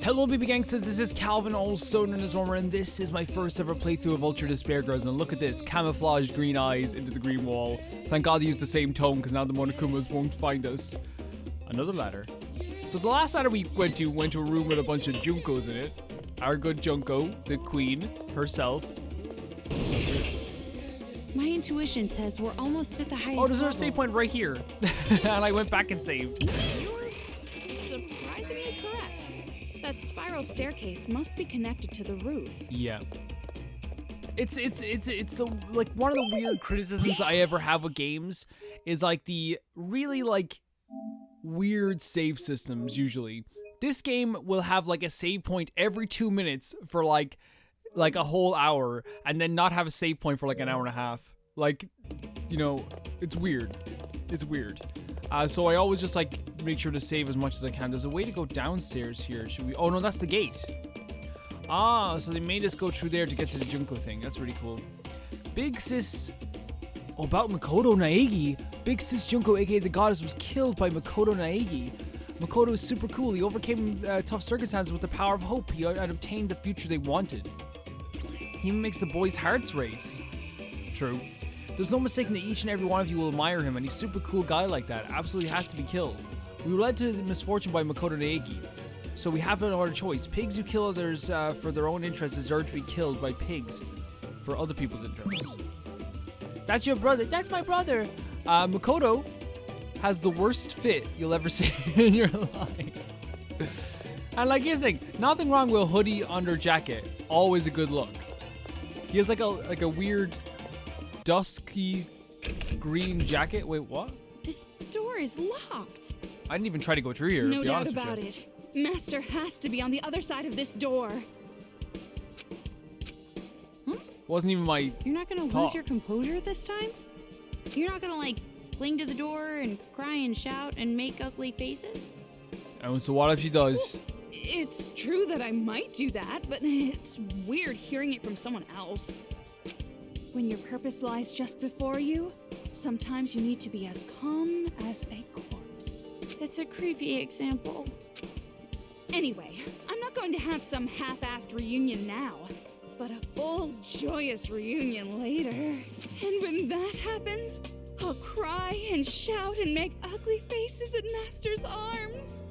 Hello baby gangsters, this is Calvin, also known as Romer, and this is my first ever playthrough of Ultra Despair Girls, and look at this, camouflaged green eyes into the green wall. Thank God they used the same tone, because now the Monokumas won't find us. Another ladder. So the last ladder we went to a room with a bunch of Junkos in it. Our good Junko, the queen, herself. What's this? My intuition says we're almost at the highest Oh, there's another level. save point right here. And I went back and saved. You're surprisingly correct. That spiral staircase must be connected to the roof. Yeah. It's the like one of the weird criticisms I ever have with games is like the really like weird save systems usually. This game will have like a save point every 2 minutes for like a whole hour and then not have a save point for like an hour and a half. Like, you know, it's weird. It's weird. So I always just like make sure to save as much as I can. There's a way to go downstairs here. Should we? Oh no, that's the gate. Ah, so they made us go through there to get to the Junko thing. That's really cool. Big sis. Oh, about Makoto Naegi. Big sis Junko, aka the goddess, was killed by Makoto Naegi. Makoto is super cool. He overcame tough circumstances with the power of hope. He had obtained the future they wanted. He even makes the boys' hearts race. True. There's no mistaking that each and every one of you will admire him, and he's a super cool guy like that. Absolutely has to be killed. We were led to misfortune by Makoto Naegi, so we have no other choice. Pigs who kill others for their own interests deserve to be killed by pigs for other people's interests. That's your brother. That's my brother. Makoto has the worst fit you'll ever see in your life. And like here's the thing, nothing wrong with a hoodie under jacket. Always a good look. He has like a weird dusky green jacket. Wait, what? This door is locked. I didn't even try to go through here. No to be doubt honest about with you. it. Master has to be on the other side of this door. Wasn't even my. You're not gonna Talk. lose your composure this time? You're not gonna like cling to the door and cry and shout and make ugly faces? And so what if she does? It's true that I might do that, but it's weird hearing it from someone else. When your purpose lies just before you, sometimes you need to be as calm as a corpse. It's a creepy example. Anyway, I'm not going to have some half-assed reunion now, but a full, joyous reunion later. And when that happens, I'll cry and shout and make ugly faces at Master's arms.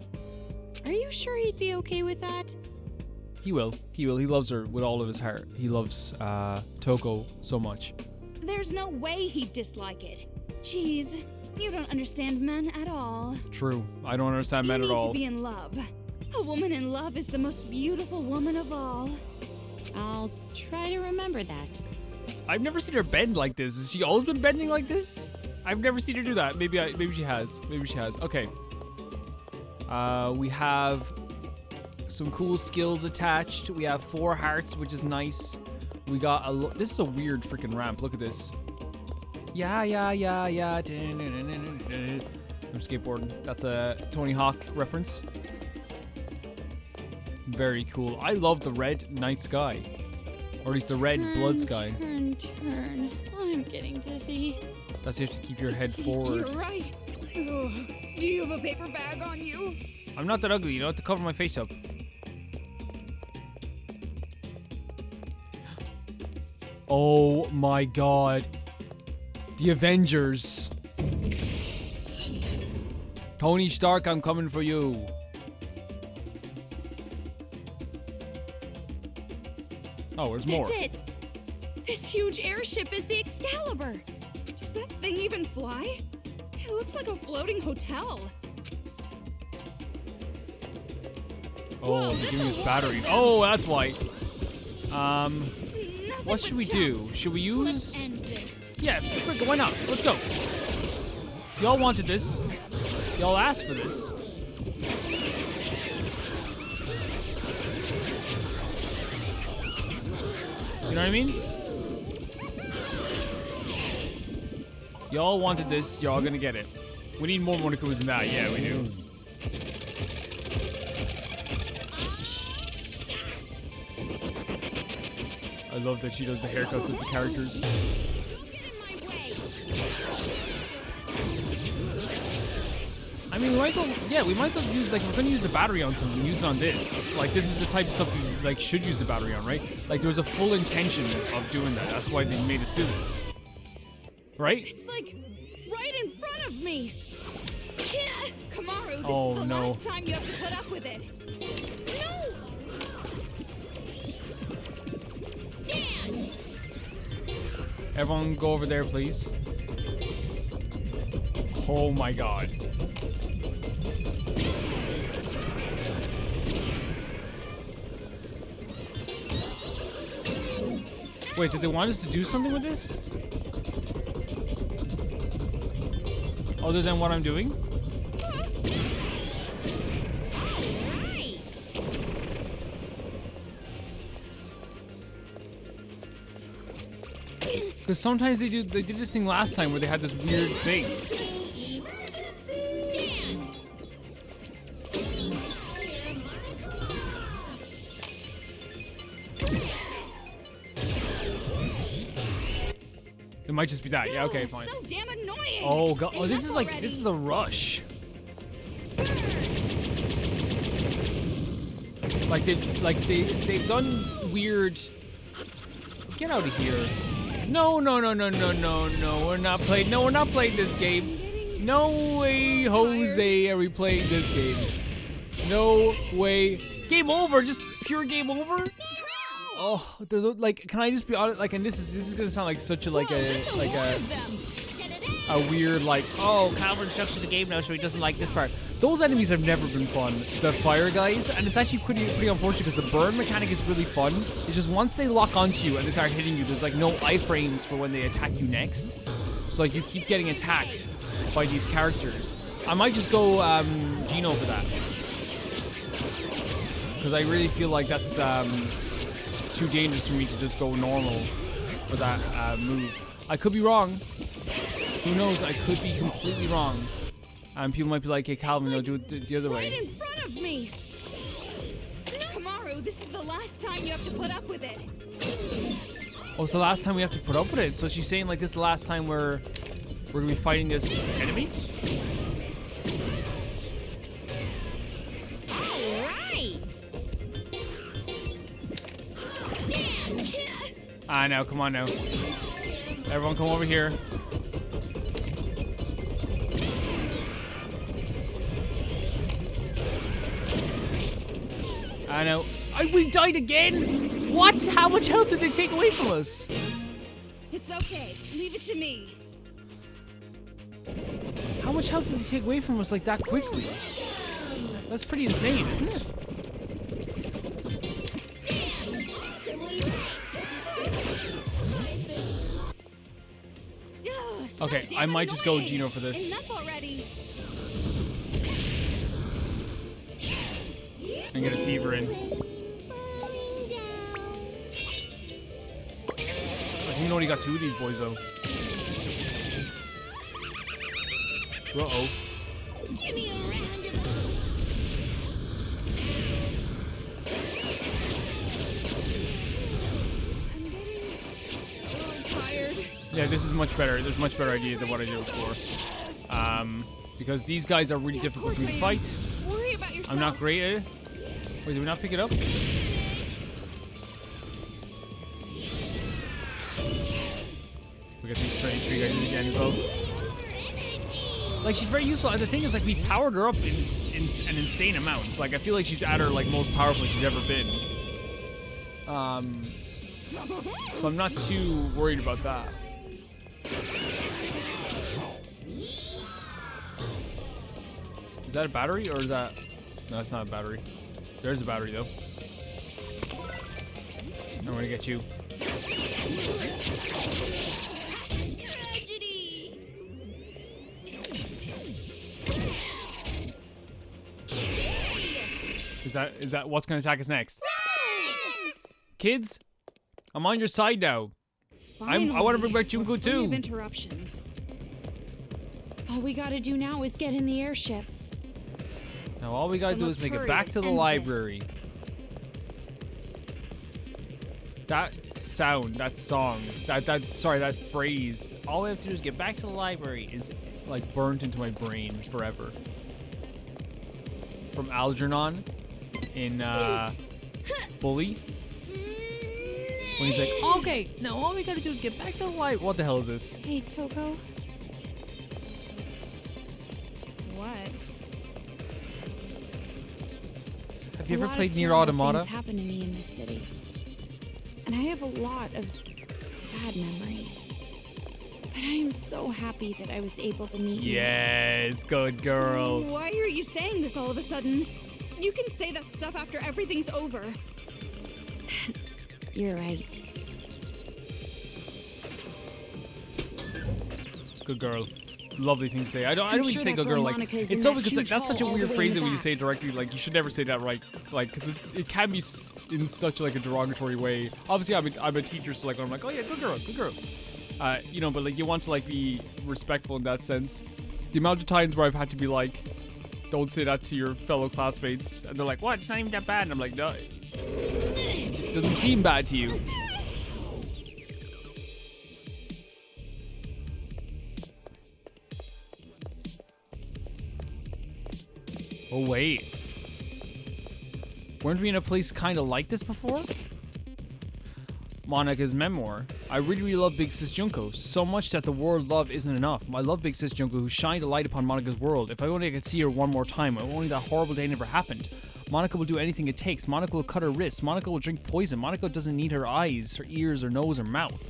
Are you sure he'd be okay with that? He will. He will. He loves her with all of his heart. He loves Toko so much. There's no way he'd dislike it. Jeez, you don't understand men at all. True. I don't understand men at You need all. to be in love. A woman in love is the most beautiful woman of all. I'll try to remember that. I've never seen her bend like this. Has she always been bending like this? I've never seen her do that. Maybe she has. Maybe she has. Okay. We have some cool skills attached. We have 4 hearts, which is nice. We got this is a weird freaking ramp. Look at this. Yeah. I'm skateboarding. That's a Tony Hawk reference. Very cool. I love the red night sky. Or at least the red blood sky. Turn. I'm getting dizzy. That's you have to keep your head forward. You're right. Ugh. Do you have a paper bag on you? I'm not that ugly. You don't have to cover my face up. Oh my god. The Avengers. Tony Stark, I'm coming for you. Oh, there's more. That's it. This huge airship is the Excalibur. Does that thing even fly? It looks like a floating hotel. Oh, they're giving us battery. Oh, that's why. What should we do? Should we Let's use... end this. Yeah, quick, why not? Let's go. Y'all wanted this. Y'all asked for this. You know what I mean? Y'all wanted this, y'all gonna get it. We need more Monokumas than that, yeah, we do. I love that she does the haircuts of the characters. Don't get in my way. I mean, we might as well, yeah, we might as well use, like, we're gonna use the battery on something, use it on this. Like, this is the type of stuff you, like, should use the battery on, right? Like, there was a full intention of doing that. That's why they made us do this. Right? It's like right in front of me. Kamaru, this Oh, is the no. last time you have to put up with it. No! Dance! Everyone go over there, please. Oh my god. Wait, did they want us to do something with this? Other than what I'm doing? Alright! Because sometimes they did this thing last time where they had this weird thing. It might just be that. Yeah, okay, fine. So damn annoying. Oh god. Oh, this Enough is like already. this is a rush. Like they've done weird. Get out of here. No. We're not playing this game. No way, Jose, are we playing this game? No way. Game over. Just pure game over. Oh, like, can I just be honest? Like, and this is gonna sound like such a a weird like, oh, Calvin shuts to the game now, so he doesn't like this part. Those enemies have never been fun. The fire guys, and it's actually pretty unfortunate because the burn mechanic is really fun. It's just once they lock onto you and they start hitting you, there's like no iframes for when they attack you next. So like you keep getting attacked by these characters. I might just go Gino for that because I really feel like that's too dangerous for me to just go normal for that move. I could be wrong. Who knows? I could be completely wrong. And people might be like, hey, Calvin, no, do it the other Right way. in front of me. Kamaru, this is the last time you have to put up with it. Oh, it's the last time we have to put up with it. So she's saying like this is the last time we're gonna be fighting this enemy? Alright. Now, come on now. Everyone come over here. I know. We died again? What? How much health did they take away from us? It's okay. Leave it to me. How much health did they take away from us like that quickly? That's pretty insane, isn't it? Okay, I might just go Gino for this. Enough already. And get a fever in. I didn't know he got two of these boys though. Uh-oh. Give me a round of I'm getting a little tired. Yeah, this is much better. This is a much better idea than what I did before. Because these guys are really difficult for me to fight. Worry about yourself. I'm not great at it. Wait, did we not pick it up? We got these tree guys again as well. Like, she's very useful, and the thing is, like, we powered her up in an insane amount. Like, I feel like she's at her, like, most powerful she's ever been. So I'm not too worried about that. Is that a battery, or is that... No, it's not a battery. There's a battery, though. I'm gonna get you. Tragedy. Is that what's gonna attack us next? Kids, I'm on your side now. I want to bring back Junko We're free too. of interruptions. All we gotta do now is get in the airship. Now all we gotta And do let's is make it hurry back and to the end this. library. That sound, that song, that phrase. All we have to do is get back to the library is like burnt into my brain forever. from Algernon in Bully. When he's like, okay, now all we gotta do is get back to the light. What the hell is this? Hey, Toko. What? Have you A ever lot played of Nier terrible Automata? Things happen to me in this city, and I have a lot of bad memories. But I am so happy that I was able to meet you. Yes, good girl. Why are you saying this all of a sudden? You can say that stuff after everything's over. You're right. Good girl. Lovely thing to say. I don't even sure say that good girl. Like, harmonica is it's in so that because like huge that's such a hall all weird the way in phrase the when you back. say it directly. Like, you should never say that, right? Like, because it can be in such like a derogatory way. Obviously, I'm a teacher, so like I'm like, oh yeah, good girl, good girl. You know, but like you want to like be respectful in that sense. The amount of times where I've had to be like, don't say that to your fellow classmates, and they're like, what? It's not even that bad, and I'm like, no, it doesn't seem bad to you. Oh wait, weren't we in a place kind of like this before? Monika's memoir. I really love Big Sis Junko, so much that the word love isn't enough. I love Big Sis Junko, who shined a light upon Monika's world. If I only could see her one more time, if only that horrible day never happened. Monika will do anything it takes. Monika will cut her wrists. Monika will drink poison. Monika doesn't need her eyes, her ears, her nose, or mouth.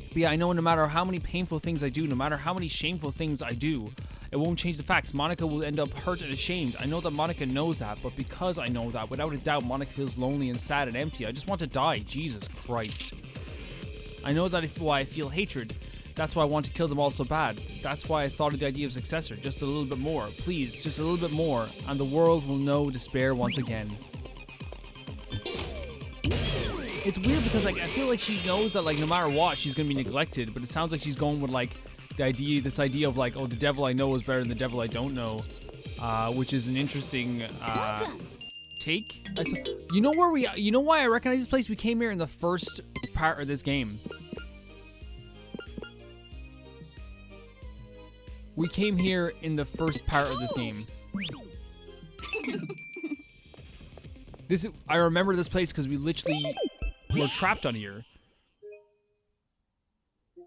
But yeah, I know no matter how many painful things I do, no matter how many shameful things I do, it won't change the facts. Monika will end up hurt and ashamed. I know that Monika knows that, but because I know that, without a doubt, Monika feels lonely and sad and empty. I just want to die. Jesus Christ. I know that why I feel hatred. That's why I want to kill them all so bad. That's why I thought of the idea of successor. Just a little bit more. Please, just a little bit more, and the world will know despair once again. It's weird because like I feel like she knows that like no matter what, she's gonna be neglected, but it sounds like she's going with like this idea of like, oh, the devil I know is better than the devil I don't know, which is an interesting take. You know why I recognize this place? We came here in the first part of this game. We came here in the first part of this game. I remember this place because we literally were trapped on here.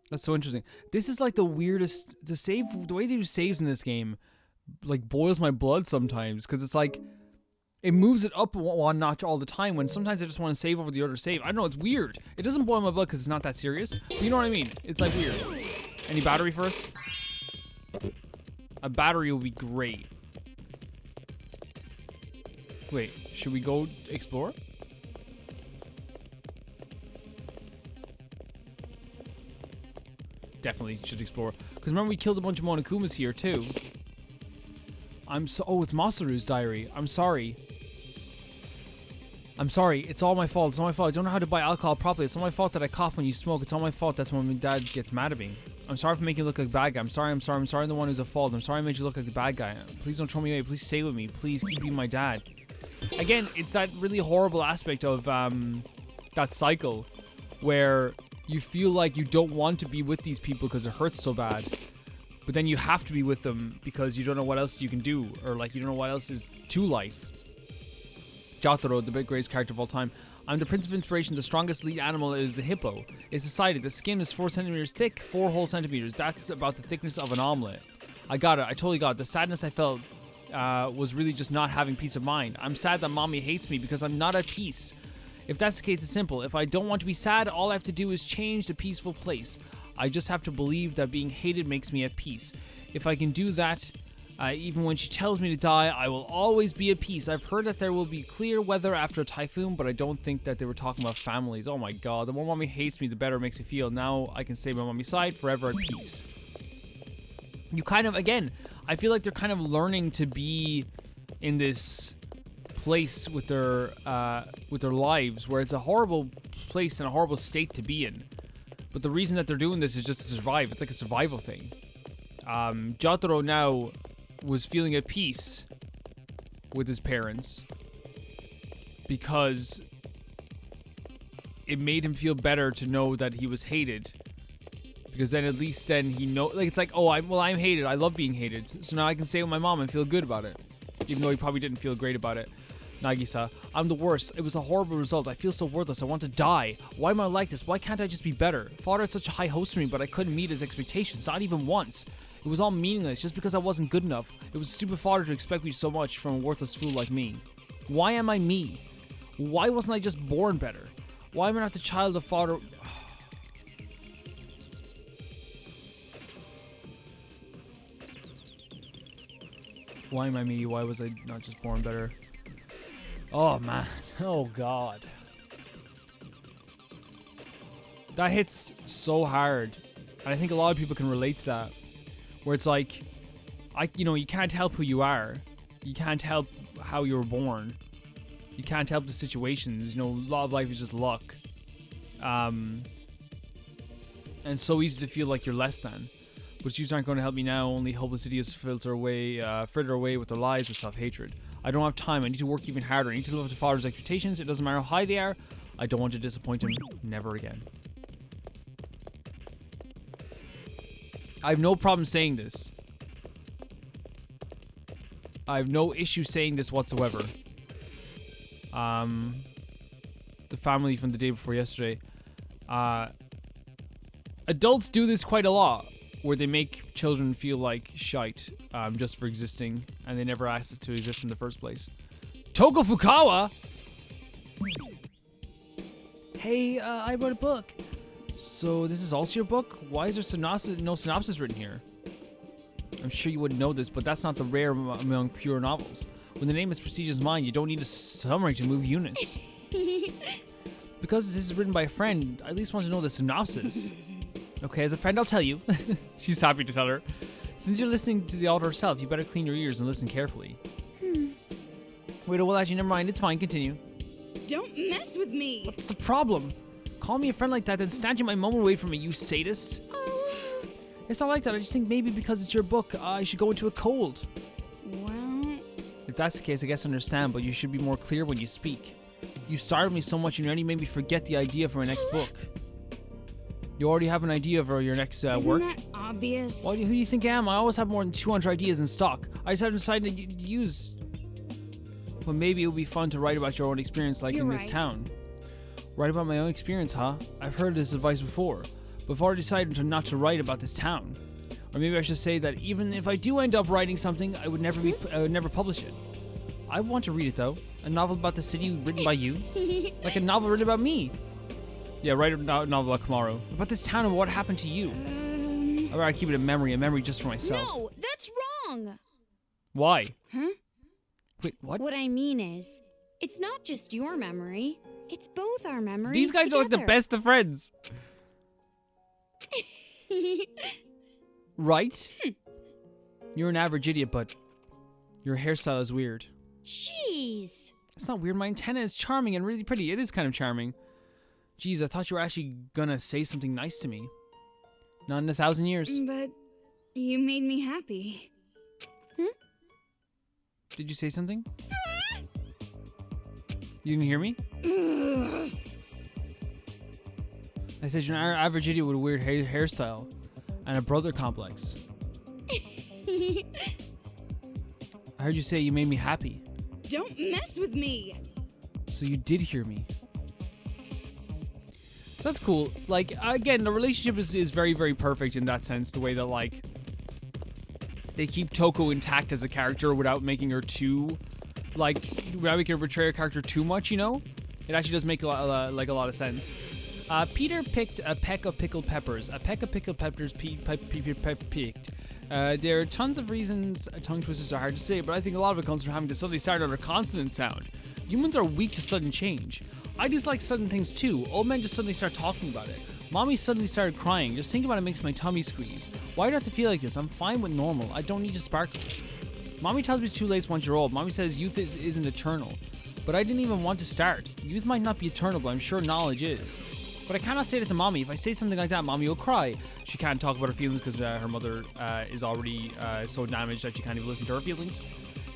That's so interesting. This is like the weirdest, the way they do saves in this game, like boils my blood sometimes, because it's like, it moves it up one notch all the time, when sometimes I just want to save over the other save. I don't know, it's weird. It doesn't boil my blood because it's not that serious, but you know what I mean? It's like weird. Any battery for us? A battery will be great. Wait, should we go explore? Definitely should explore. Because remember we killed a bunch of Monokumas here too. Oh, it's Masaru's diary. I'm sorry. I'm sorry. It's all my fault. It's all my fault. I don't know how to buy alcohol properly. It's all my fault that I cough when you smoke. It's all my fault. That's when my dad gets mad at me. I'm sorry for making you look like a bad guy. I'm sorry. I'm the one who's at fault. I'm sorry I made you look like the bad guy. Please don't throw me away. Please stay with me. Please keep being my dad. Again, it's that really horrible aspect of that cycle where you feel like you don't want to be with these people because it hurts so bad, but then you have to be with them because you don't know what else you can do, or like you don't know what else is to life. Jotaro, the greatest character of all time. I'm the prince of inspiration. The strongest lead animal is the hippo. It's decided. The skin is 4 centimeters thick, 4 whole centimeters. That's about the thickness of an omelet. I got it. I totally got it. The sadness I felt was really just not having peace of mind. I'm sad that mommy hates me because I'm not at peace. If that's the case, it's simple. If I don't want to be sad, all I have to do is change the peaceful place. I just have to believe that being hated makes me at peace. If I can do that, even when she tells me to die, I will always be at peace. I've heard that there will be clear weather after a typhoon, but I don't think that they were talking about families. Oh my god, the more mommy hates me, the better it makes me feel. Now I can stay by mommy's side forever at peace. You kind of, again, I feel like they're kind of learning to be in this place with their lives, where it's a horrible place and a horrible state to be in, but the reason that they're doing this is just to survive. It's like a survival thing. Jotaro now was feeling at peace with his parents because it made him feel better to know that he was hated, because then at least then he know, like, it's like, oh, I'm hated, I love being hated, so now I can stay with my mom and feel good about it. even though he probably didn't feel great about it. Nagisa, I'm the worst. It was a horrible result. I feel so worthless. I want to die. Why am I like this? Why can't I just be better? Father had such a high hopes for me, but I couldn't meet his expectations, not even once. It was all meaningless just because I wasn't good enough. It was a stupid father to expect me so much from a worthless fool like me. Why am I me? Why wasn't I just born better? Why am I not the child of father? Why am I me? Why was I not just born better? Oh man. Oh god. That hits so hard. And I think a lot of people can relate to that. Where it's like, you can't help who you are. You can't help how you were born. You can't help the situations. A lot of life is just luck. And it's so easy to feel like you're less than. But you aren't going to help me now. Only hopeless idiots further away with their lives with self-hatred. I don't have time. I need to work even harder. I need to live up to father's expectations. It doesn't matter how high they are. I don't want to disappoint him. Never again. I have no problem saying this. I have no issue saying this whatsoever. The family from the day before yesterday. Adults do this quite a lot, where they make children feel like shite just for existing, and they never asked us to exist in the first place. Toko Fukawa! Hey, I wrote a book. So this is also your book? Why is there no synopsis written here? I'm sure you wouldn't know this, but that's not the rare among pure novels. When the name is Prestigious Mind, you don't need a summary to move units. Because this is written by a friend, I at least want to know the synopsis. Okay, as a friend, I'll tell you. She's happy to tell her. Since you're listening to the author herself, you better clean your ears and listen carefully. Wait, well, actually, never mind. It's fine. Continue. Don't mess with me. What's the problem? Call me a friend like that, then snatching my moment away from me, you sadist. Oh. It's not like that. I just think maybe because it's your book, I should go into a cold. Well... If that's the case, I guess I understand, but you should be more clear when you speak. You startled me so much, you nearly made me forget the idea for my next book. You already have an idea for your next work? Isn't that obvious? Who do you think I am? I always have more than 200 ideas in stock. I just haven't decided to use... Well, maybe it would be fun to write about your own experience like in this town. Write about my own experience, huh? I've heard this advice before. Before I decided not to write about this town. Or maybe I should say that even if I do end up writing something, I would never publish it. I want to read it though. A novel about the city written by you. Like a novel written about me. Yeah, write a novel about Kamaru. About this town and what happened to you. I'd rather keep it a memory just for myself. No, that's wrong. Why? Huh? Wait, what? What I mean is, it's not just your memory. It's both our memories. These guys are like the best of friends. Right? You're an average idiot, but your hairstyle is weird. Jeez. It's not weird. My antenna is charming and really pretty. It is kind of charming. Jeez, I thought you were actually gonna say something nice to me. Not in 1,000 years. But you made me happy. Did you say something? You didn't hear me? I said you're an average idiot with a weird hairstyle and a brother complex. I heard you say you made me happy. Don't mess with me. So you did hear me. So that's cool. Like, again, the relationship is very, very perfect in that sense. The way that, like, they keep Toko intact as a character without making her too, like, without making her portray her character too much, you know? It actually does make a lot of sense. Peter picked a peck of pickled peppers. A peck of pickled peppers picked. There are tons of reasons tongue twisters are hard to say, but I think a lot of it comes from having to suddenly start on a consonant sound. Humans are weak to sudden change. I dislike sudden things too. Old men just suddenly start talking about it. Mommy suddenly started crying. Just thinking about it makes my tummy squeeze. Why do I have to feel like this? I'm fine with normal. I don't need to sparkle. Mommy tells me it's too late once you're old. Mommy says youth isn't eternal. But I didn't even want to start. Youth might not be eternal, but I'm sure knowledge is. But I cannot say that to Mommy. If I say something like that, Mommy will cry. She can't talk about her feelings because her mother is already so damaged that she can't even listen to her feelings.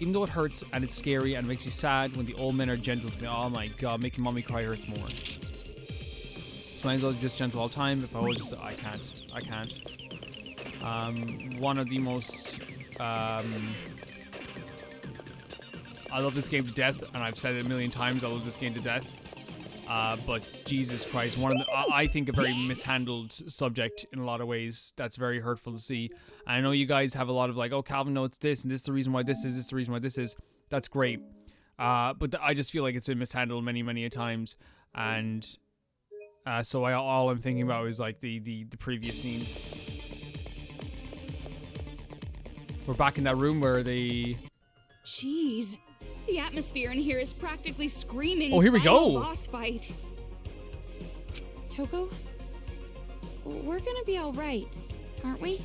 Even though it hurts and it's scary and it makes me sad when the old men are gentle to me. Oh my god, making Mommy cry hurts more. So might as well be just gentle all the time. If I was just, I can't. One of the most I love this game to death, and I've said it a million times. I love this game to death. But Jesus Christ, I think a very mishandled subject in a lot of ways. That's very hurtful to see. And I know you guys have a lot of like, oh, Calvin, no, it's this, and this is the reason why this is the reason why this is. That's great. But I just feel like it's been mishandled many, many a times. And so all I'm thinking about is like the previous scene. We're back in that room where they... Jeez. The atmosphere in here is practically screaming. Oh, here we final go. Boss fight. Toko? We're gonna be alright, aren't we?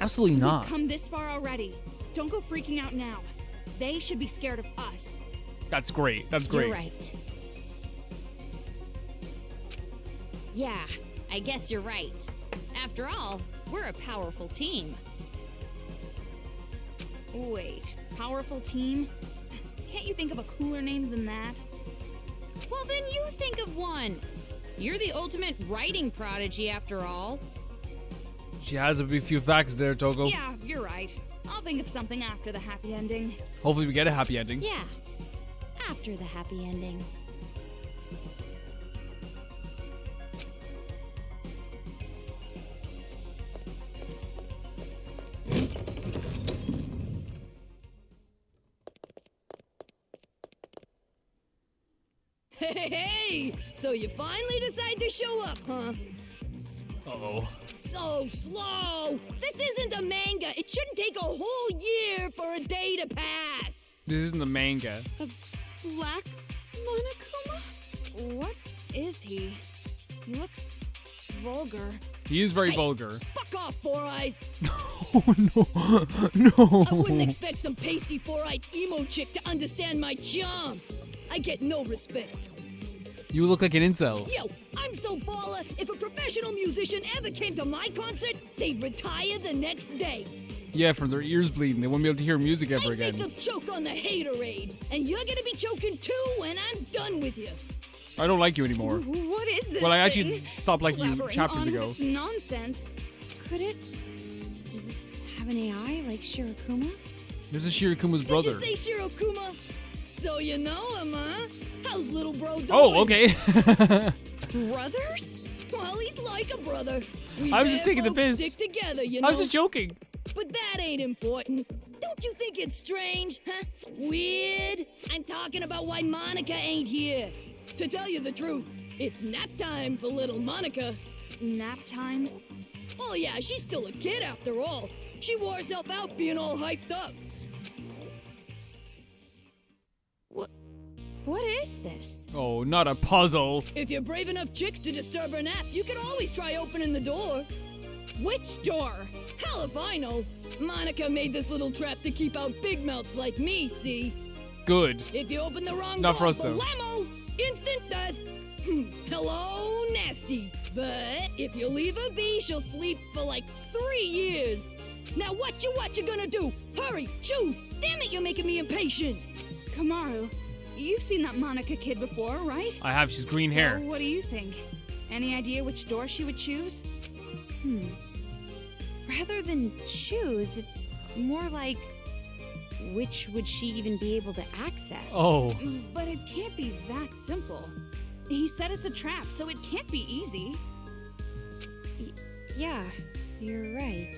Absolutely not. We've come this far already. Don't go freaking out now. They should be scared of us. That's great. That's great. You're right. Yeah, I guess you're right. After all, we're a powerful team. Wait, powerful team? Can't you think of a cooler name than that? Well, then you think of one. You're the ultimate writing prodigy, after all. She has a few facts there, Togo. Yeah, you're right. I'll think of something after the happy ending. Hopefully we get a happy ending. Yeah, after the happy ending. Hey, so you finally decide to show up, huh? Uh-oh. So slow! This isn't a manga! It shouldn't take a whole year for a day to pass! This isn't the manga. Black Monokuma? What is he? He looks vulgar. He is very Hey. vulgar. Fuck off, Four Eyes! Oh, no. No. I wouldn't expect some pasty four-eyed emo chick to understand my charm! I get no respect. You look like an incel. Yo, I'm so baller, if a professional musician ever came to my concert, they'd retire the next day. Yeah, from their ears bleeding. They won't be able to hear music ever I make again. them choke on the haterade, and you're gonna be choking too when I'm done with you. I don't like you anymore. What is this Well, I thing? actually stopped liking you Blabbering chapters on ago. with its nonsense. Could it? Does it have an AI like Shirokuma? This is Shirakuma's Did brother. you say Shirokuma? So you know him, huh? How's little bro doing? Oh, okay. Brothers? Well, he's like a brother. We I was just bad taking the folks piss. Stick together, you know. I was just joking. But that ain't important. Don't you think it's strange, huh? Weird? I'm talking about why Monica ain't here. To tell you the truth, it's nap time for little Monica. Nap time? Oh yeah, she's still a kid after all. She wore herself out being all hyped up. What is this? Oh, not a puzzle. If you're brave enough chicks to disturb her nap, you can always try opening the door. Which door? Hell if I know. Monica made this little trap to keep out big mouths like me, see? Good. If you open the wrong Not door, for us, though. blammo! Instant death! Hello, nasty. But if you leave her be, she'll sleep for like 3 years. Now what you gonna do? Hurry, choose! Damn it, you're making me impatient! Kamaru, you've seen that Monica kid before, right? I have. She's green So hair. what do you think? Any idea which door she would choose? Rather than choose, it's more like which would she even be able to access? Oh. But it can't be that simple. He said it's a trap, so it can't be easy. Yeah, you're right.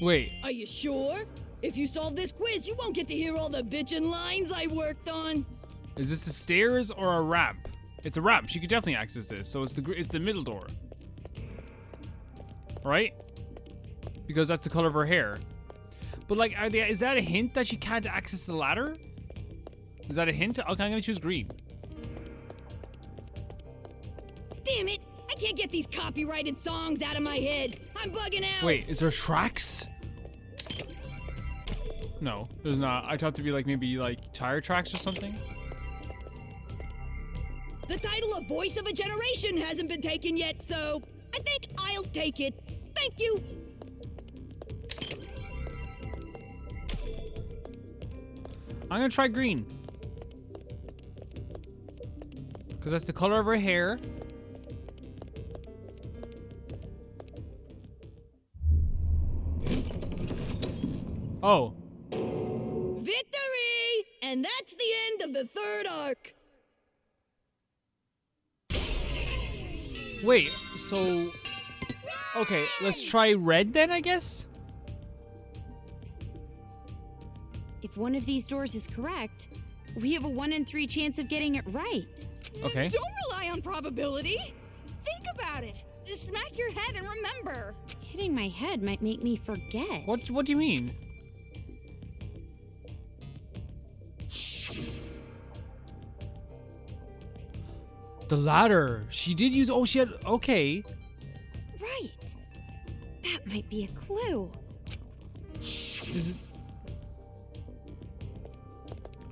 Wait. Are you sure? If you solve this quiz, you won't get to hear all the bitchin' lines I worked on. Is this the stairs or a ramp? It's a ramp. She could definitely access this. So it's the middle door. Right? Because that's the color of her hair. But like, is that a hint that she can't access the ladder? Is that a hint? Okay, I'm gonna choose green. Damn it! I can't get these copyrighted songs out of my head. I'm bugging out. Wait, is there tracks? No, there's not. I thought to be like maybe like tire tracks or something. The title of Voice of a Generation hasn't been taken yet, so I think I'll take it. Thank you. I'm gonna try green. Because that's the color of her hair. Oh. of the third arc. Wait, so... Okay, let's try red then, I guess? If one of these doors is correct, we have a 1 in 3 chance of getting it right. Okay. Don't rely on probability. Think about it. Just smack your head and remember. Hitting my head might make me forget. What do you mean? The ladder. She did use... Oh, she had... Okay. Right. That might be a clue. Is it...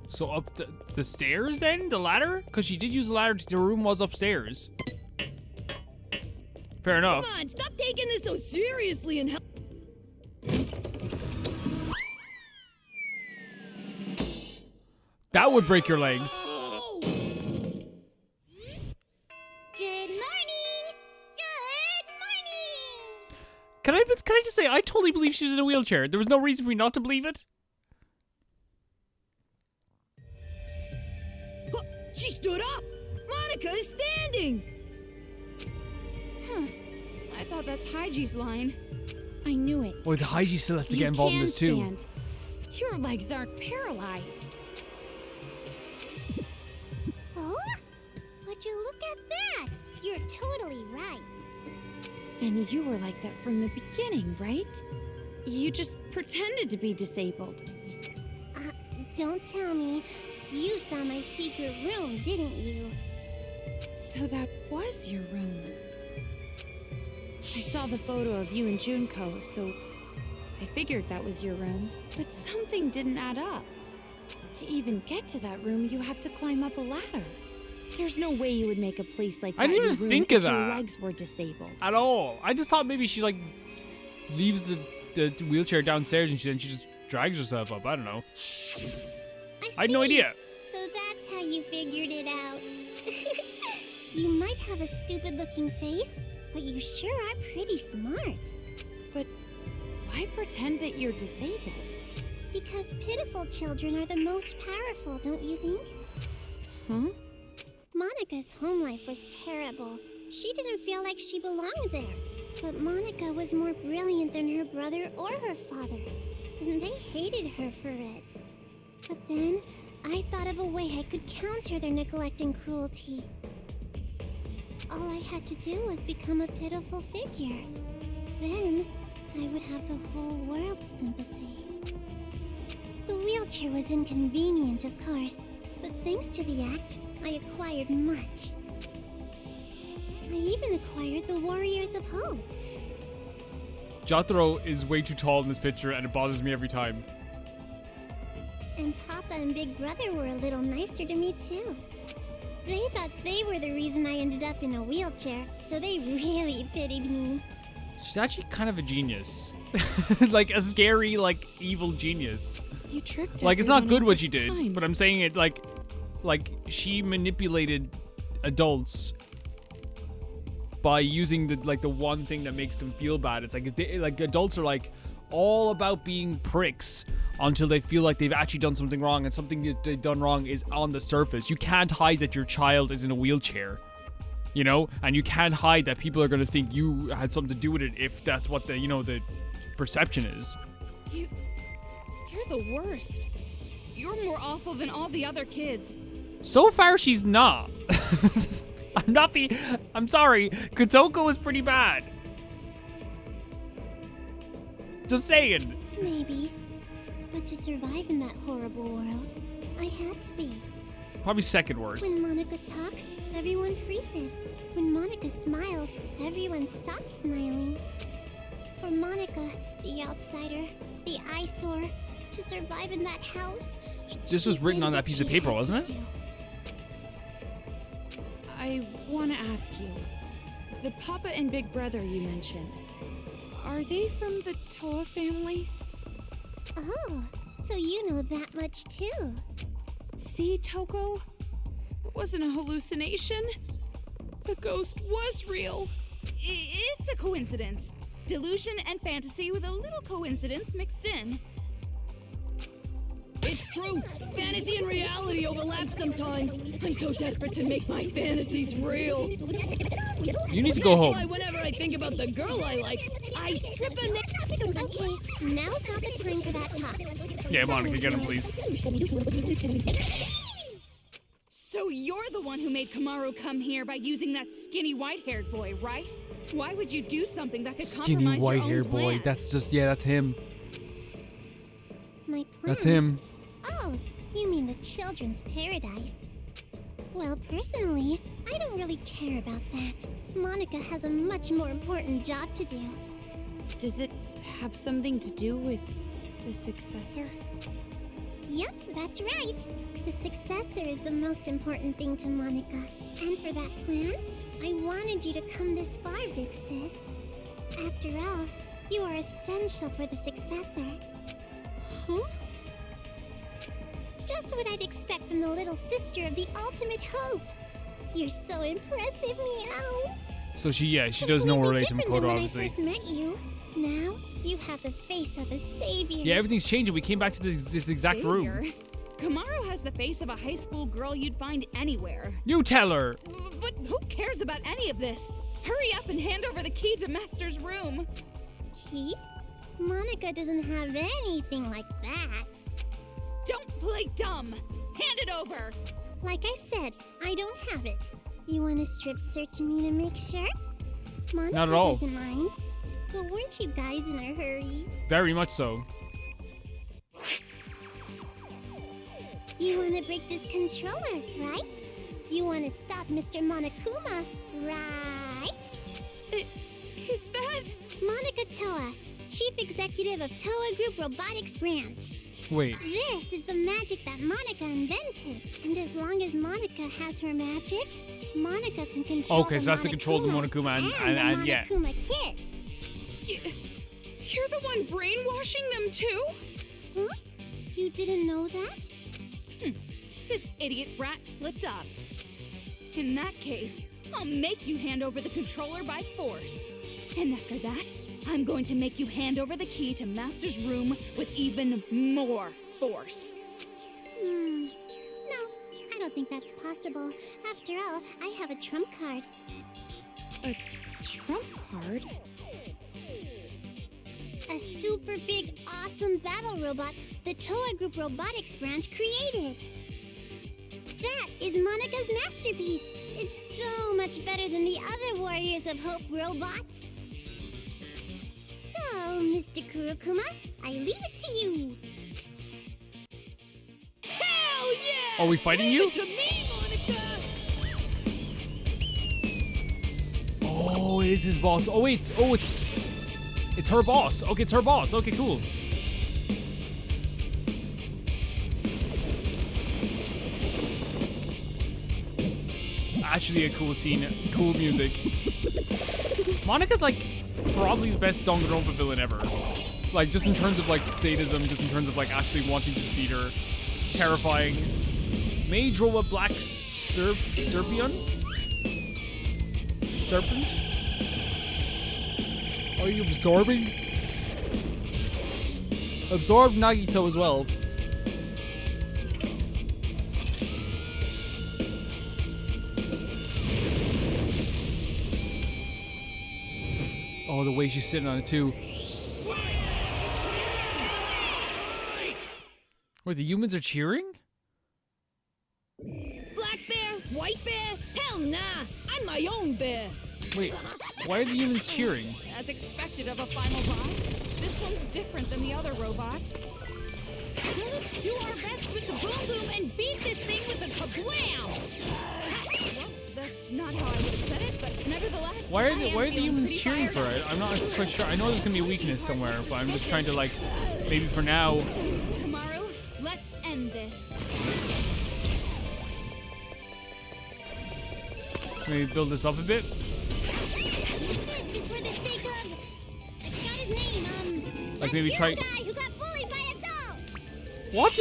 So up the stairs then? The ladder? Because she did use the ladder. The room was upstairs. Fair enough. Come on, stop taking this so seriously and help. That would break your legs. Oh! Good morning! Good morning! Can I just say, I totally believe she was in a wheelchair. There was no reason for me not to believe it. Oh, she stood up! Monica is standing! Huh. I thought that's Haiji's line. I knew it. Boy, the Haiji still has to You get involved in can this too. stand. Your legs aren't paralyzed. Oh? Would you look at that? You're totally right. And you were like that from the beginning, right? You just pretended to be disabled. Don't tell me. You saw my secret room, didn't you? So that was your room. I saw the photo of you and Junko, so I figured that was your room. But something didn't add up. To even get to that room, you have to climb up a ladder. There's no way you would make a place like that I didn't your even room think if of your that. legs were disabled. At all. I just thought maybe she like leaves the wheelchair downstairs and then she just drags herself up. I don't know. I had no see. idea. So that's how you figured it out. You might have a stupid-looking face, but you sure are pretty smart. But why pretend that you're disabled? Because pitiful children are the most powerful, don't you think? Huh? Monica's home life was terrible. She didn't feel like she belonged there. But Monica was more brilliant than her brother or her father. And they hated her for it. But then, I thought of a way I could counter their neglect and cruelty. All I had to do was become a pitiful figure. Then, I would have the whole world's sympathy. The wheelchair was inconvenient, of course, but thanks to the act, I acquired much. I even acquired the Warriors of Hope. Jotaro is way too tall in this picture and it bothers me every time. And Papa and Big Brother were a little nicer to me, too. They thought they were the reason I ended up in a wheelchair, so they really pitied me. She's actually kind of a genius. Like a scary, like evil genius. You tricked Like it's not everyone good all what this she did, time. but I'm saying it like she manipulated adults by using the one thing that makes them feel bad. It's like adults are like all about being pricks until they feel like they've actually done something wrong, and something that they've done wrong is on the surface. You can't hide that your child is in a wheelchair, you know, and you can't hide that people are going to think you had something to do with it if that's what the perception is. You're the worst. You're more awful than all the other kids. So far, she's not. I'm sorry. Kotoko was pretty bad. Just saying. Maybe. But to survive in that horrible world, I had to be. Probably second worst. When Monica talks, everyone freezes. When Monica smiles, everyone stops smiling. For Monica, the outsider, the eyesore, to survive in that house. This was she written did on that what piece she of paper, had wasn't to it? do. I want to ask you, the Papa and Big Brother you mentioned, are they from the Toa family? Oh, so you know that much too. See, Toko? It wasn't a hallucination. The ghost was real. It's a coincidence. Delusion and fantasy with a little coincidence mixed in. It's It's true. Fantasy and reality overlap sometimes. I'm so desperate to make my fantasies real. You need to go That's why home. whenever I think about the girl I like, I strip a Okay, now's not the time for that talk. Yeah, Monica, get him, please. So you're the one who made Kamaru come here by using that skinny white-haired boy, right? Why would you do something that could Skinny compromise your own white-haired boy. plan? That's just, yeah, that's him. My plan. That's him. Oh, you mean the children's paradise. Well, personally, I don't really care about that. Monica has a much more important job to do. Does it have something to do with the successor? Yep, that's right. The successor is the most important thing to Monica. And for that plan, I wanted you to come this far, Big Sis. After all, you are essential for the successor. Huh? Just what I'd expect from the little sister of the ultimate hope. You're so impressive, Meow. So she does know relate to Completely Makoto, different obviously. than when I first met you. Now, you have the face of a savior. Yeah, everything's changing. We came back to this exact room. Savior? Kamaru has the face of a high school girl you'd find anywhere. You tell her. But who cares about any of this? Hurry up and hand over the key to Master's room. Key? Monica doesn't have anything like that. Don't play dumb. Hand it over. Like I said, I don't have it. You want to strip search me to make sure? Monica Not at all. doesn't mind. But weren't you guys in a hurry? Very much so. You want to break this controller, right? You want to stop Mr. Monokuma, right? Is that... Monica Toa, Chief Executive of Toa Group Robotics Branch. Wait. This is the magic that Monica invented. And as long as Monica has her magic, Monica can control Okay, so that's to control the Monokuma and the yeah. Monokuma kids. You're the one brainwashing them too? Huh? You didn't know that? This idiot rat slipped up. In that case, I'll make you hand over the controller by force. And after that, I'm going to make you hand over the key to Master's room with even more force. No, I don't think that's possible. After all, I have a trump card. A trump card? A super big, awesome battle robot the Toa Group Robotics Branch created. That is Monica's masterpiece. It's so much better than the other Warriors of Hope robots. So, Mr. Kurokuma, I leave it to you. Hell yeah! Are we fighting you? Leave it to me, Monica! Oh, it is his boss. Oh wait. Oh, it's her boss. Okay, it's her boss. Okay, cool. Actually, a cool scene. Cool music. Monica's like probably the best Danganronpa villain ever. Like just in terms of like sadism, just in terms of like actually wanting to defeat her. Terrifying. Mage Robot Black Serpent? Are you absorbing? Absorb Nagito as well. Oh, the way she's sitting on it too. Wait, the humans are cheering? Black bear? White bear? Hell nah! I'm my own bear! Wait, why are the humans cheering? As expected of a final boss, this one's different than the other robots. Let's do our best with the boom boom and beat this thing with a kablam! Well, that's not how I would have said it, but nevertheless. Why I are am the feeling humans pretty cheering for fired it? up. I'm not quite sure. I know there's gonna be a weakness somewhere, but I'm just trying to like, maybe for now. Kamaru, let's end this. Maybe build this up a bit. This is for the sake of... I forgot his name, Like that maybe try. guy who got bullied by adults! What?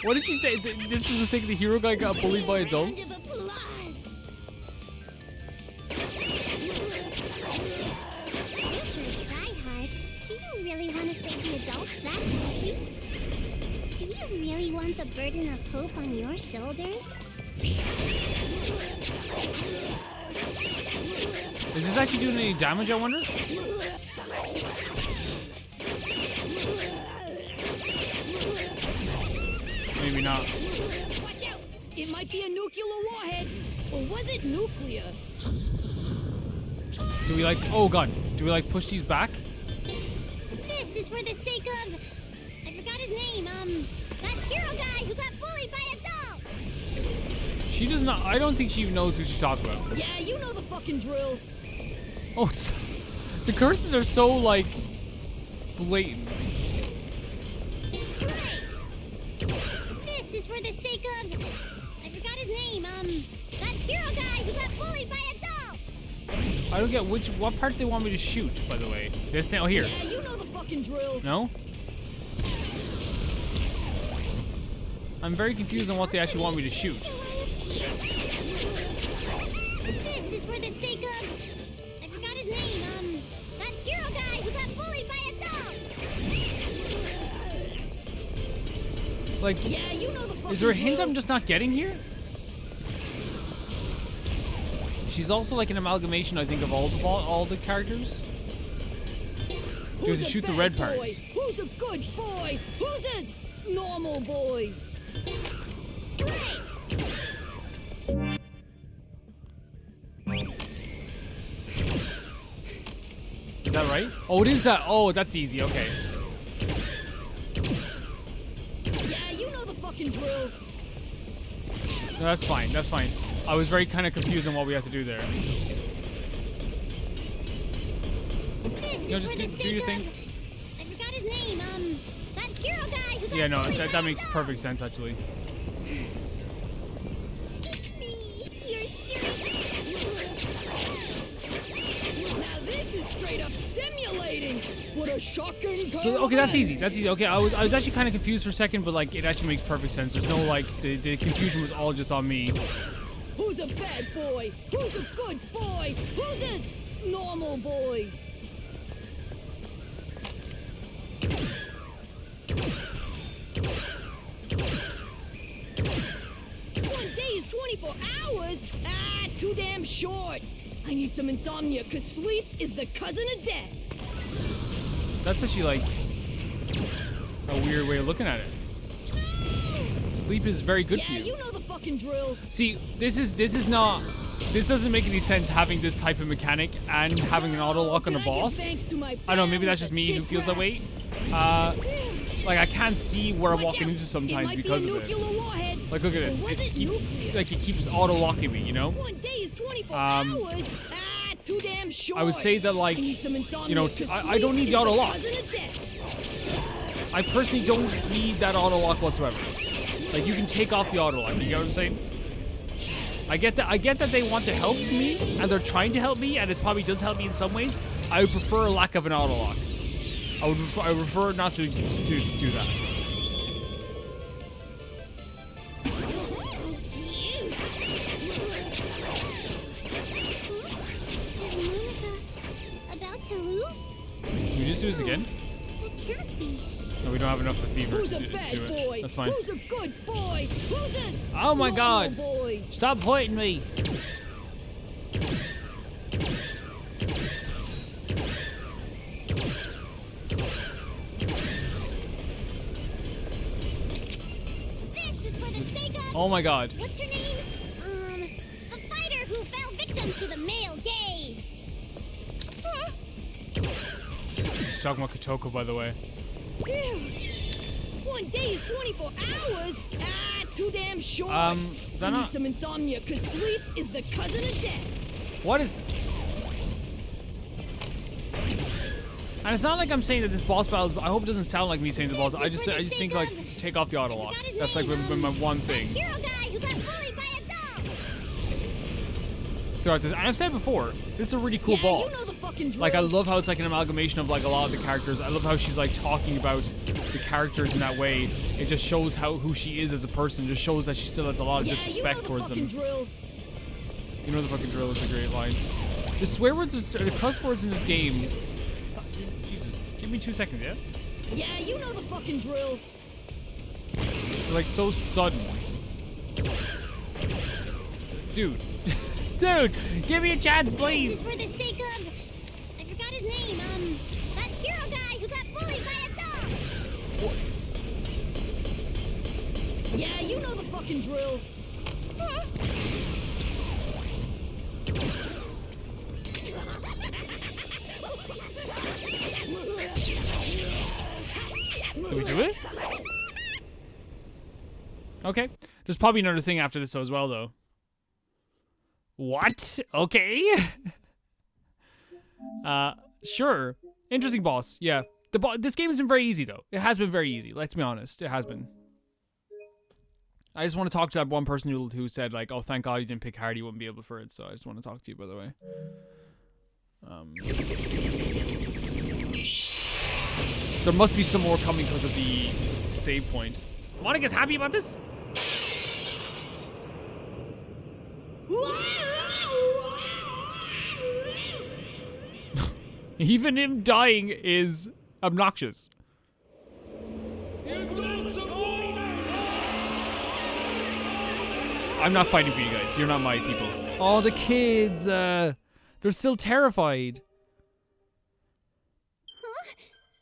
What did she say? This was the sake of the hero guy got bullied by adults? Round of applause. You should try the burden of hope on your shoulders? Is this actually doing any damage, I wonder? Maybe not. Watch out! It might be a nuclear warhead. Or was it nuclear? Do we like, oh god, do we like push these back? This is for the sake of... I forgot his name, that hero guy who got bullied by adults! She does not, I don't think she even knows who she's talking about. Yeah, you know the fucking drill. Oh, the curses are so, like, blatant. This is for the sake of... I forgot his name, that hero guy who got bullied by adults! I don't get what part they want me to shoot, by the way. This thing, oh, here. Yeah, you know the fucking drill. No? I'm very confused on what they actually want me to shoot. This is for the sake of... I forgot his name, that hero guy who got bullied by adults! Like, Yeah, you know the fucking is there a hint drill. I'm just not getting here? She's also like an amalgamation, I think, of all the characters. You have to Who's a shoot the bad red boy? parts. Who's a good boy? Who's a normal boy? Is that right? Oh, it is that. Oh, that's easy. Okay. Yeah, you know the fucking drill. No, that's fine. That's fine. I was very kind of confused on what we have to do there. No, just do your thing. I forgot his name, that hero guy who got Yeah, no, bullied by that makes adults. perfect sense, actually. You're serious? Now this is straight up stimulating. What a shocking turn. So, okay, that's of easy. events. That's easy. Okay, I was actually kind of confused for a second, but like, it actually makes perfect sense. There's no like, the confusion was all just on me. Who's a bad boy? Who's a good boy? Who's a normal boy? One day is 24 hours? Ah, too damn short. I need some insomnia, cause sleep is the cousin of death. That's actually like a weird way of looking at it. Sleep is very good for Yeah, you. you know the fucking drill. See, this doesn't make any sense having this type of mechanic and having an auto lock on a Can I give boss. thanks to my I don't know, maybe family that's just me who sits feels that rap? way. Like I can't see where I'm Watch walking out. into sometimes It might because be of a it. nuclear warhead. Like look at this, Or was it's it keep, nuclear? like it keeps auto locking me, you know? One day is 24 Um, hours. Ah, too damn short. I would say that like, I need some insomnia, you know, 'cause I don't sleep need the is auto lock. cousin of death. I personally don't need that auto lock whatsoever. Like you can take off the auto lock. You get what I'm saying? I get that they want to help me and they're trying to help me and it probably does help me in some ways. I would prefer a lack of an auto lock. I would prefer not to do that. Is Monica about to lose? Can we just do this again? It can't be. No, we don't have enough of fever Who's to a do bad it. boy? That's fine. Who's a good boy? Who's a Oh my normal God. boy? Stop pointing me. This is for the sake of... Oh my god. What's her name? The fighter who fell victim to the male gaze. She's talking about Kotoko, by the way. Ew. One day is 24 hours? Ah, too damn short. Is that I need not... some insomnia, cause sleep is the cousin of death. What is... And it's not like I'm saying that this boss battle is... I hope it doesn't sound like me saying the boss. I just think, like, take off the auto lock. That's, like, my one thing. Hero guy who got bullied by adults. Throughout this. And I've said before, this is a really cool Yeah, boss. you know the fucking drill. Like, I love how it's like an amalgamation of like a lot of the characters. I love how she's like talking about the characters in that way. It just shows who she is as a person. It just shows that she still has a lot of Yeah, disrespect you know towards the them. fucking drill. You know the fucking drill is a great line. The swear words, the cuss words in this game. Stop, Jesus, give me 2 seconds, yeah? Yeah, you know the fucking drill. like so sudden. Dude. Dude, give me a chance, please. This is for the sake of... I forgot his name. That hero guy who got bullied by a dog. Yeah, you know the fucking drill. Do we do it? Okay. There's probably another thing after this as well, though. What? Okay. Sure. Interesting boss. Yeah. This game has been very easy, though. It has been very easy. Let's be honest. It has been. I just want to talk to that one person who said, like, oh, thank God he didn't pick hard. He wouldn't be able for it. So I just want to talk to you, by the way. There must be some more coming because of the save point. Monica's happy about this? Even him dying is obnoxious. I'm not fighting for you guys. You're not my people. Oh, the kids. They're still terrified. Huh?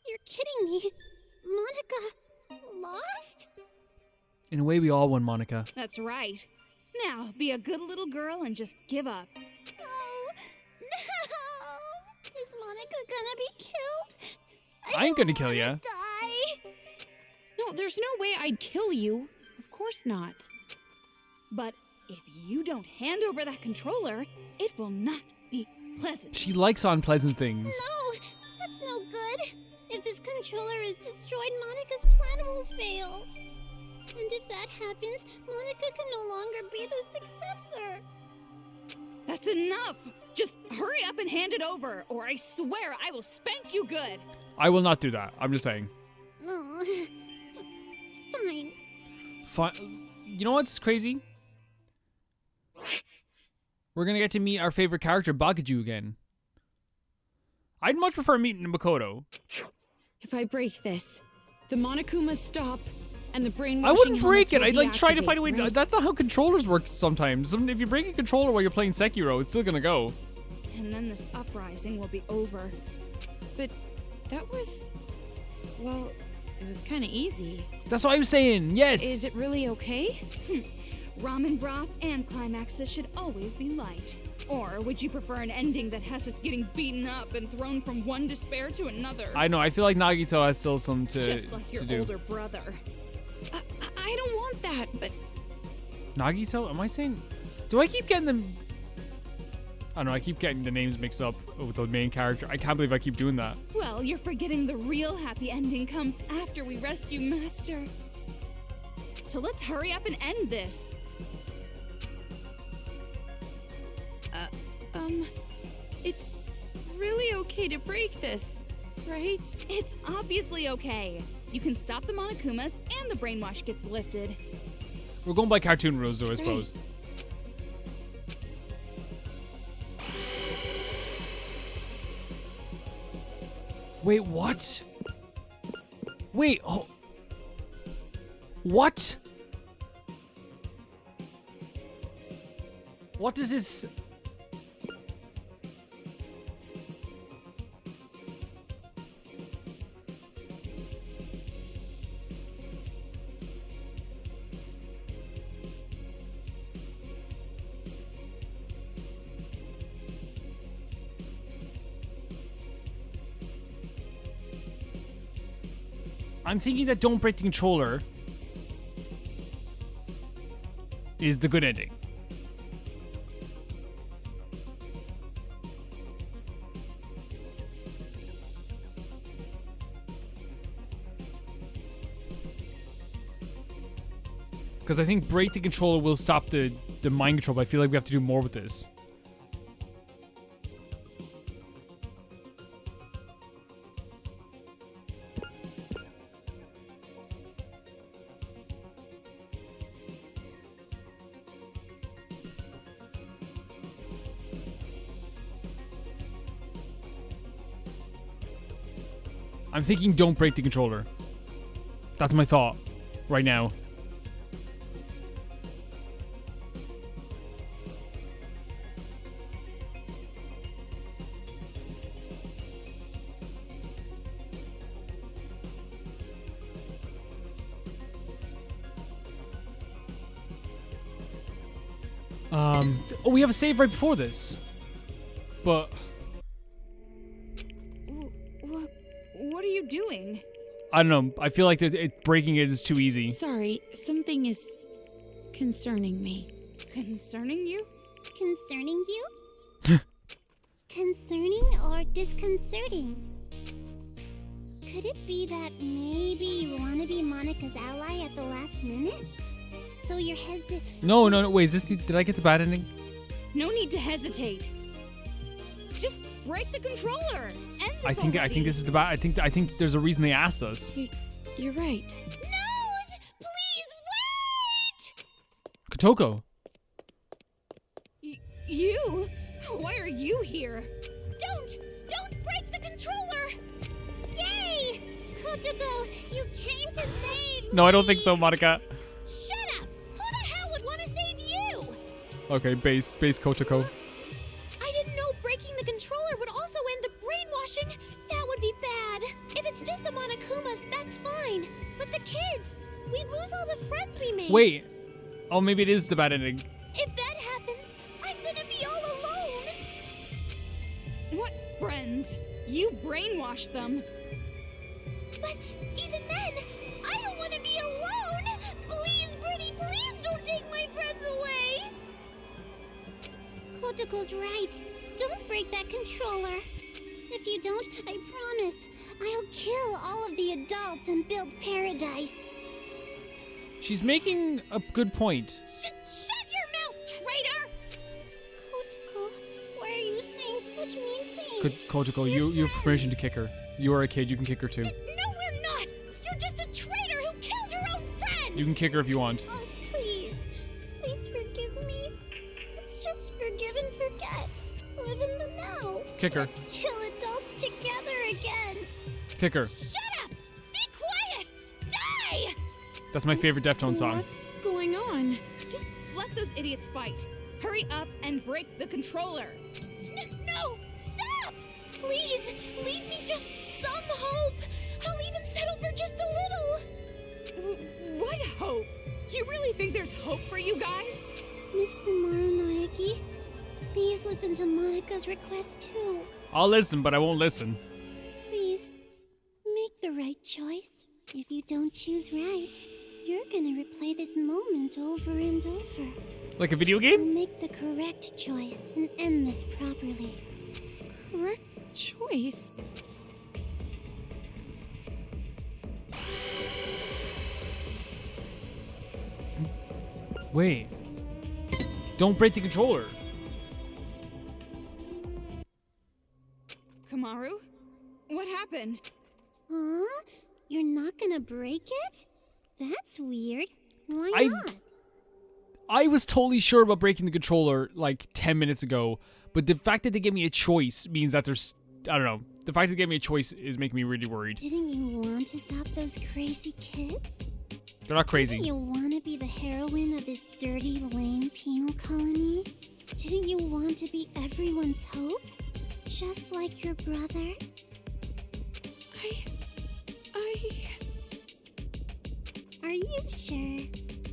You're kidding me. Monica lost? In a way, we all won, Monica. That's right. Now, be a good little girl and just give up. Oh, no. Is Monica gonna be killed? I ain't gonna kill wanna ya. Die. No, there's no way I'd kill you. Of course not. But if you don't hand over that controller, it will not be pleasant. She likes unpleasant things. No, that's no good. If this controller is destroyed, Monica's plan will fail. And if that happens, Monica can no longer be the successor. That's enough! Just hurry up and hand it over, or I swear I will spank you good! I will not do that. I'm just saying. Oh, fine. You know what's crazy? We're gonna get to meet our favorite character, Bakaju, again. I'd much prefer meeting Makoto. If I break this, the Monokumas stop, and the brainwashing I wouldn't break it. helmets I'd will like try to find a way. deactivate, right? That's not how controllers work sometimes. If you break a controller while you're playing Sekiro, it's still gonna go. And then this uprising will be over. But that was... well, it was kind of easy. That's what I was saying. Yes. Is it really okay? Ramen broth and climaxes should always be light. Or would you prefer an ending that has us getting beaten up and thrown from one despair to another? I know. I feel like Nagito has still some Just like your to do. older brother. I don't want that, but... Nagito? Am I saying? Do I keep getting them? I don't know. I keep getting the names mixed up with the main character. I can't believe I keep doing that. Well, you're forgetting the real happy ending comes after we rescue Master. So let's hurry up and end this. It's really okay to break this, right? It's obviously okay. You can stop the Monokumas and the brainwash gets lifted. We're going by cartoon rules, though, I suppose. Wait, what? Wait, oh. What? What is this? I'm thinking that don't break the controller is the good ending. Because I think break the controller will stop the mind control, but I feel like we have to do more with this. I'm thinking don't break the controller. That's my thought right now. Oh, we have a save right before this. But What are you doing? I don't know. I feel like breaking it is too easy. Sorry, something is concerning me. Concerning you? Concerning you? Concerning or disconcerting? Could it be that maybe you want to be Monica's ally at the last minute? So you're hesitant. No. Wait, is this did I get the bad ending? No need to hesitate. Just break the controller. End this I think this is the bad. I think there's a reason they asked us. You're right. Nose! Please wait! Kotoko. You? Why are you here? Don't break the controller! Yay! Kotoko, you came to save me! No, I don't think so, Monica. Shut up! Who the hell would want to save you? Okay, base Kotoko. I didn't know breaking the controller would also end the brainwashing. That would be bad. If it's just the Monokumas, that's fine. But the kids, we lose all the friends we made. Wait. Oh, maybe it is the bad ending. If that happens, I'm gonna be all alone. What friends? You brainwashed them. But even then, I don't want to be alone. Please, Brittany, please don't take my friends away. Kotoko's right. Don't break that controller. If you don't, I promise, I'll kill all of the adults and build paradise. She's making a good point. Shut your mouth, traitor! Kotoko, why are you saying such mean things? Kotoko, you have permission to kick her. You are a kid. You can kick her too. No, we're not! You're just a traitor who killed your own friends! You can kick her if you want. Oh, please. Please forgive me. Let's just forgive and forget. Live in the now. Kick her. Let's kill adults together again. Kick her. Shut up! Be quiet! Die! That's my favorite Deftones song. What's going on? Just let those idiots fight. Hurry up and break the controller. No! Stop! Please, leave me just some hope. I'll even settle for just a little. What hope? You really think there's hope for you guys? Miss Kumaru Naegi, please listen to Monica's request too. I'll listen, but I won't listen. Please, make the right choice. If you don't choose right, you're gonna replay this moment over and over. Like a video So game? make the correct choice and end this properly. Correct choice. Wait. Don't break the controller. Kamaru? What happened? Huh? You're not gonna break it? That's weird. Why I- not? I was totally sure about breaking the controller like 10 minutes ago, but the fact that they gave me a choice means that there's, I don't know. The fact that they gave me a choice is making me really worried. Didn't you want to stop those crazy kids? They're not Didn't crazy. you want to be the heroine of this dirty, lame penal colony? Didn't you want to be everyone's hope? Just like your brother? Are you sure?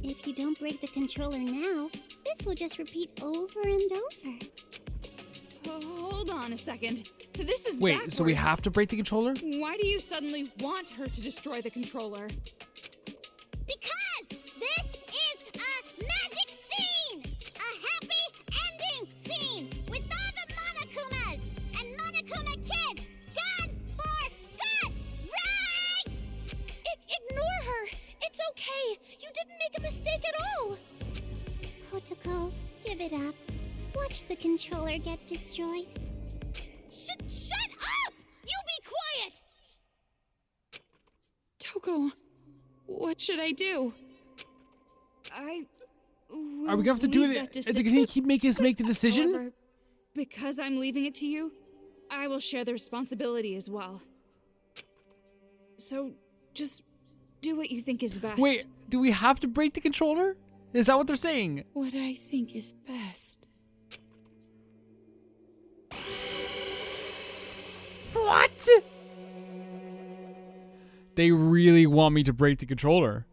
If you don't break the controller now, this will just repeat over and over. Hold on a second. This is Wait, so we backwards. have to break the controller? Why do you suddenly want her to destroy the controller? Because this is a magic scene! A happy ending scene! With all the Monokumas and Monokuma kids gone for good! Right! Ignore her! It's okay! You didn't make a mistake at all! Kotoko, give it up. Watch the controller get destroyed. Shut up! You be quiet! Toko, what should I do? Are we gonna have to do it? Are they gonna keep making us make the decision? However, because I'm leaving it to you, I will share the responsibility as well. So, just do what you think is best. Wait, do we have to break the controller? Is that what they're saying? What I think is best. What? They really want me to break the controller.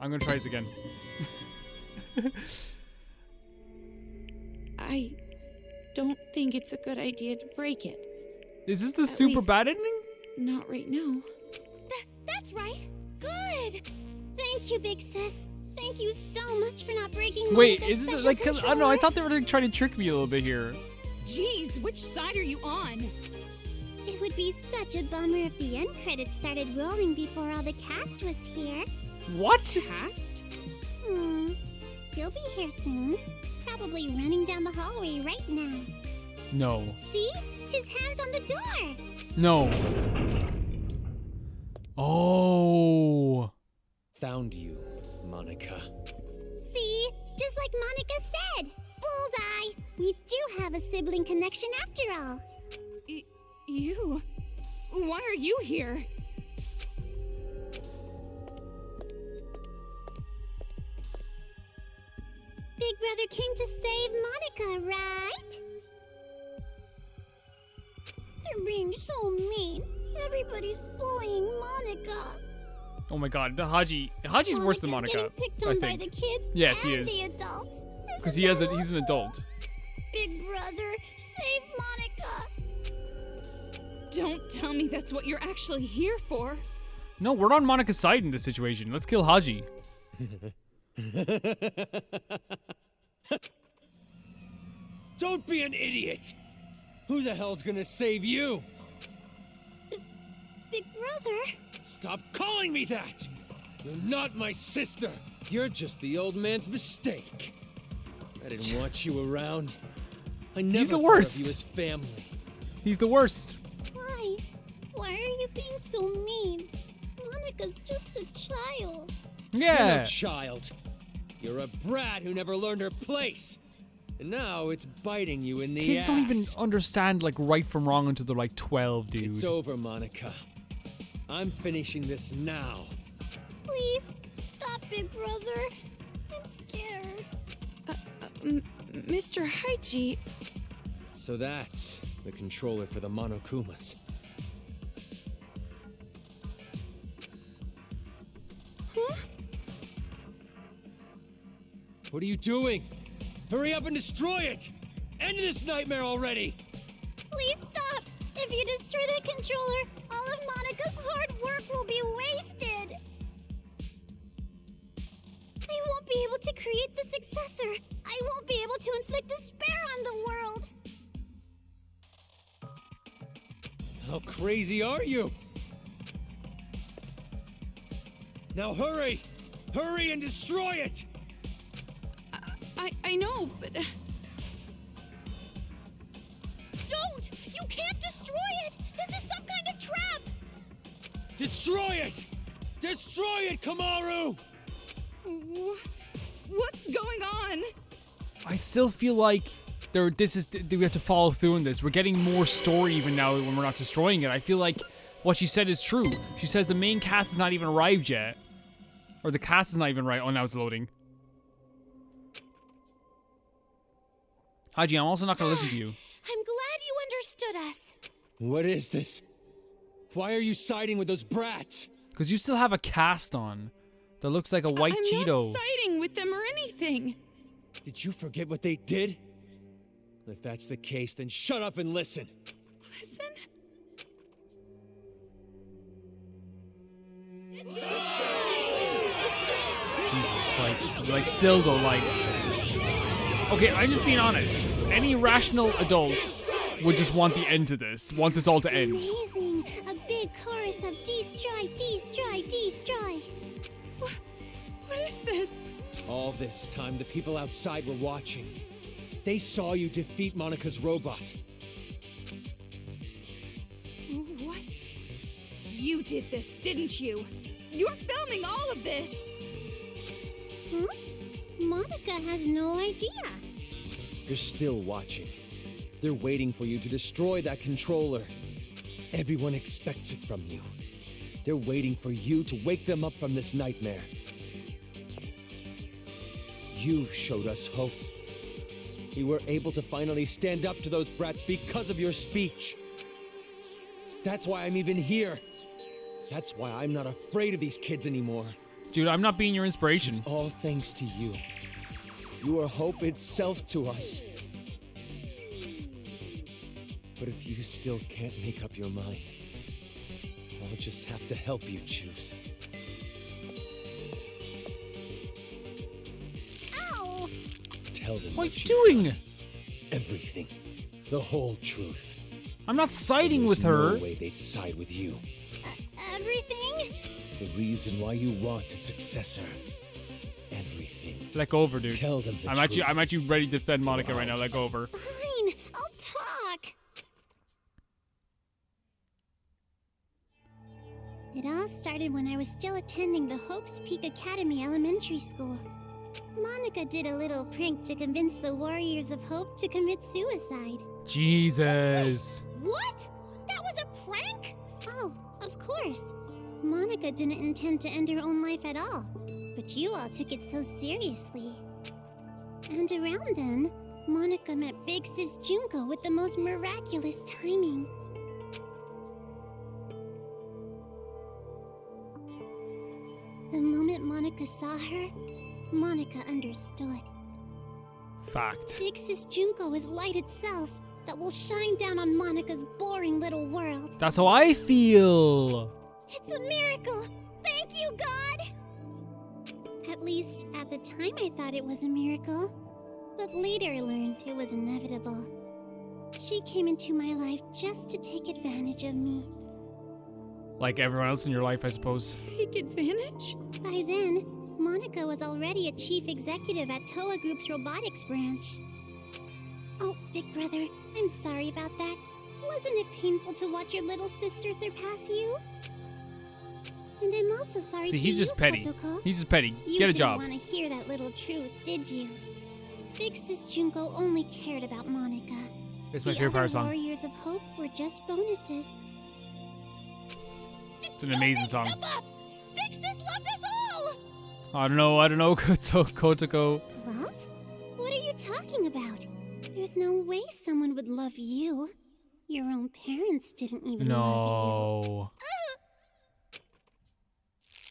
I'm gonna try this again. I don't think it's a good idea to break it. Is this the At super least- bad ending? Not right now. That's right. Good. Thank you, big sis. Thank you so much for not breaking Wait, Monica's is it special like, 'cause I don't know, I controller. thought they were like, trying to trick me a little bit here. Jeez, which side are you on? It would be such a bummer if the end credits started rolling before all the cast was here. What? Past? He'll be here soon. Probably running down the hallway right now. No. See? His hand's on the door. No. Oh. Found you, Monica. See? Just like Monica said. Bullseye. We do have a sibling connection after all. You? Why are you here? Big brother came to save Monica, right? They're being so mean. Everybody's bullying Monica. Oh my god, the Haji's worse than Monica's Monica, getting picked I on by think. the kids Yes, he and is. the adults. Because Isn't that he's an awful? adult. Big brother, save Monica. Don't tell me that's what you're actually here for. No, we're on Monica's side in this situation. Let's kill Haji. Don't be an idiot! Who the hell's gonna save you? Big brother. Stop calling me that! You're not my sister! You're just the old man's mistake. I didn't want you around. I never the thought worst. of you as family. He's the worst. Why? Why are you being so mean? Monica's just a child. You're Yeah. no child. You're a brat who never learned her place. And now it's biting you in the Kids ass. don't even understand like right from wrong until they're like 12, dude. It's over, Monica. I'm finishing this now. Please, stop, big brother. I'm scared. Mr. Haiji, So that's the controller for the Monokumas. huh? What are you doing? Hurry up and destroy it! End this nightmare already! Please stop. If you destroy that controller, all of Monica's hard work will be wasted. I won't be able to create the successor. I won't be able to inflict despair on the world. How crazy are you? Now hurry! Hurry and destroy it! I know, but Don't! You can't destroy it! This is some kind of trap! Destroy it! Destroy it, Kamaru! What's going on? I still feel like we have to follow through in this. We're getting more story even now when we're not destroying it. I feel like what she said is true. She says the main cast has not even arrived yet. Or the cast is not even right. Oh, now it's loading. Haji, I'm also not going to listen to you. I'm glad you understood us. What is this? Why are you siding with those brats? Because you still have a cast on that looks like a white I'm Cheeto. not siding with them or anything. Did you forget what they did? If that's the case, then shut up and listen. Listen. Jesus Christ. Like, still though, like... Okay, I'm just being honest. Any rational adult would just want the end to this. Want this all to end. Amazing! A big chorus of destroy, destroy, destroy. What is this? All this time, the people outside were watching. They saw you defeat Monica's robot. What? You did this, didn't you? You're filming all of this! Huh? Monica has no idea. They're still watching. They're waiting for you to destroy that controller. Everyone expects it from you. They're waiting for you to wake them up from this nightmare. You showed us hope. You were able to finally stand up to those brats because of your speech. That's why I'm even here. That's why I'm not afraid of these kids anymore. Dude, I'm not being your inspiration. It's all thanks to you. You are hope itself to us. But if you still can't make up your mind, I'll just have to help you choose. Ow! Tell them What are what you you've doing? done. Everything. The whole truth. I'm not siding with There's her. no way they'd side with you. Everything? The reason why you want a successor. Everything. Let go of her, dude. Tell them the I'm truth. actually ready to defend Monica right now. Let go of her. Fine, I'll talk. It all started when I was still attending the Hope's Peak Academy Elementary School. Monica did a little prank to convince the Warriors of Hope to commit suicide. Jesus. What? That was a prank? Oh, of course. Monica didn't intend to end her own life at all, but you all took it so seriously. And around then, Monica met Big Sis Junko with the most miraculous timing. The moment Monica saw her, Monica understood. Fact. Big Sis Junko is light itself that will shine down on Monica's boring little world. That's how I feel. It's a miracle! Thank you, God! At least, at the time I thought it was a miracle. But later I learned it was inevitable. She came into my life just to take advantage of me. Like everyone else in your life, I suppose. Take advantage? By then, Monica was already a chief executive at Toa Group's robotics branch. Oh, Big Brother, I'm sorry about that. Wasn't it painful to watch your little sister surpass you? And I'm also sorry See, to he's you, just petty. Kotoko. He's just petty. You Get a didn't job. want to hear that little truth, did you? Big Sis Junko only cared about Monica. It's my The favorite other part of the song. Warriors of Hope were just bonuses. It's an amazing song. Big Sis loved us all! I don't know, Kotoko. Love? What are you talking about? There's no way someone would love you. Your own parents didn't even love No.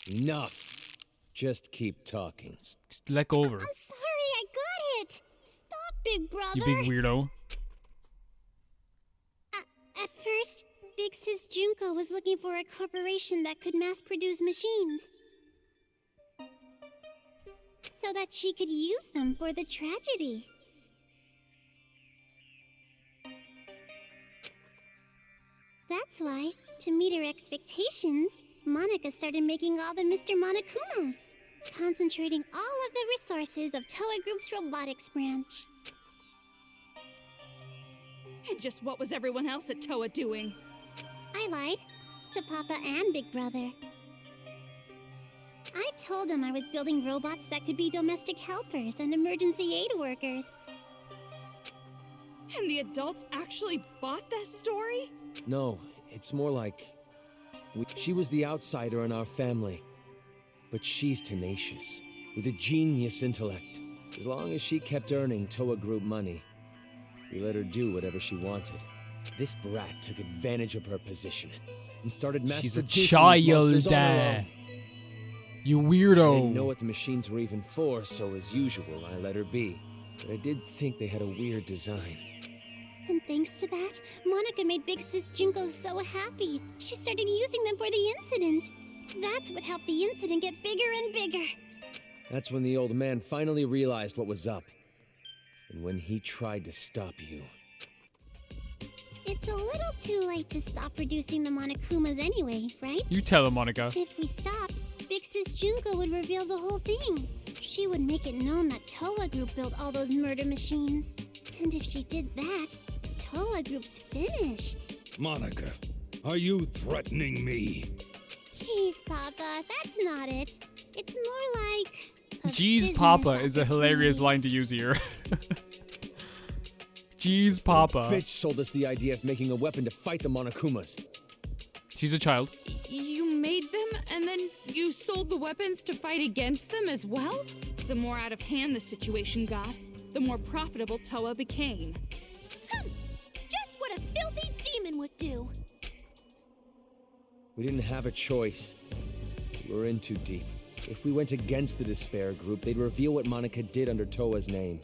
Enough. Just keep talking. Let go of you. her. I'm sorry, I got it! Stop, Big Brother! You big weirdo. At first, Big Sis Junko was looking for a corporation that could mass-produce machines. So that she could use them for the tragedy. That's why, to meet her expectations, Monica started making all the Mr. Monokumas, concentrating all of the resources of Toa Group's robotics branch. And just what was everyone else at Toa doing? I lied to Papa and Big Brother. I told them I was building robots that could be domestic helpers and emergency aid workers. And the adults actually bought that story? No, it's more like... She was the outsider in our family. But she's tenacious, with a genius intellect. As long as she kept earning Toa Group money, we let her do whatever she wanted. This brat took advantage of her position and started She's a mass-producing these child. monsters on her own. You I weirdo. didn't know what the machines were even for, so as usual, I let her be. But I did think they had a weird design. And thanks to that, Monica made Big Sis Junko so happy. She started using them for the incident. That's what helped the incident get bigger and bigger. That's when the old man finally realized what was up. And when he tried to stop you. It's a little too late to stop producing the Monokumas anyway, right? You tell him, Monica. If we stopped, Big Sis Junko would reveal the whole thing. She would make it known that Toa Group built all those murder machines. And if she did that, Toa Group's finished. Monica, are you threatening me? Jeez, Papa, that's not it. It's more like... a Jeez, business Papa is a hilarious opportunity. line to use here. Jeez, Papa. Bitch sold us the idea of making a weapon to fight the Monokumas. She's a child. You made them, and then you sold the weapons to fight against them as well? The more out of hand the situation got, the more profitable Toa became. Just what a filthy demon would do. We didn't have a choice. We were in too deep. If we went against the Despair group, they'd reveal what Monica did under Toa's name.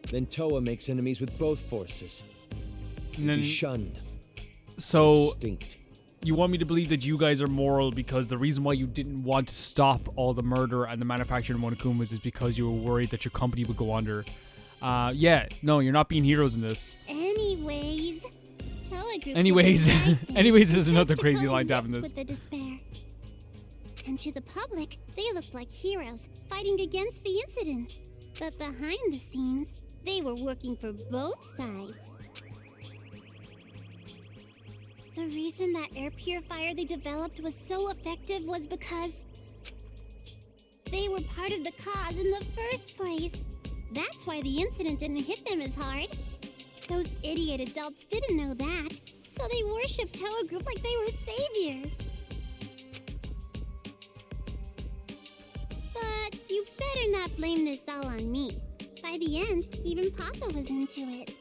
Then Toa makes enemies with both forces. And then, Be shunned. so Extinct. you want me to believe that you guys are moral because the reason why you didn't want to stop all the murder and the manufacture of Monokumas is because you were worried that your company would go under. Yeah, no, you're not being heroes in this. Anyways, Toa Group Anyways, did the right thing. anyways is They another chose to crazy line to have in coexist this. with the Despair. And to the public, they looked like heroes fighting against the incident. But behind the scenes, they were working for both sides. The reason that air purifier they developed was so effective was because they were part of the cause in the first place. That's why the incident didn't hit them as hard. Those idiot adults didn't know that, so they worshipped Toa Group like they were saviors. But you better not blame this all on me. By the end, even Papa was into it.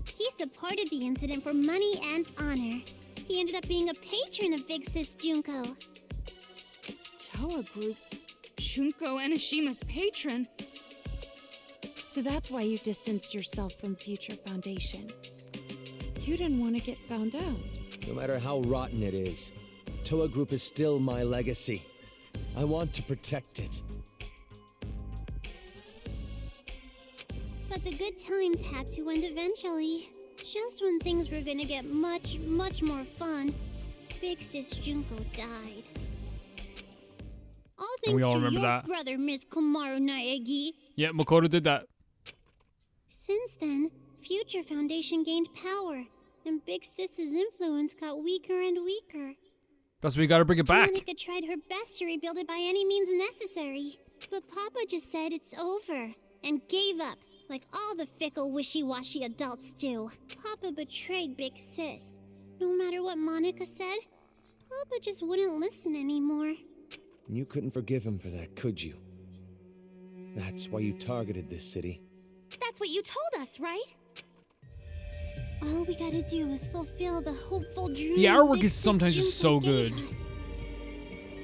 He supported the incident for money and honor. He ended up being a patron of Big Sis Junko. Toa Group, Junko Enishima's patron. So that's why you distanced yourself from Future Foundation. You didn't want to get found out. No matter how rotten it is, Toa Group is still my legacy. I want to protect it. But the good times had to end eventually. Just when things were gonna get much, much more fun, Big Sis Junko died. All thanks we all to remember your that. brother, Miss Komaru Naegi. Yeah, Makoto did that. Since then, Future Foundation gained power, and Big Sis's influence got weaker and weaker. That's why we gotta bring it back. Monica tried her best to rebuild it by any means necessary, but Papa just said it's over, and gave up, like all the fickle, wishy-washy adults do. Papa betrayed Big Sis. No matter what Monica said, Papa just wouldn't listen anymore. You couldn't forgive him for that, could you? That's why you targeted this city. That's what you told us, right? All we gotta do is fulfill the hopeful dream. The artwork Big is Sis sometimes just so Junko gave good. us.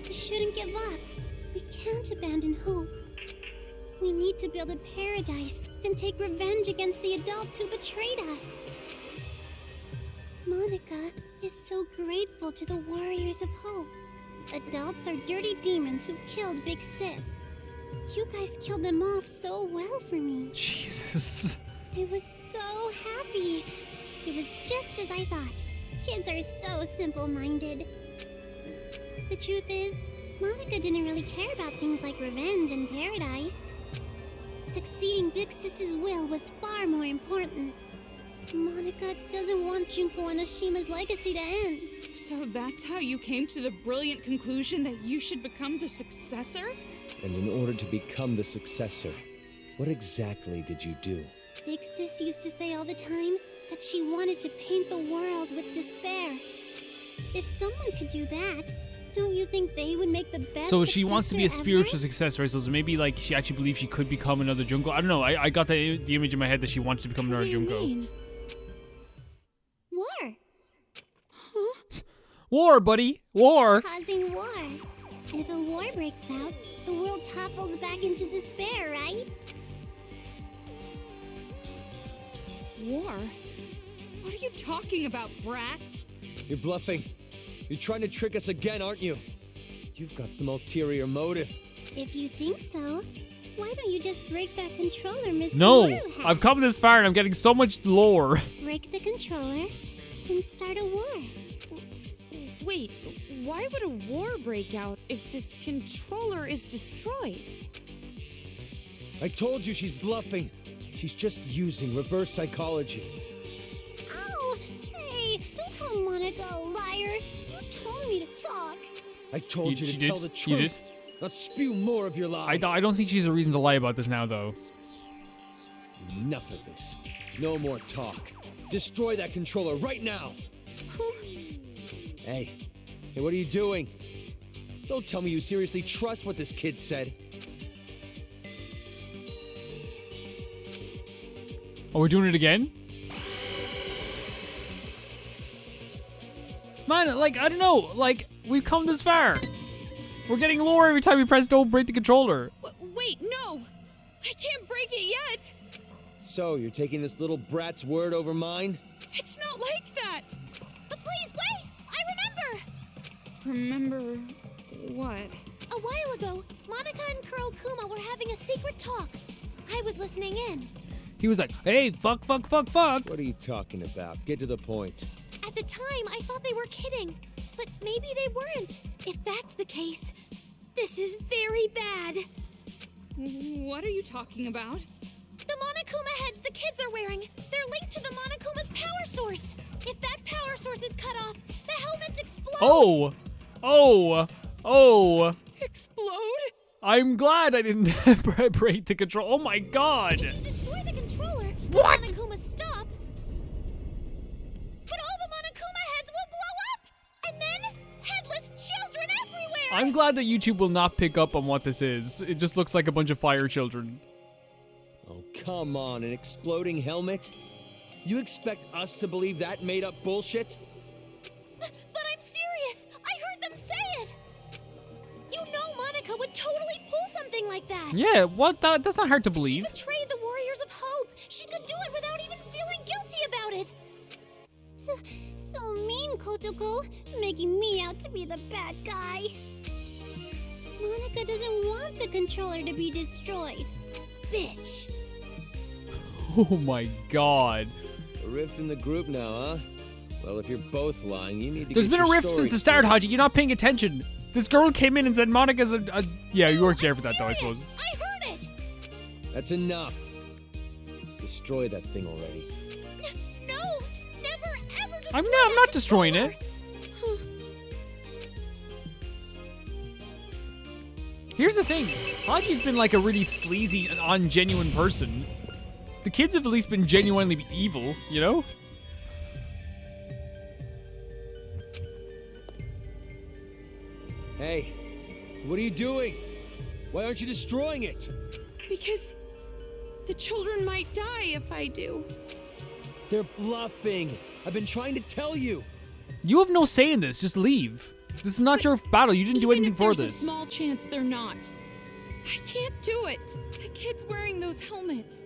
We shouldn't give up. We can't abandon hope. We need to build a paradise and take revenge against the adults who betrayed us. Monica is so grateful to the Warriors of Hope. Adults are dirty demons who killed Big Sis. You guys killed them off so well for me. Jesus. I was so happy. It was just as I thought. Kids are so simple-minded. The truth is, Monica didn't really care about things like revenge and paradise. Succeeding Big Sis's will was far more important. Monica doesn't want Junko Enishima's legacy to end. So that's how you came to the brilliant conclusion that you should become the successor? And in order to become the successor, what exactly did you do? Big Sis used to say all the time that she wanted to paint the world with despair. If someone could do that, don't you think they would make the best So she wants to be a successor spiritual successor, right? So maybe like she actually believes she could become another Junko. I don't know. I got the image in my head that she wants to become What another do you Junko. mean? War. War, buddy. War. Causing war. And if a war breaks out, the world topples back into despair, right? War? What are you talking about, brat? You're bluffing. You're trying to trick us again, aren't you? You've got some ulterior motive. If you think so, why don't you just break that controller, Miss No, Komaru has? I've come this far and I'm getting so much lore. Break the controller and start a war. Wait, why would a war break out if this controller is destroyed? I told you she's bluffing. She's just using reverse psychology. Ow! Hey, don't call Monica a liar. You told me to talk. I told you She to did. tell the You truth. did. Not spew more of your lies. I don't think she's a reason to lie about this now, though. Enough of this. No more talk. Destroy that controller right now. Hey, what are you doing? Don't tell me you seriously trust what this kid said. Oh, we're doing it again? Man, like, I don't know. Like, we've come this far. We're getting lower every time we press don't break the controller. Wait, no! I can't break it yet! So, you're taking this little brat's word over mine? It's not like that! But please wait! I remember! Remember what? A while ago, Monica and Kurokuma were having a secret talk. I was listening in. He was like, hey, fuck. What are you talking about? Get to the point. At the time, I thought they were kidding, but maybe they weren't. If that's the case, this is very bad. What are you talking about? The Monokuma heads the kids are wearing, they're linked to the Monokuma's power source. If that power source is cut off, the helmets explode. Oh. Explode? I'm glad I didn't break the control. Oh my god. If you destroy the controller, What? the Monokumas stop. But all the Monokuma heads will blow up! And then, headless children everywhere! I'm glad that YouTube will not pick up on what this is. It just looks like a bunch of fire children. Oh, come on, an exploding helmet? You expect us to believe that made-up bullshit? But I'm serious! I heard them say it! You know Monica would totally pull something like that! Yeah, what? That's not hard to She believe. betrayed the Warriors of Hope! She could do it without even feeling guilty about it! So mean, Kotoko, making me out to be the bad guy. Monica doesn't want the controller to be destroyed. Bitch. Oh my god. A rift in the group now, huh? Well, if you're both lying, you need to There's get been a your rift story since the start, straight. Haji. You're not paying attention. This girl came in and said Monica's a yeah, you weren't there for that though, I Serious. suppose. I heard it! That's enough. Destroy that thing already. No! Never ever destroy I'm that not destroying it. controller. Here's the thing. Haji's been like a really sleazy and ungenuine person. The kids have at least been genuinely evil, you know? Hey, what are you doing? Why aren't you destroying it? Because the children might die if I do. They're bluffing. I've been trying to tell you. You have no say in this. Just leave. This is not your battle. You didn't do Even anything if for there's this. a small chance they're not. I can't do it. The kids wearing those helmets.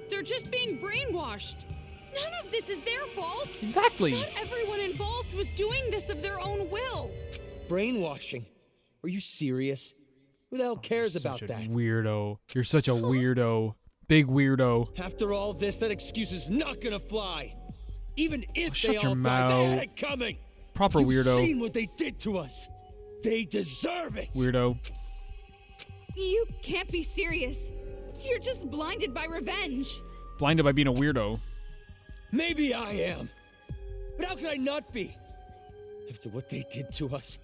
They're just being brainwashed. None of this is their fault. Exactly. Not everyone involved was doing this of their own will. Brainwashing. Are you serious? Who the hell cares about Such a that? weirdo. You're such a weirdo. Big weirdo. After all this, that excuse is not gonna fly. Even if shut they your all died, they had mouth. it coming. Proper You've weirdo. seen what they did to us. They deserve it. Weirdo. You can't be serious. You're just blinded by revenge. Blinded by being a weirdo. Maybe I am. But how could I not be? After what they did to us.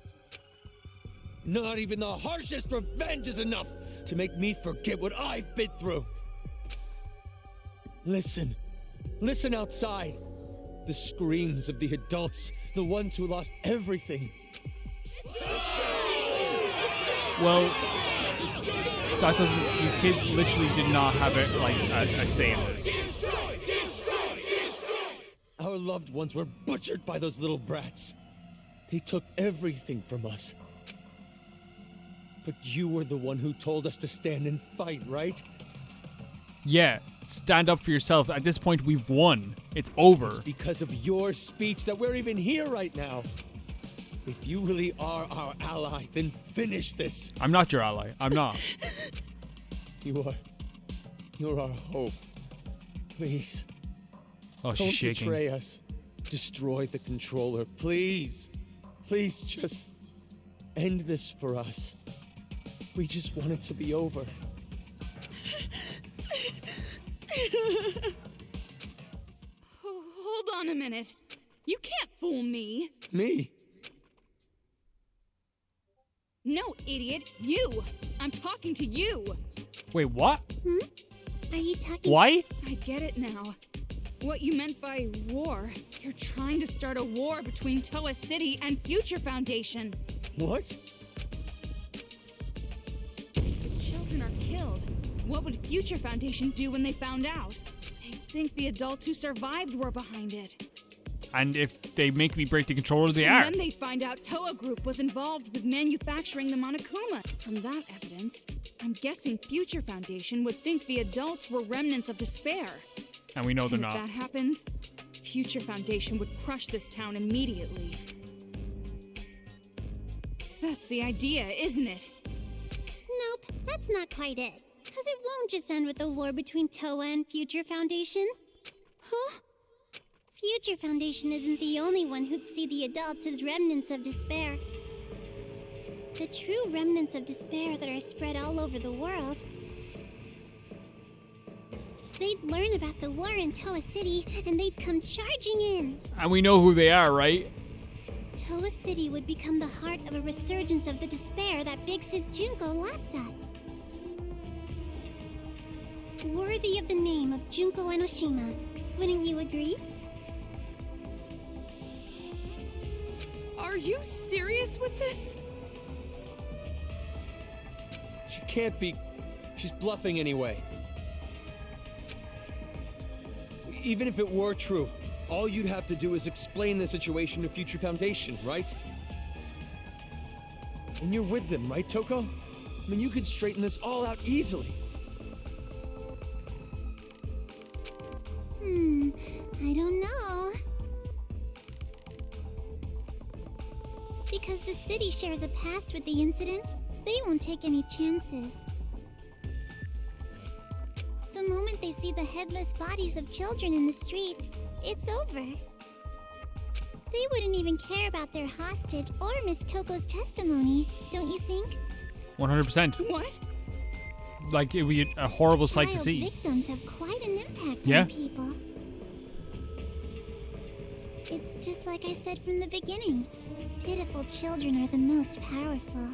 Not even the harshest revenge is enough to make me forget what I've been through. Listen. Listen outside. The screams of the adults, the ones who lost everything. Well, that doesn't. These kids literally did not have it like a say in this. Our loved ones were butchered by those little brats. They took everything from us. But you were the one who told us to stand and fight, right? Yeah, stand up for yourself. At this point, we've won. It's over. It's because of your speech that we're even here right now. If you really are our ally, then finish this. I'm not your ally. I'm not. You're our hope. Please, Oh, she's don't shaking. betray us. Destroy the controller, please. Please just end this for us. We just want it to be over. Hold on a minute. You can't fool me. Me? No, idiot. You. I'm talking to you. Wait, what? Are you talking? Why? I get it now. What you meant by war. You're trying to start a war between Toa City and Future Foundation. What? The children are killed. What would Future Foundation do when they found out? They'd think the adults who survived were behind it. And if they make me break the controller, they And are. then they find out Toa Group was involved with manufacturing the Monokuma. From that evidence, I'm guessing Future Foundation would think the adults were remnants of despair. And we know they're And not. if that happens, Future Foundation would crush this town immediately. That's the idea, isn't it? Nope, that's not quite it. Because it won't just end with a war between Toa and Future Foundation. Huh? Future Foundation isn't the only one who'd see the adults as remnants of despair. The true remnants of despair that are spread all over the world. They'd learn about the war in Toa City, and they'd come charging in. And we know who they are, right? Toa City would become the heart of a resurgence of the despair that Big Sis Junko left us. Worthy of the name of Junko Enoshima, wouldn't you agree? Are you serious with this? She can't be. She's bluffing anyway. Even if it were true, all you'd have to do is explain the situation to Future Foundation, right? And you're with them, right, Toko? I mean, you could straighten this all out easily. I don't know. Because the city shares a past with the incident, they won't take any chances. The moment they see the headless bodies of children in the streets, it's over. They wouldn't even care about their hostage or Miss Toko's testimony, don't you think? 100%. What? Like, it would be a horrible sight to Child see. victims have quite an impact Yeah. on people. It's just like I said from the beginning. Pitiful children are the most powerful.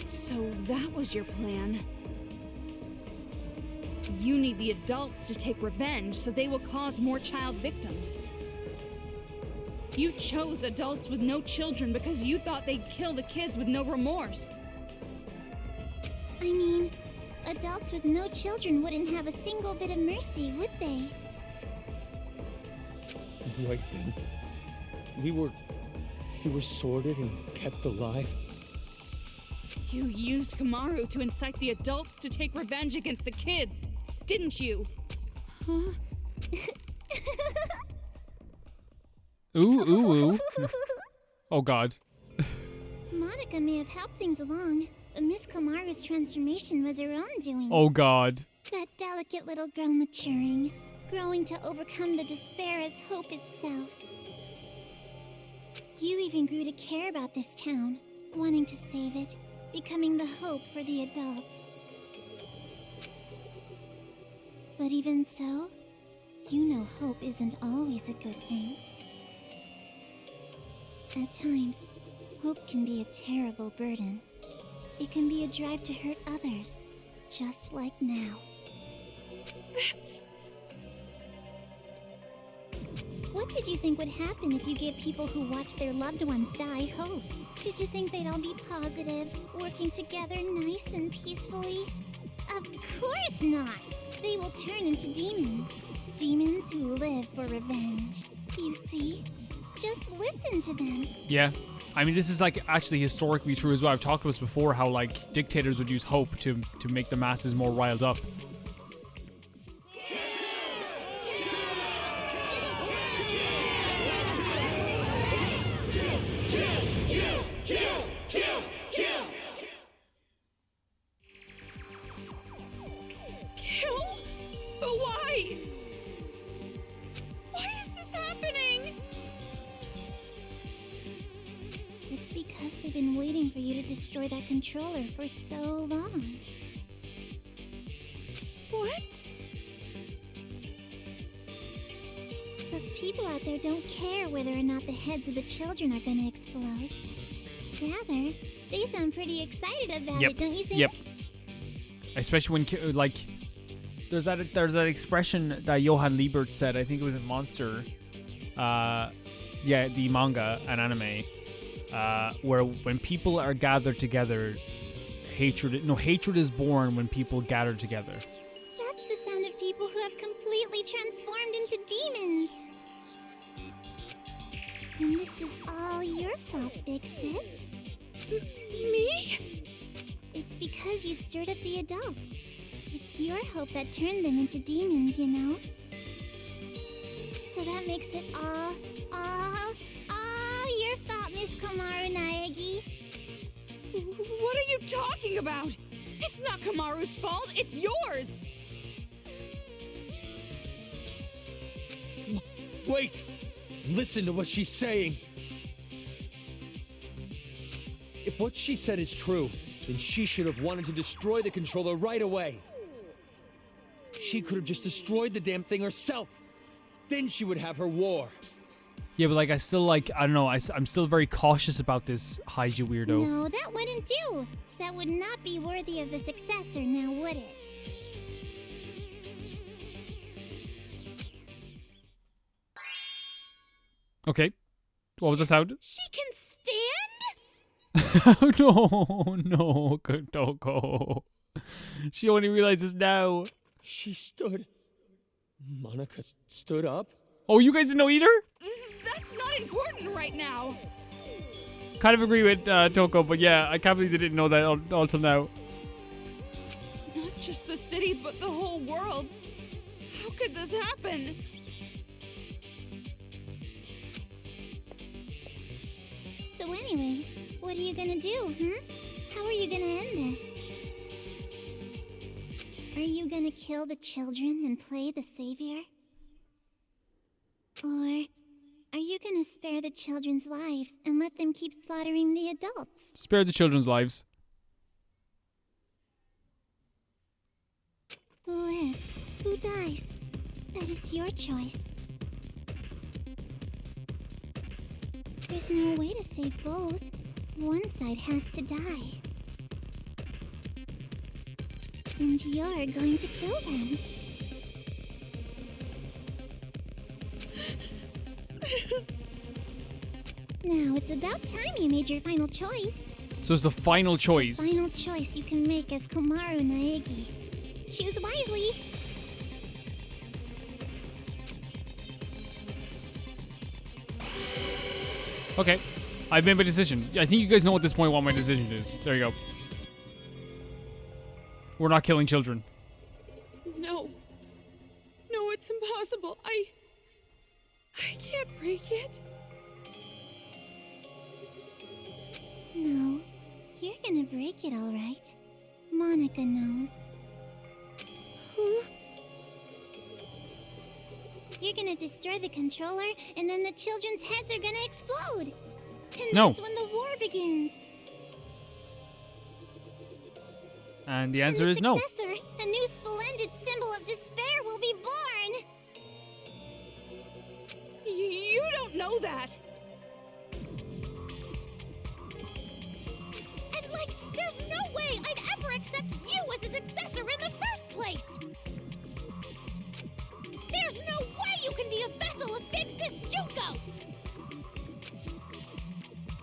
So that was your plan. You need the adults to take revenge so they will cause more child victims. You chose adults with no children because you thought they'd kill the kids with no remorse. I mean, adults with no children wouldn't have a single bit of mercy, would they? Right then. We were sorted and kept alive. You used Kamaru to incite the adults to take revenge against the kids, didn't you? Ooh, ooh, ooh. Oh, God. Monica may have helped things along, but Miss Komaru's transformation was her own doing. Oh, God. That delicate little girl maturing, growing to overcome the despair as hope itself. You even grew to care about this town, wanting to save it, becoming the hope for the adults. But even so, you know hope isn't always a good thing. At times, hope can be a terrible burden. It can be a drive to hurt others, just like now. What did you think would happen if you gave people who watch their loved ones die hope? Did you think they'd all be positive, working together nice and peacefully? Of course not! They will turn into demons. Demons who live for revenge. You see? Just listen to them. Yeah. I mean, this is, like, actually historically true as well. I've talked about this before, how, like, dictators would use hope to make the masses more riled up. Kill? But why? Why is this happening? It's because they've been waiting for you to destroy that controller for so long. What? Those people out there don't care whether or not the heads of the children are gonna explode. Rather, they sound pretty excited about Yep. it, don't you think? Yep. Especially when, like, there's that expression that Johann Liebert said. I think it was in Monster. Yeah, the manga and anime. Where when people are gathered together, hatred is born when people gather together. That's the sound of people who have completely transformed into demons. And this is all your fault, Big Sis. Me? It's because you stirred up the adults. It's your hope that turned them into demons, you know? So that makes it all your fault, Miss Komaru Naegi. What are you talking about? It's not Kamaru's fault, it's yours! Wait! Listen to what she's saying. If what she said is true, then she should have wanted to destroy the controller right away. She could have just destroyed the damn thing herself. Then she would have her war. Yeah, but like, I still like, I don't know, I'm still very cautious about this Haiju weirdo. No, that wouldn't do. That would not be worthy of the successor, now would it? Okay. What was the sound? She can stand? No, Kotoko. She only realizes now. She stood. Monica stood up? Oh, you guys didn't know either? That's not important right now. Kind of agree with Toko, but yeah, I can't believe they didn't know that all till now. Not just the city, but the whole world. How could this happen? So anyways, what are you gonna do, How are you gonna end this? Are you gonna kill the children and play the savior? Or are you gonna spare the children's lives and let them keep slaughtering the adults? Spare the children's lives. Who lives? Who dies? That is your choice. There's no way to save both. One side has to die. And you're going to kill them. Now, it's about time you made your final choice. So it's the final choice. Final choice you can make as Komaru Naegi. Choose wisely. Okay. I've made my decision. I think you guys know at this point what my decision is. There you go. We're not killing children. No. No, it's impossible. I can't break it. No, you're gonna break it all right. Monica knows. Huh? You're gonna destroy the controller, and then the children's heads are gonna explode. And No. that's when the war begins. And the answer is no. Successor, a new splendid symbol of despair will be born. You don't know that. And there's no way I'd ever accept you as a successor in the first place. There's no way you can be a vessel of Big Sis Junko.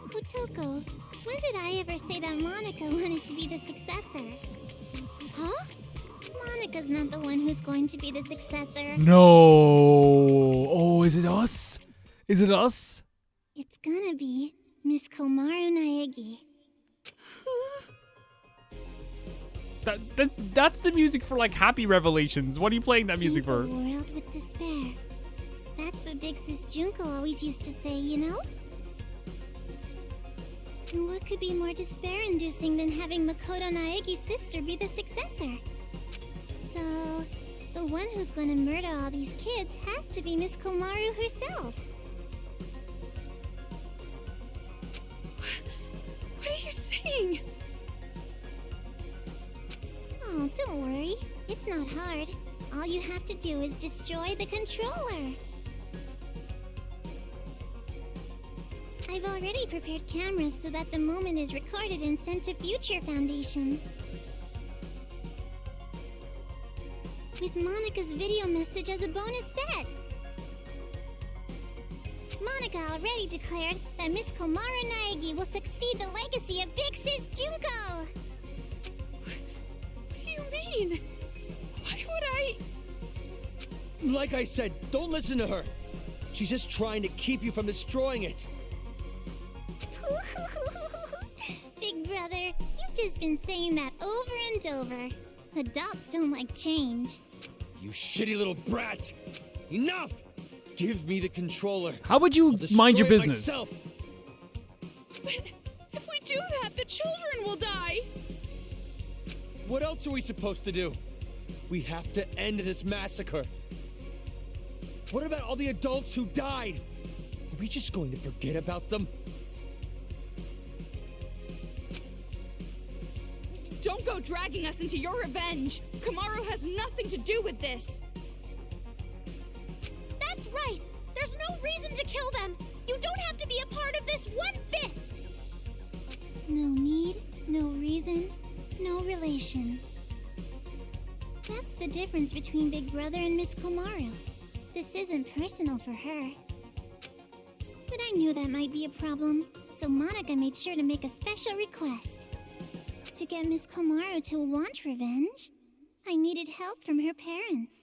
Kotoko, when did I ever say that Monica wanted to be the successor? Huh? Monica's not the one who's going to be the successor. No. Oh, is it us? Is it us? It's gonna be Miss Komaru Naegi. That's the music for like Happy Revelations. What are you playing that music for? A world with despair. That's what Big Sis Junko always used to say, you know? And what could be more despair-inducing than having Makoto Naegi's sister be the successor? So, the one who's going to murder all these kids has to be Miss Komaru herself. What are you saying? Oh, don't worry. It's not hard. All you have to do is destroy the controller. I've already prepared cameras so that the moment is recorded and sent to Future Foundation. With Monica's video message as a bonus set. Monica already declared that Miss Komaru Naegi will succeed the legacy of Big Sis Junko. What do you mean? Why would I? Like I said, don't listen to her. She's just trying to keep you from destroying it. Big brother, you've just been saying that over and over. Adults don't like change. You shitty little brat! Enough! Give me the controller. How would you I'll mind your destroy it business? myself. But if we do that, the children will die. What else are we supposed to do? We have to end this massacre. What about all the adults who died? Are we just going to forget about them? Don't go dragging us into your revenge. Kamaru has nothing to do with this. That's right. There's no reason to kill them. You don't have to be a part of this one bit. No need, no reason, no relation. That's the difference between Big Brother and Miss Komaru. This isn't personal for her. But I knew that might be a problem, so Monica made sure to make a special request. To get Miss Komaru to want revenge, I needed help from her parents.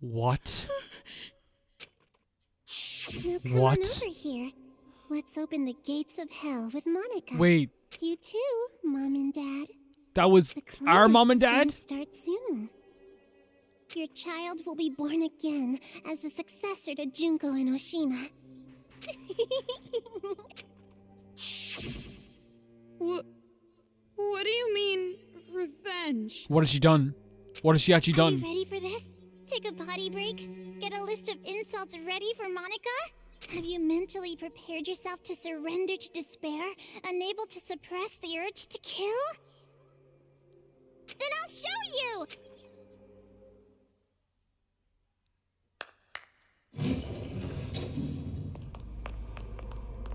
What? Now come What? on over here. Let's open the gates of hell with Monica. Wait, You too, Mom and Dad. that was The our mom and climax is dad? gonna start soon. Your child will be born again as the successor to Junko and Oshima. What do you mean, revenge? What has she done? What has she actually Are you done? ready for this? Take a potty break? Get a list of insults ready for Monica? Have you mentally prepared yourself to surrender to despair, unable to suppress the urge to kill? Then I'll show you!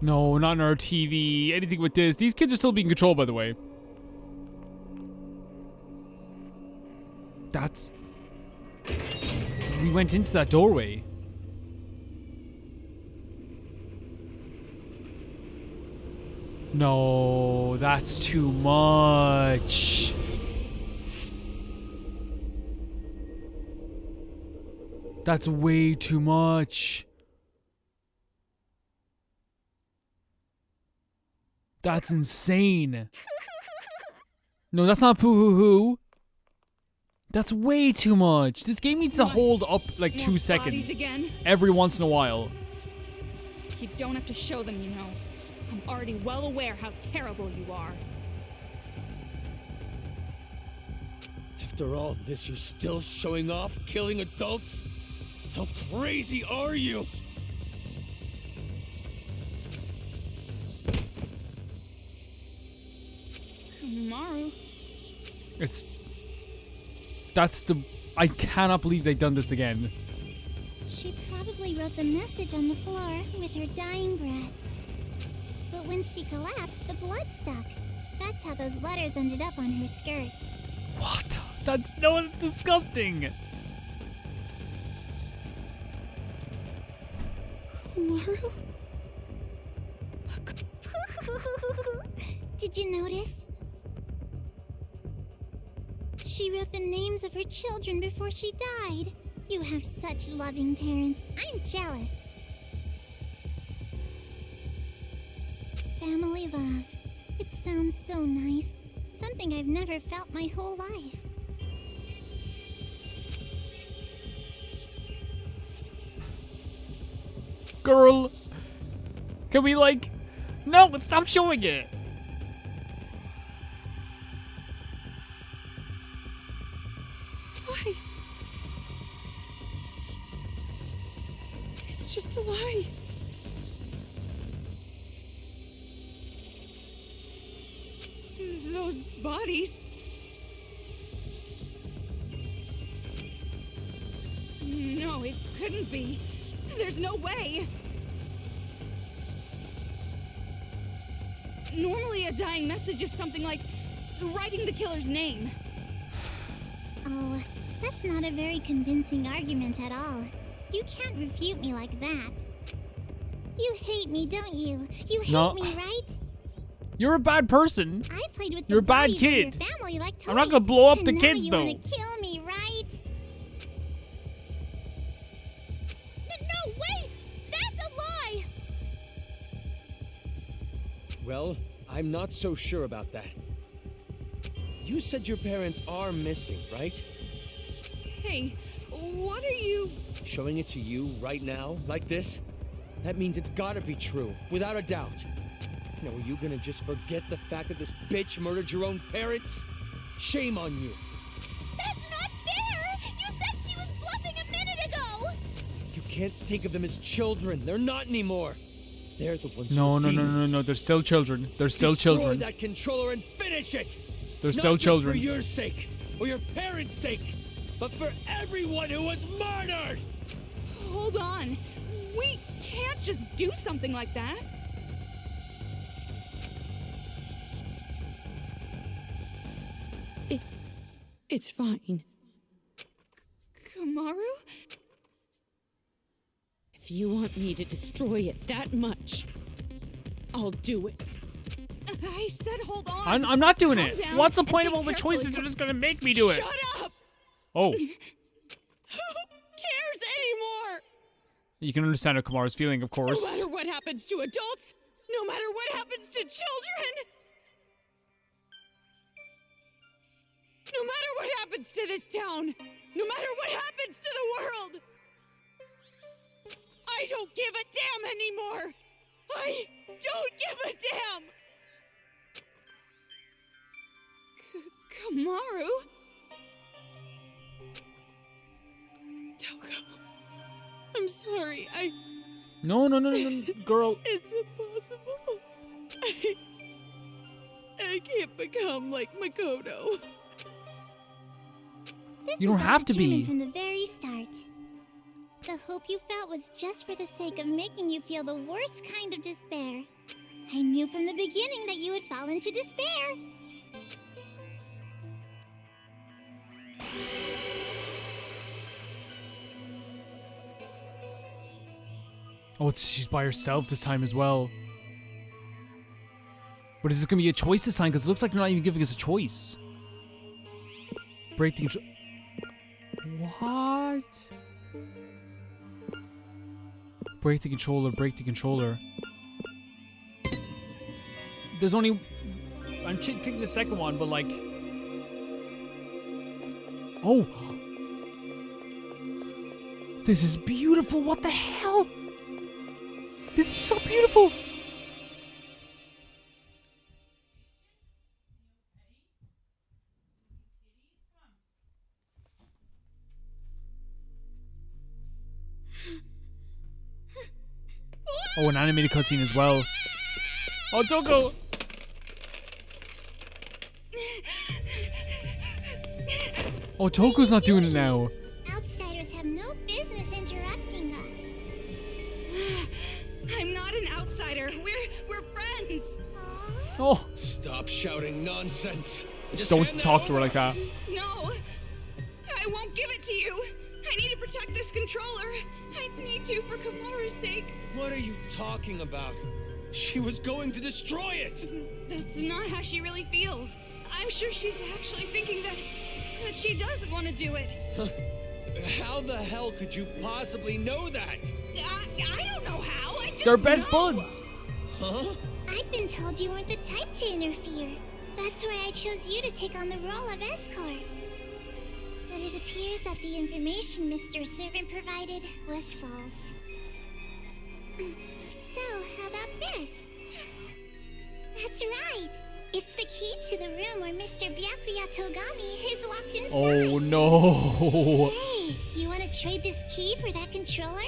No, not on our TV. Anything with this. These kids are still being controlled, by the way. That's... We went into that doorway. No, that's too much. That's way too much. That's insane. No, that's not poo-hoo-hoo. That's way too much. This game needs to hold up like More 2 bodies seconds. again? Every once in a while. You don't have to show them, you know. I'm already well aware how terrible you are. After all this, you're still showing off, killing adults? How crazy are you? Maru. That's the... I cannot believe they've done this again. She probably wrote the message on the floor with her dying breath. But when she collapsed, the blood stuck. That's how those letters ended up on her skirt. What? That's... No, that's disgusting. Maru? Did you notice? She wrote the names of her children before she died. You have such loving parents. I'm jealous. Family love. It sounds so nice. Something I've never felt my whole life. Girl. Can we like... No, stop showing it. Lies. It's just a lie. Those bodies. No, it couldn't be. There's no way. Normally, a dying message is something like writing the killer's name. Oh, that's not a very convincing argument at all. You can't refute me like that. You hate me, don't you? You hate No. me, right? You're a bad person. I played with You're the a bad bodies of kid. Your family like toys. I'm not gonna blow up And the now kids, you though. wanna kill me, right? Well, I'm not so sure about that. You said your parents are missing, right? Hey, what are you... Showing it to you right now, like this? That means it's gotta be true, without a doubt. Now, are you gonna just forget the fact that this bitch murdered your own parents? Shame on you. That's not fair! You said she was bluffing a minute ago! You can't think of them as children. They're not anymore. They're the ones No, who no, are no, no, demons. no. They're still children. They're still Destroy children. that controller and finish it! They're Not still just children. for your sake, or your parents' sake, but for everyone who was murdered! Hold on. We can't just do something like that. It's fine. Kamaru? If you want me to destroy it that much, I'll do it. I said hold on. I'm not doing Calm it. down What's the and point be of all the careful. choices? They're just gonna make me do it. Shut up! Oh, Who cares anymore? you can understand how Kamaru's feeling, of No course. matter what happens to adults, no matter what happens to children, no matter what happens to this town, no matter what happens to the world, I don't give a damn anymore. I don't give a damn. Kamaru? Toko. I'm sorry. No, no, no, no, no, girl. It's impossible. I can't become like Makoto. This You don't is all have to determined be. from the very start. The hope you felt was just for the sake of making you feel the worst kind of despair. I knew from the beginning that you would fall into despair. Oh, she's by herself this time as well. But is this gonna be a choice this time? Because it looks like they're not even giving us a choice. Break the control. What? Break the controller, break the controller. There's only... I'm picking the second one, but like... Oh! This is beautiful, what the hell? This is so beautiful! Oh, an animated cutscene as well. Oh, don't go! Oh, Toku's not doing it now. Outsiders have no business interrupting us. I'm not an outsider. We're friends. Oh, Stop shouting nonsense. Just don't hand that talk to her over. like that. No, I won't give it to you. I need to protect this controller. I need to for Kamaru's sake. What are you talking about? She was going to destroy it! That's not how she really feels. I'm sure she's actually thinking that she doesn't want to do it. How the hell could you possibly know that? I don't know how. I just They're best know. buds. Huh? I've been told you weren't the type to interfere. That's why I chose you to take on the role of escort. But it appears that the information Mr. Servant provided was false. So, how about this? That's right. It's the key to the room where Mr. Byakuya Togami is locked inside. Oh no. Hey, you want to trade this key for that controller?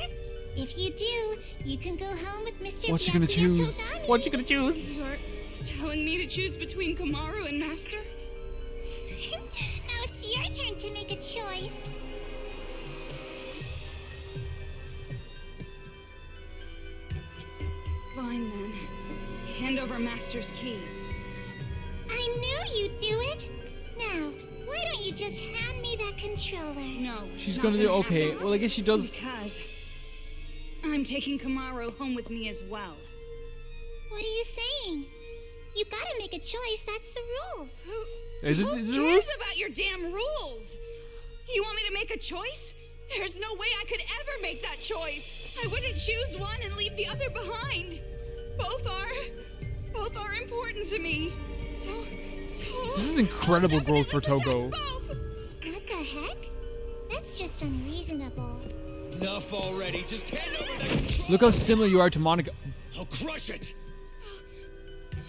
If you do, you can go home with Mr. What's she gonna Byakuya choose? Togami. What's she gonna choose? You're telling me to choose between Kamaru and Master? Now it's your turn to make a choice. Fine then. Hand over Master's key. I knew you'd do it. Now, why don't you just hand me that controller? No. She's not gonna do happen. okay. Well, I guess she does. Because I'm taking Kamaru home with me as well. What are you saying? You gotta make a choice. That's the rules. Is it Who the cares rules? about your damn rules? You want me to make a choice? There's no way I could ever make that choice. I wouldn't choose one and leave the other behind. Both both are important to me. So. This is incredible I'll growth for definitely Toko. protect both. What the heck? That's just unreasonable. Enough already. Just hand over that control. Look how similar you are to Monica. I'll crush it.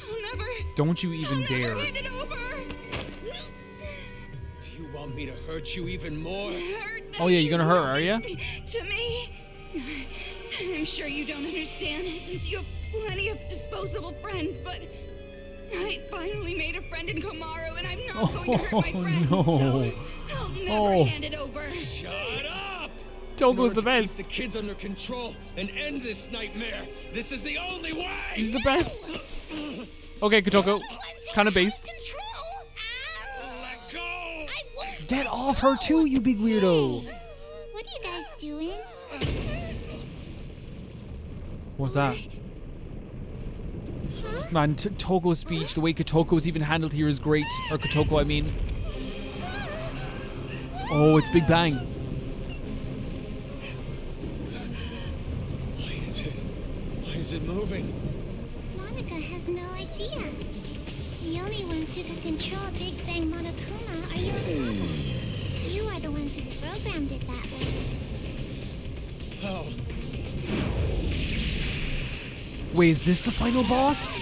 I'll never. Don't you even I'll dare. never hand it over. Do you want me to hurt you even more? Hurt Oh, yeah, you're gonna hurt her, are ya? To me. I'm sure you don't understand since you have plenty of disposable friends, but I finally made a friend in Komaru, and I'm not going to hurt my friend. no. So I'll never hand it over. Shut up! Toko's the In order to best. Keep the kids under control and end this nightmare. This is the only way. She's the best. Okay, Kotoko. Kind of based. Control! Ow! Let go. I won't. Get off her too, you big weirdo. What are you guys doing? What's that? Man, Toko's speech, the way Kotoko's even handled here is great. Or Kotoko, I mean. Oh, it's Big Bang. Why is it moving? Monica has no idea. The only ones who can control Big Bang Monokuma are you and Mama. You are the ones who programmed it that way. Oh. Wait, is this the final boss?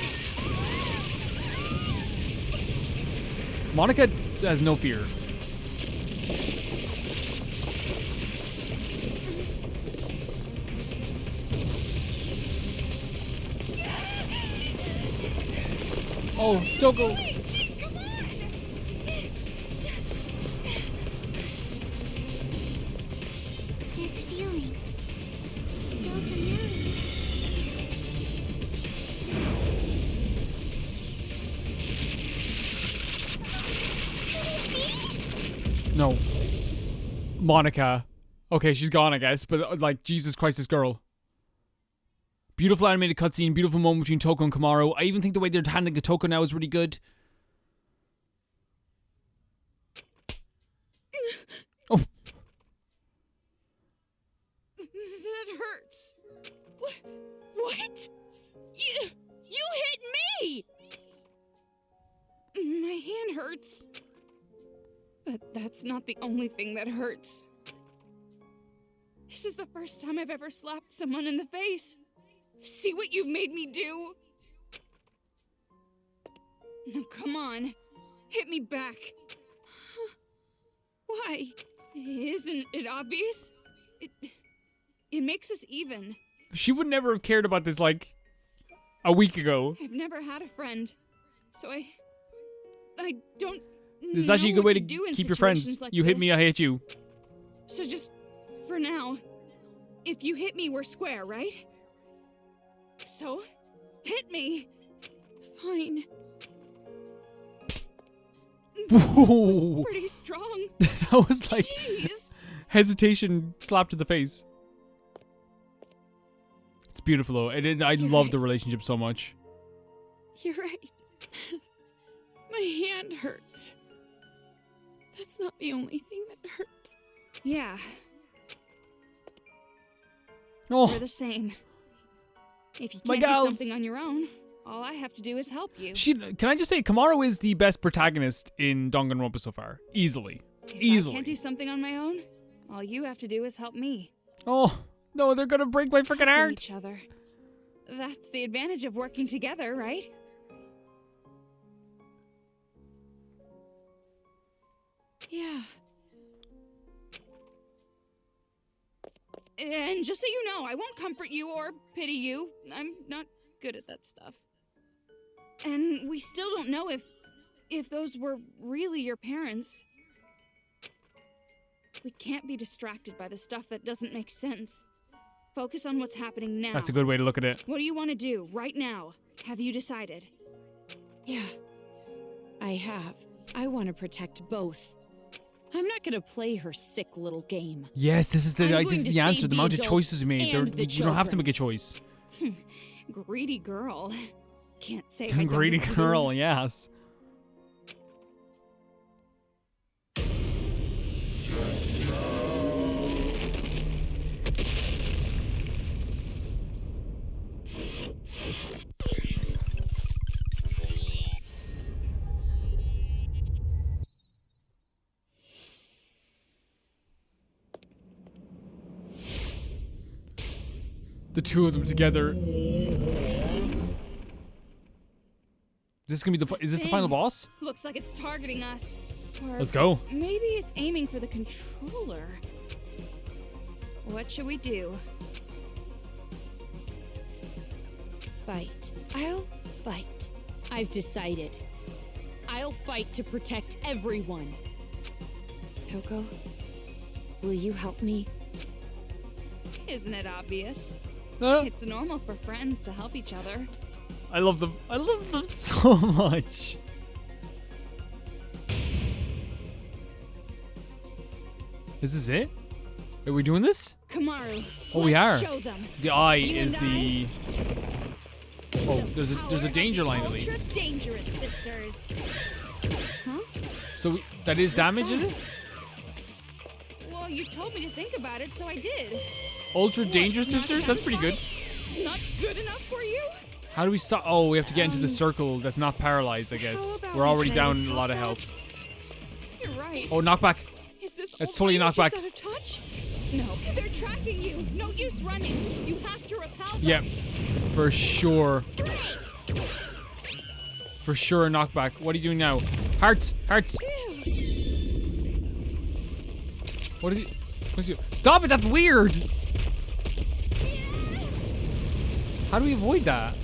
Monica has no fear. Oh, Toko. Jeez, come on! This feeling. It's so familiar. No. Monica. Okay, she's gone, I guess. But, like, Jesus Christ, this girl. Beautiful animated cutscene, beautiful moment between Toko and Komaru. I even think the way they're handling Toko now is really good. Oh. That hurts. What? You hit me! My hand hurts. But that's not the only thing that hurts. This is the first time I've ever slapped someone in the face. See what you've made me do? Now come on. Hit me back. Why? Isn't it obvious? It makes us even. She would never have cared about this, like, a week ago. I've never had a friend, so I don't. This is actually a good way to do in keep your friends. situations like You hit me, this. I hate you. So just for now, if you hit me, we're square, right? So, hit me. Fine. Whoa. Pretty strong. That was like Jeez. hesitation slapped to the face. It's beautiful though. I love the relationship so much. You're right. My hand hurts. That's not the only thing that hurts. Yeah, we're Oh, the same. If you My can't do gals. something on your own, all I have to do is help you. can I just say, Komaru is the best protagonist in Danganronpa so far, easily, If I easily. can't do something on my own, all you have to do is help me. Oh no, they're gonna break my freaking Helping heart. each other. That's the advantage of working together, right? Yeah. And just so you know, I won't comfort you or pity you. I'm not good at that stuff. And we still don't know if those were really your parents. We can't be distracted by the stuff that doesn't make sense. Focus on what's happening now. That's a good way to look at it. What do you want to do right now? Have you decided? Yeah, I have. I want to protect both. I'm not gonna play her sick little game. Yes, this is I'm the going to answer. save The the amount of adults choices we made. and the You don't have to children. make a choice. Greedy girl. Can't say I don't Greedy approve. girl, yes. The two of them together. This is gonna be is this the final boss? Looks like it's targeting us. Or Let's go. maybe it's aiming for the controller. What should we do? Fight. I'll fight. I've decided. I'll fight to protect everyone. Toko, will you help me? Isn't it obvious? Uh, It's normal for friends to help each other. I love them. I love them so much. Is this it? Are we doing this? Kamaru, Oh, we let's are. show them. The eye You is and the. Oh, there's a danger line at least. Ultra dangerous sisters. Huh? So that is damage, is it? Well, you told me to think about it, so I did. Ultra What, dangerous not sisters? That's pretty good. satisfying? Not good enough for you? How do we stop? Oh, we have to get into the circle that's not paralyzed, I guess. about We're we already play down a top lot of that? health. You're right. Oh, knockback. Is this It's all totally fine? knocked back. Just out of touch? No, they're tracking you. No use running. You have to repel them. Yep. For sure. For sure, a knockback. What are you doing now? Hearts! Hearts! What is he? What's he? Stop it! That's weird! How do we avoid that?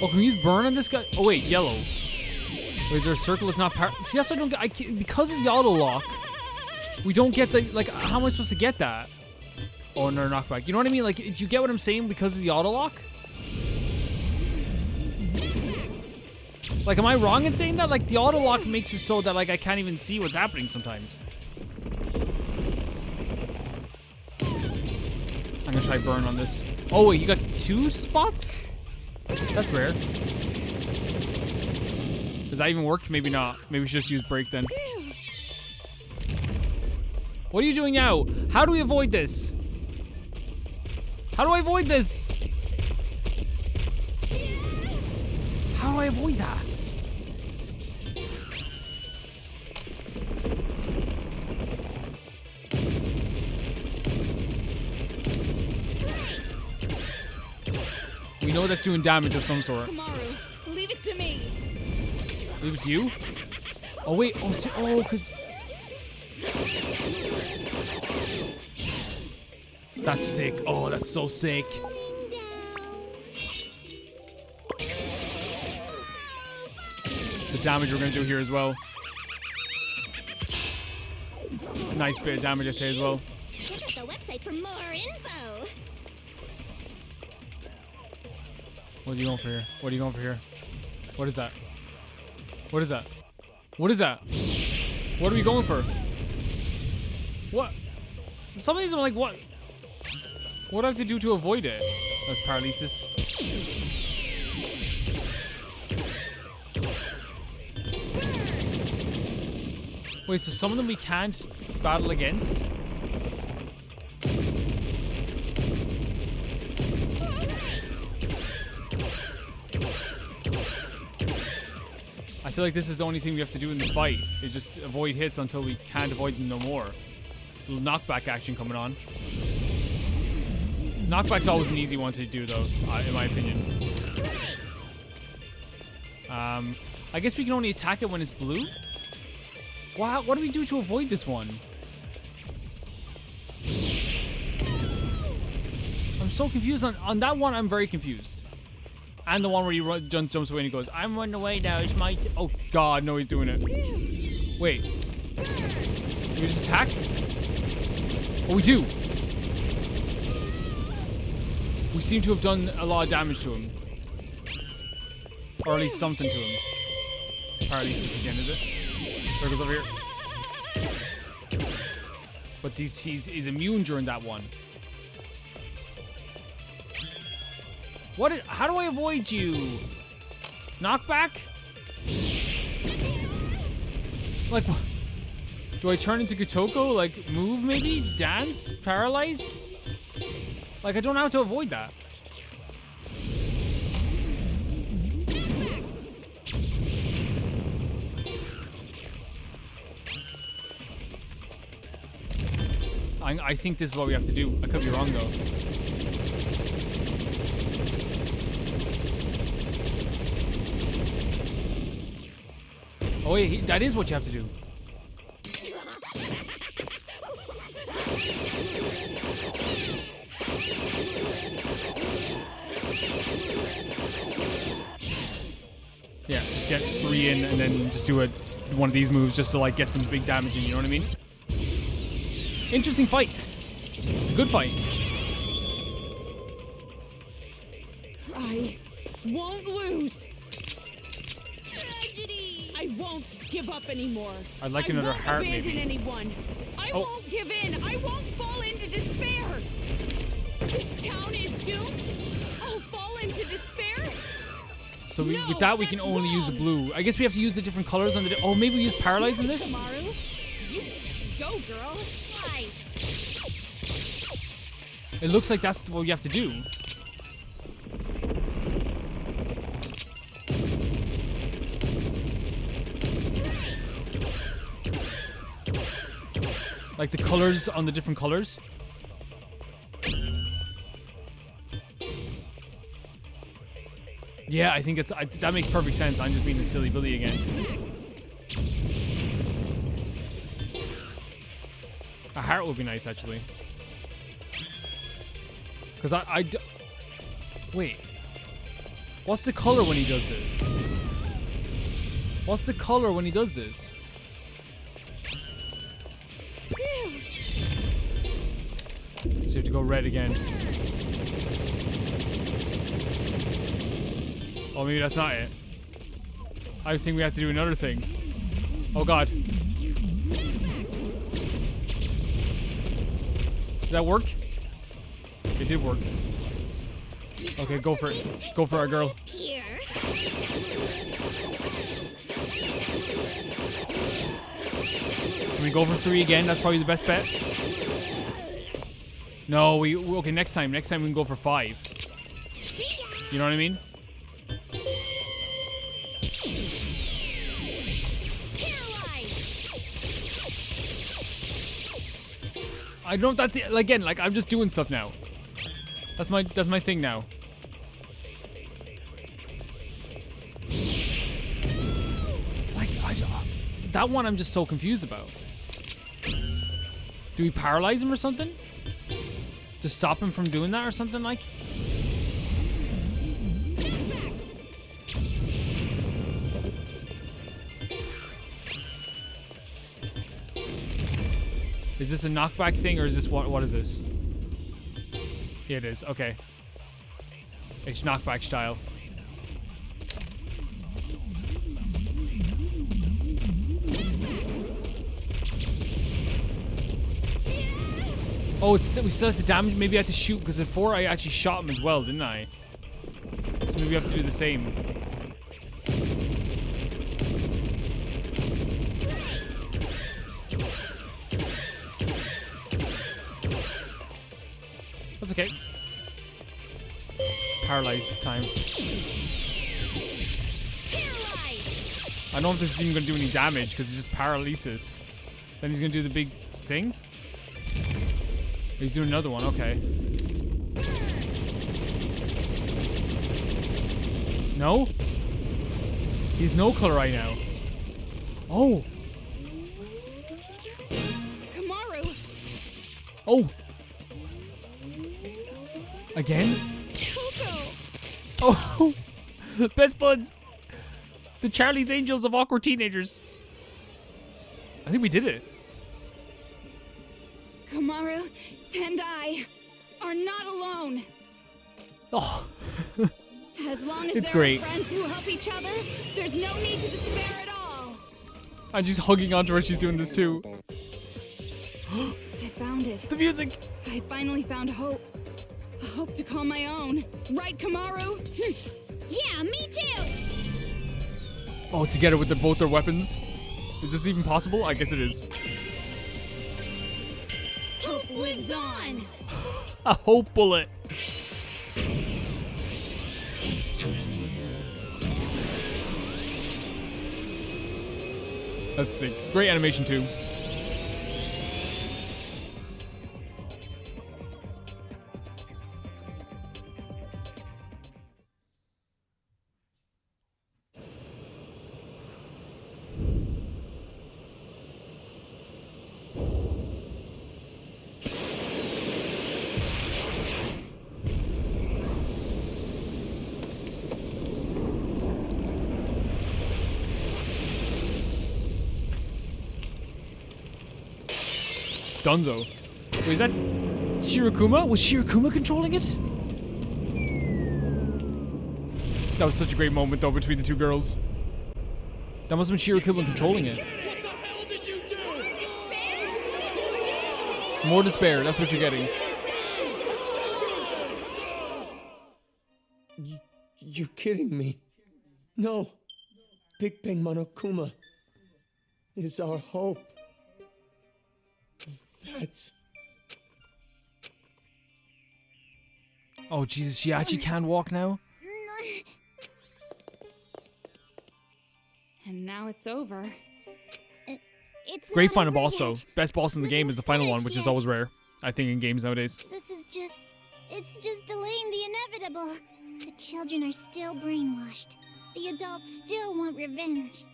Oh, can we use burn on this guy? Oh wait, yellow. Wait, is there a circle that's not See, that's what I don't get. I can't, because of the auto lock, we don't get the, like, how am I supposed to get that? Oh, another knockback. You know what I mean? Like, do you get what I'm saying because of the auto lock? Like, am I wrong in saying that? Like, the auto lock makes it so that, like, I can't even see what's happening sometimes. I'm gonna try burn on this. Oh wait, you got 2 spots? That's rare. Does that even work? Maybe not. Maybe we should just use break then. What are you doing now? How do we avoid this? How do I avoid this? How do I avoid that? We know that's doing damage of some sort. Kamaru, leave it to me. Leave it to you? Oh wait, oh, see, oh, cause... That's sick. Oh, that's so sick. The damage we're gonna do here as well. Nice bit of damage, I say, as well. Check out the website for more info. What are you going for here? What are you going for here? What is that? What is that? What is that? What are we going for? What? Some of these I'm like, what? What do I have to do to avoid it? That's paralysis. Wait, so some of them we can't battle against? I feel like this is the only thing we have to do in this fight, is just avoid hits until we can't avoid them no more. Little knockback action coming on. Knockback's always an easy one to do though, in my opinion. I guess we can only attack it when it's blue? Wow, what do we do to avoid this one? I'm so confused on that one. I'm very confused. And the one where he jumps away and he goes, I'm running away now, it's my oh god, no, he's doing it. Wait. Do we just attack? Oh, we do. We seem to have done a lot of damage to him. Or at least something to him. It's paralysis again, is it? Circles over here. But he's immune during that one. How do I avoid you? Knockback? Like, do I turn into Kotoko? Like, move maybe? Dance? Paralyze? Like, I don't know how to avoid that. I think this is what we have to do. I could be wrong though. Oh wait, that is what you have to do. Yeah, just get 3 in and then just do one of these moves just to like get some big damage in, you know what I mean? Interesting fight. It's a good fight. I won't lose. I won't give up anymore. I'd like another heart, maybe. I won't abandon anyone. I Oh. won't give in. I won't fall into despair. This town is doomed. I'll fall into despair. So No, with that, we can that's only use the wrong. blue. I guess we have to use the different colors on the. Oh, maybe we use paralyze in this. Kamaru, you go, girl. Why? It looks like that's what we have to do. Like the colors on the different colors. Yeah, I think that makes perfect sense. I'm just being a silly Billy again. A heart would be nice, actually. Because wait. What's the color when he does this? What's the color when he does this? So you have to go red again. Oh, maybe that's not it. I was thinking we have to do another thing. Oh god. Did that work? It did work. Okay, go for it. Go for our girl. Here. Can we go for 3 again? That's probably the best bet. No, okay, next time we can go for 5. You know what I mean? I don't know if that's it. Again, like I'm just doing stuff now. That's my thing now. Like that one I'm just so confused about. Do we paralyze him or something? To stop him from doing that or something like? Is this a knockback thing or is this what is this? Yeah, it is. Okay. It's knockback style. Oh, we still have to damage. Maybe I have to shoot because before I actually shot him as well, didn't I? So maybe we have to do the same. That's okay. Paralyze time. I don't know if this is even going to do any damage because it's just paralysis. Then he's going to do the big thing. He's doing another one, okay. No? He's no color right now. Oh! Kamaru! Oh! Again? Coco! Oh! Best buds! The Charlie's Angels of awkward teenagers. I think we did it. Kamaru and I are not alone. Oh. As long as It's there great. are friends who help each other, there's no need to despair at all. I'm just hugging onto her. She's doing this too. I found it. The music. I finally found hope. A hope to call my own. Right, Kamaru? Yeah, me too. Oh, together with both their weapons. Is this even possible? I guess it is. Hope lives on. A hope bullet. That's sick. Great animation too. Dunzo. Wait, is that Shirokuma? Was Shirokuma controlling it? That was such a great moment, though, between the two girls. That must have been Shirokuma controlling it. What the hell did you do? More despair, that's what you're getting. You're kidding me. No. Big Bang Monokuma is our hope. That's... Oh, Jesus, she actually can walk now? And now it's over. It's Great not final over boss, yet. though. Best boss in the game is the final one, which is always rare, I think, in games nowadays. It's just delaying the inevitable. The children are still brainwashed. The adults still want revenge.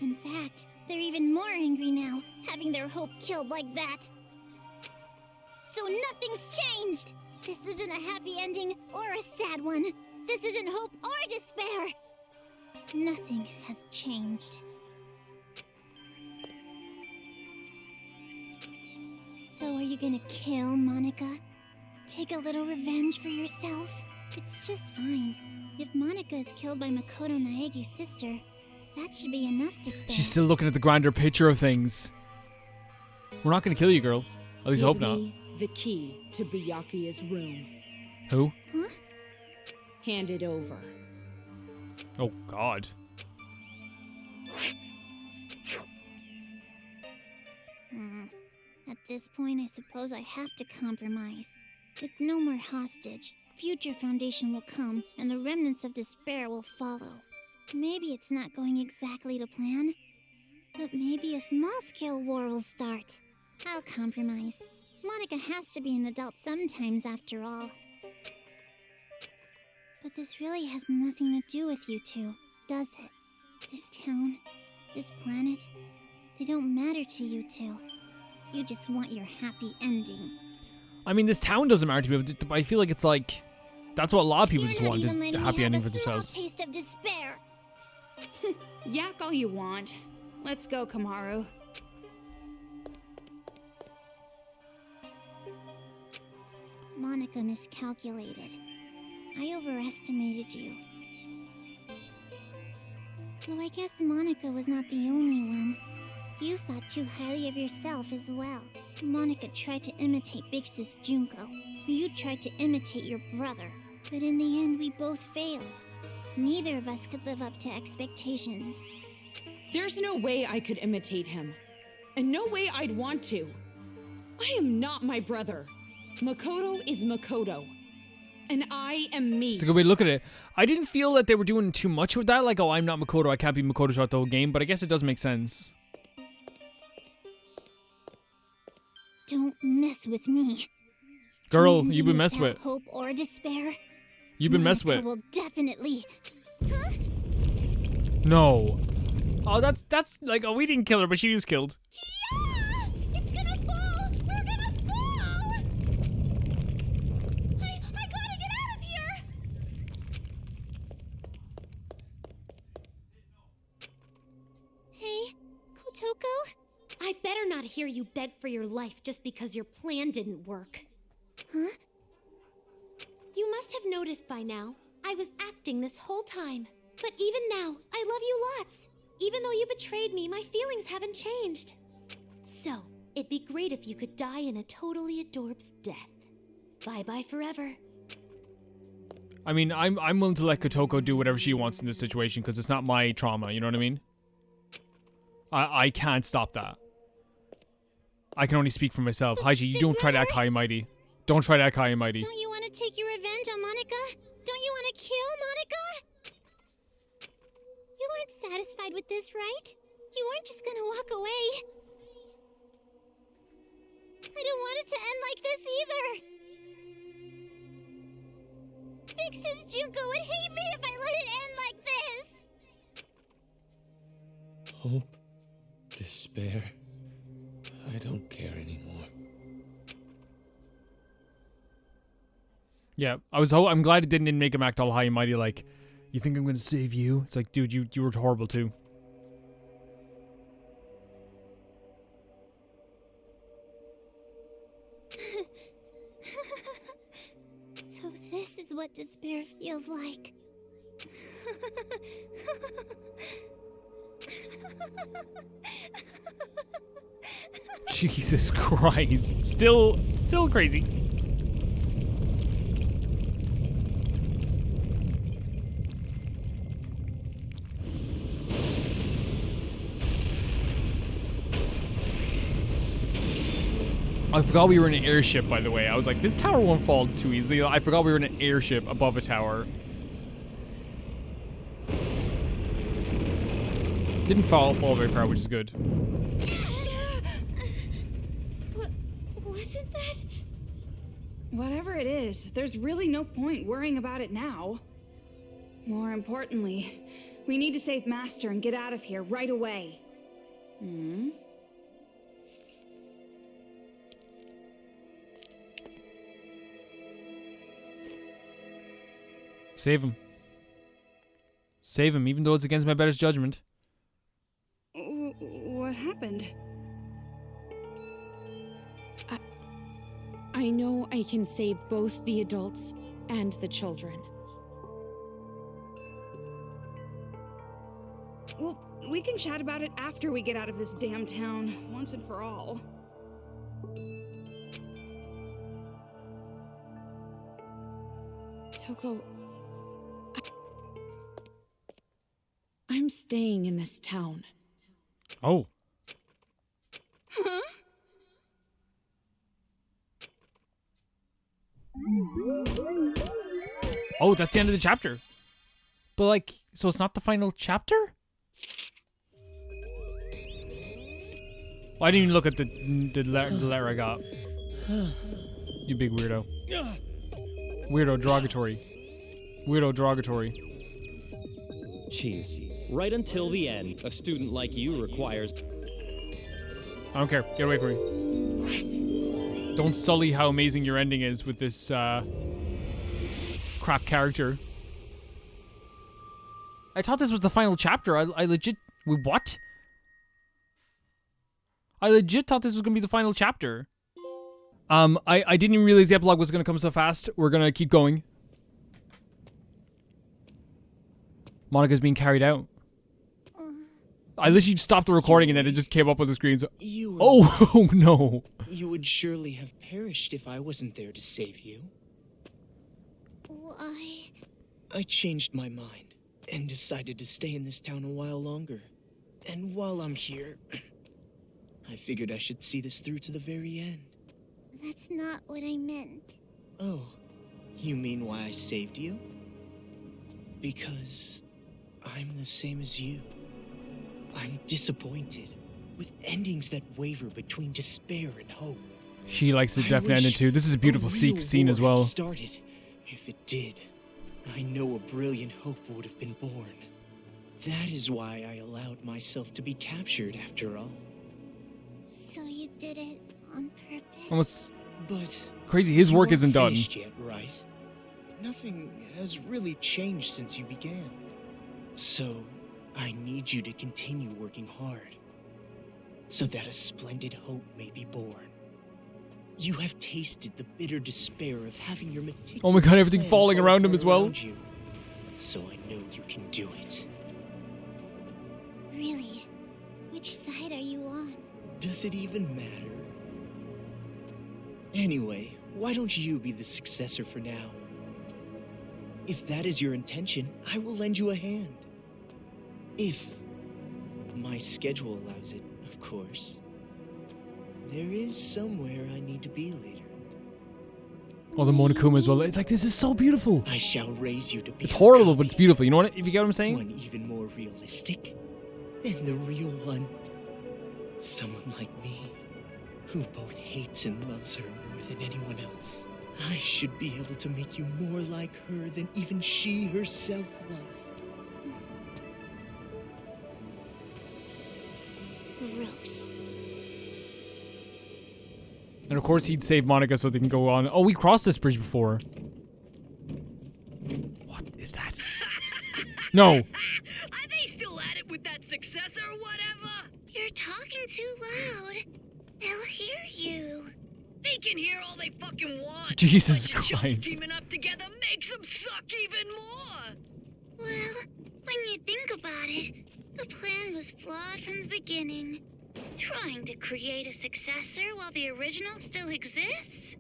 In fact, they're even more angry now, having their hope killed like that. So nothing's changed. This isn't a happy ending or a sad one. This isn't hope or despair. Nothing has changed. So are you gonna kill Monica? Take a little revenge for yourself? It's just fine. If Monica is killed by Makoto Naegi's sister, that should be enough to spare. She's still looking at the grander picture of things. We're not gonna kill you, girl. At least I hope not. Give me the key to Byakuya's room. Who? Huh? Hand it over. Oh, God. At this point, I suppose I have to compromise. With no more hostage, future foundation will come, and the remnants of despair will follow. Maybe it's not going exactly to plan, but maybe a small-scale war will start. I'll compromise. Monica has to be an adult sometimes, after all. But this really has nothing to do with you two, does it? This town, this planet, they don't matter to you two. You just want your happy ending. I mean, this town doesn't matter to me, but I feel like it's like... That's what a lot of people just want, just a happy ending for themselves. Taste of despair. Yak all you want. Let's go, Kamaru. Monica miscalculated. I overestimated you. Though I guess Monica was not the only one. You thought too highly of yourself as well. Monica tried to imitate Big Sis Junko. You tried to imitate your brother. But in the end, we both failed. Neither of us could live up to expectations. There's no way I could imitate him. And no way I'd want to. I am not my brother. Makoto is Makoto. And I am me. It's a good way to look at it. I didn't feel that they were doing too much with that, like, oh, I'm not Makoto, I can't be Makoto throughout the whole game, but I guess it does make sense. Don't mess with me. Girl, Ending you've been messed without with. Hope or despair. You've been messed Monica with. will definitely. Huh? No. Oh, that's like, oh, we didn't kill her, but she was killed. Yeah! It's gonna fall! We're gonna fall! I gotta get out of here! Hey, Kotoko? I better not hear you beg for your life just because your plan didn't work. Huh? You must have noticed by now, I was acting this whole time. But even now, I love you lots. Even though you betrayed me, my feelings haven't changed. So, it'd be great if you could die in a totally adorbs death. Bye-bye forever. I mean, I'm willing to let Kotoko do whatever she wants in this situation, because it's not my trauma, you know what I mean? I can't stop that. I can only speak for myself. Haiji, you don't try to act high and mighty. Don't try to act high and mighty. Don't you want to take your revenge on Monica? Don't you want to kill Monica? You aren't satisfied with this, right? You aren't just gonna walk away. I don't want it to end like this either. Big Sis Junko would hate me if I let it end like this. Hope, despair. I don't care anymore. Yeah, I'm glad it didn't make him act all high and mighty like, you think I'm gonna save you? It's like, dude, you were horrible too. what despair feels like. Jesus Christ. Still crazy. I forgot we were in an airship, by the way. I was like, this tower won't fall too easily. I forgot we were in an airship above a tower. Didn't fall very far, which is good. Wasn't that? Whatever it is, there's really no point worrying about it now. More importantly, we need to save Master and get out of here right away. Hmm? Save him. Save him, even though it's against my better judgment. What happened? I know I can save both the adults and the children. Well, we can chat about it after we get out of this damn town, once and for all. Toko, I'm staying in this town. Oh. Huh? Oh, that's the end of the chapter. But like, so it's not the final chapter? Well, I didn't even look at the letter I got. You big weirdo. Weirdo derogatory. Weirdo derogatory. Jeez. Right until the end, a student like you requires... I don't care. Get away from me. Don't sully how amazing your ending is with this crap character. I thought this was the final chapter. I legit... Wait, what? I legit thought this was gonna be the final chapter. I didn't even realize the epilogue was gonna come so fast. We're gonna keep going. Monica's being carried out. I literally stopped the recording and then it just came up on the screen. So, oh no! You would surely have perished if I wasn't there to save you. Why? I changed my mind and decided to stay in this town a while longer. And while I'm here, I figured I should see this through to the very end. That's not what I meant. Oh, you mean why I saved you? Because I'm the same as you. I'm disappointed, with endings that waver between despair and hope. She likes the definite ending too. This is a beautiful scene as well. Started. If it did, I know a brilliant hope would have been born. That is why I allowed myself to be captured after all. So you did it on purpose? Almost but crazy. His work isn't done. Yet, right? Nothing has really changed since you began. So, I need you to continue working hard, so that a splendid hope may be born. You have tasted the bitter despair of having your meticulous Oh my god, everything plan falling fall around him apart as well. around you. So I know you can do it. Really? Which side are you on? Does it even matter? Anyway, why don't you be the successor for now? If that is your intention, I will lend you a hand. If my schedule allows it, of course. There is somewhere I need to be later. Oh, the Monokuma as well. Like, this is so beautiful. I shall raise you to be. It's horrible, but it's beautiful. You know what? If you get what I'm saying? One even more realistic than the real one. Someone like me, who both hates and loves her more than anyone else. I should be able to make you more like her than even she herself was. Gross. And of course he'd save Monica so they can go on. Oh, we crossed this bridge before. What is that? No. Are they still at it with that successor or whatever? You're talking too loud. They'll hear you. They can hear all they fucking want. Jesus Bunch of chumps Christ. teaming up together makes them suck even more. Well, when you think about it, the plan was flawed from the beginning. Trying to create a successor while the original still exists?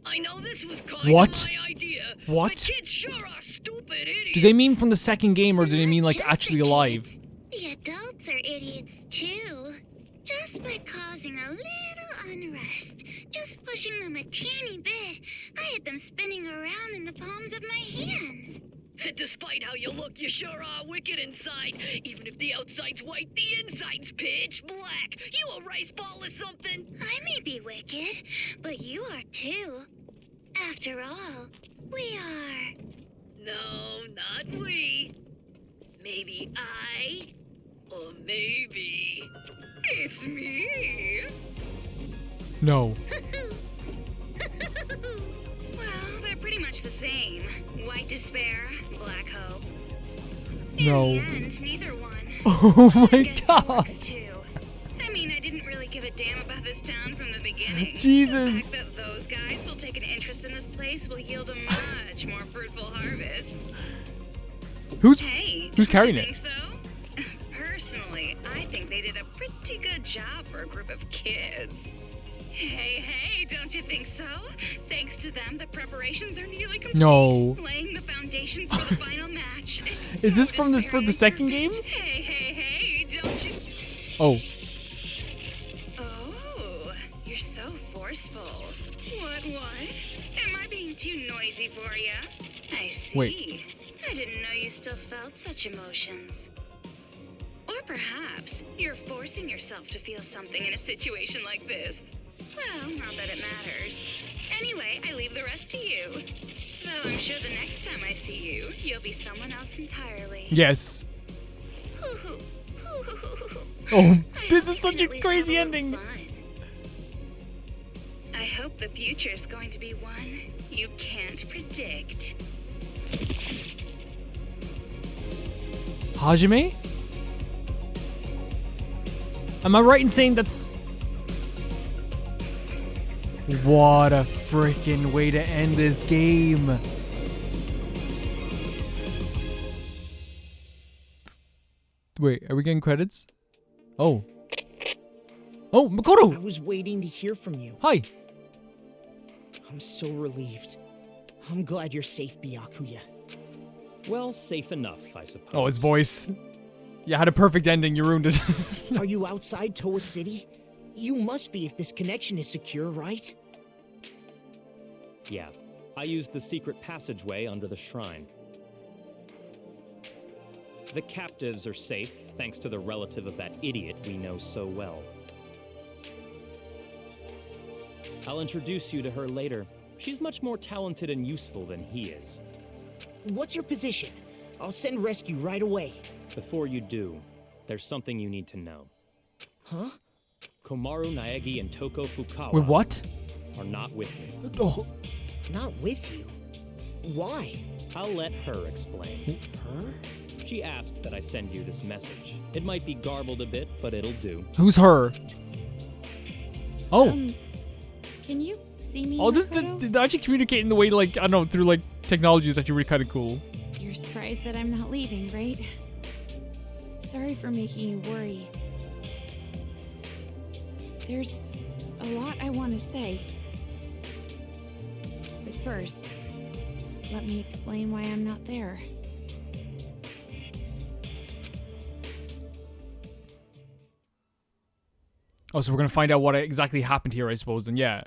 I know this was kind What? of my idea. What? But kids sure are stupid idiots. Do they mean from the second game, or do they mean like Not just actually the alive? kids. The adults are idiots too. Just by causing a little unrest, just pushing them a teeny bit, I had them spinning around in the palms of my hands. Despite how you look, you sure are wicked inside. Even if the outside's white, the inside's pitch black. You a rice ball or something? I may be wicked, but you are too. After all, we are. No, not we. Maybe I, or maybe it's me. No. Well, they're pretty much the same. White despair, black hope. No. In the end, neither one. Oh I my guess it god. works, too. I mean, I didn't really give a damn about this town from the beginning. Jesus. The fact that those guys will take an interest in this place will yield a much more fruitful harvest. Who's Hey, who's don't carrying you it? think so? Personally, I think they did a pretty good job for a group of kids. Hey, don't you think so? Thanks to them, the preparations are nearly complete. No. Laying the foundations for the final match. Is this from for the second game? Hey, don't you... Oh. Oh, you're so forceful. What? Am I being too noisy for you? I see. Wait. I didn't know you still felt such emotions. Or perhaps you're forcing yourself to feel something in a situation like this. Well, not that it matters. Anyway, I leave the rest to you. Though I'm sure the next time I see you, you'll be someone else entirely. Yes. Oh, this is such a At least crazy have a little ending. fun. I hope the future's going to be one you can't predict. Hajime? Am I right in saying that's... What a freaking way to end this game. Wait, are we getting credits? Oh. Oh, I Makoto! was waiting to hear from you. Hi. I'm so relieved. I'm glad you're safe, Byakuya. Well, safe enough, I suppose. Oh, his voice. You had a perfect ending, you ruined it. Are you outside Toa City? You must be if this connection is secure, right? Yeah. I used the secret passageway under the shrine. The captives are safe, thanks to the relative of that idiot we know so well. I'll introduce you to her later. She's much more talented and useful than he is. What's your position? I'll send rescue right away. Before you do, there's something you need to know. Huh? Komaru Naegi and Toko Fukawa Wait, what? are not with me. Oh, Not with you? Why? I'll let her explain. Her? She asked that I send you this message. It might be garbled a bit, but it'll do. who's her? Oh. Can you see me, Oh, this Makoto? the actually communicate in the way, like, I don't know, through, like, technology is actually really kind of cool. You're surprised that I'm not leaving, right? Sorry for making you worry. There's a lot I want to say. But first, let me explain why I'm not there. Oh, so we're gonna find out what exactly happened here, I suppose, then. Yeah.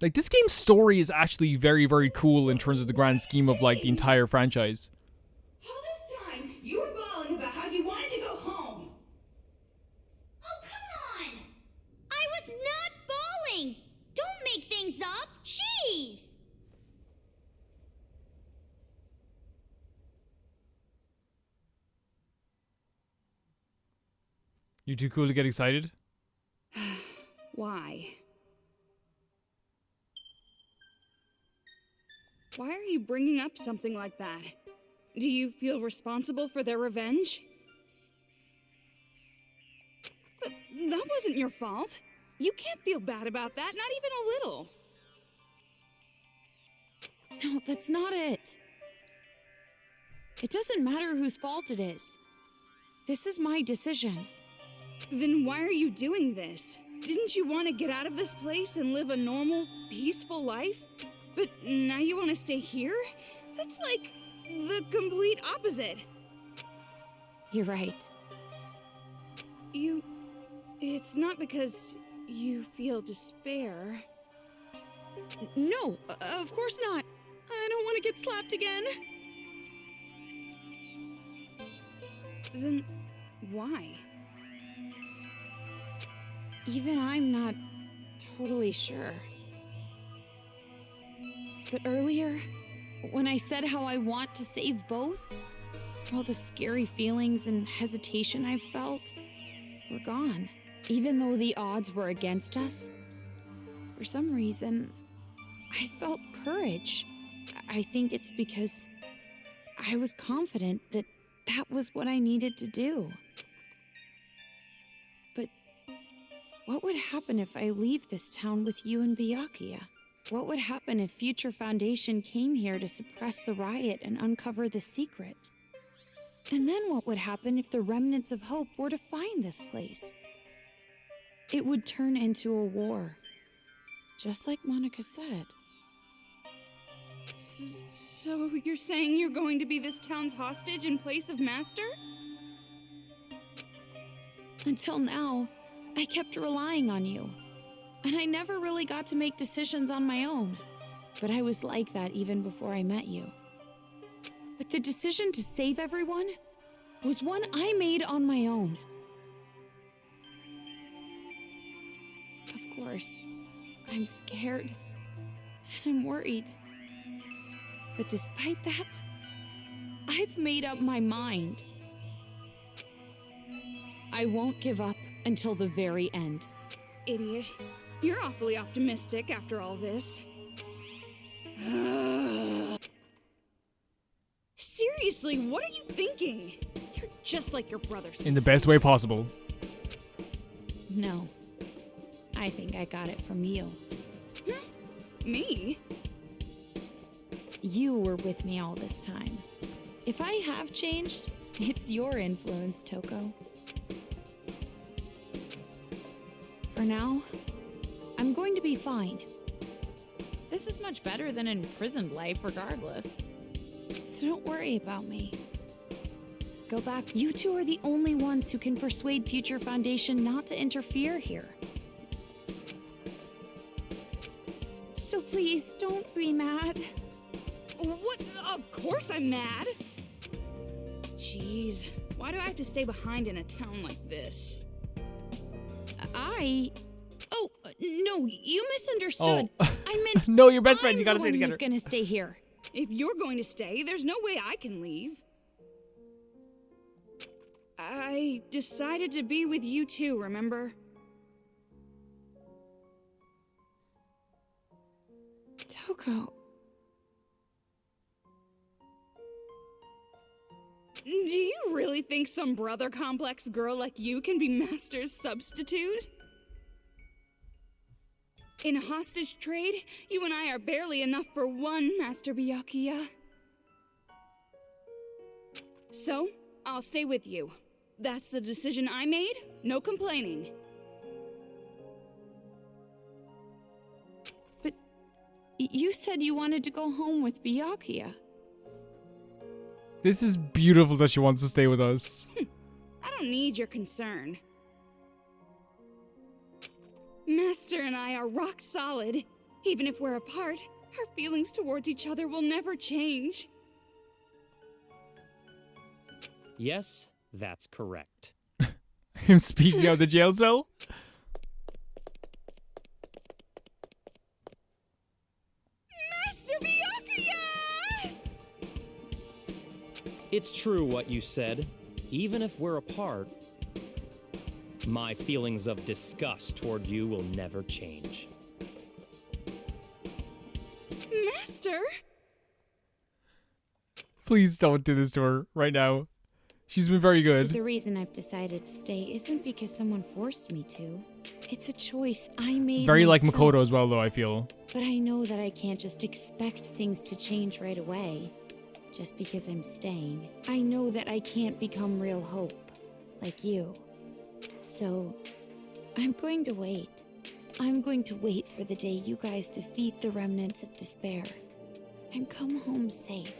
Like, this game's story is actually very, very cool in terms of the grand scheme of, like, the entire franchise. All this time, you were bawling about how you wanted to go home. Oh, come on! I was not bawling! Don't make things up! Jeez! You too cool to get excited? Why? Why are you bringing up something like that? Do you feel responsible for their revenge? That wasn't your fault. You can't feel bad about that, not even a little. No, that's not it. It doesn't matter whose fault it is. This is my decision. Then why are you doing this? Didn't you want to get out of this place and live a normal, peaceful life? But now you want to stay here? That's like the complete opposite. You're right. It's not because you feel despair. No, of course not. I don't want to get slapped again. Then why? Even I'm not totally sure. But earlier, when I said how I want to save both, all the scary feelings and hesitation I felt were gone. Even though the odds were against us, for some reason, I felt courage. I think it's because I was confident that that was what I needed to do. But what would happen if I leave this town with you and Byakuya? What would happen if Future Foundation came here to suppress the riot and uncover the secret? And then what would happen if the remnants of hope were to find this place? It would turn into a war, just like Monica said. So you're saying you're going to be this town's hostage in place of Master? Until now, I kept relying on you, and I never really got to make decisions on my own. But I was like that even before I met you. But the decision to save everyone was one I made on my own. Of course, I'm scared and I'm worried. But despite that, I've made up my mind. I won't give up until the very end. Idiot. You're awfully optimistic after all this. Seriously, what are you thinking? You're just like your brother sometimes. In the best way possible. No. I think I got it from you. Me? You were with me all this time. If I have changed, it's your influence, Toko. For now, I'm going to be fine. This is much better than imprisoned life regardless. So don't worry about me. Go back. You two are the only ones who can persuade Future Foundation not to interfere here. So please, don't be mad. What? Of course I'm mad. Jeez, why do I have to stay behind in a town like this? Oh, no, you misunderstood. Oh. I meant no, your best friends, you I'm gotta the stay one together. who's gonna stay here. If you're going to stay, there's no way I can leave. I decided to be with you too, remember? Toko. Do you really think some brother complex girl like you can be Master's substitute? In a hostage trade, you and I are barely enough for one, Master Byakuya. So, I'll stay with you. That's the decision I made, no complaining. But you said you wanted to go home with Byakuya. This is beautiful that she wants to stay with us. I don't need your concern. Master and I are rock solid. Even if we're apart, our feelings towards each other will never change. Yes, that's correct. Him speaking out of the jail cell? Master Byakuya! It's true what you said. Even if we're apart, my feelings of disgust toward you will never change. Master? Please don't do this to her right now. She's been very So good. the reason I've decided to stay isn't because someone forced me to. It's a choice I made Very like myself. Makoto as well, though, I feel. But I know that I can't just expect things to change right away, just because I'm staying. I know that I can't become real hope, like you. So, I'm going to wait. I'm going to wait for the day you guys defeat the remnants of despair and come home safe.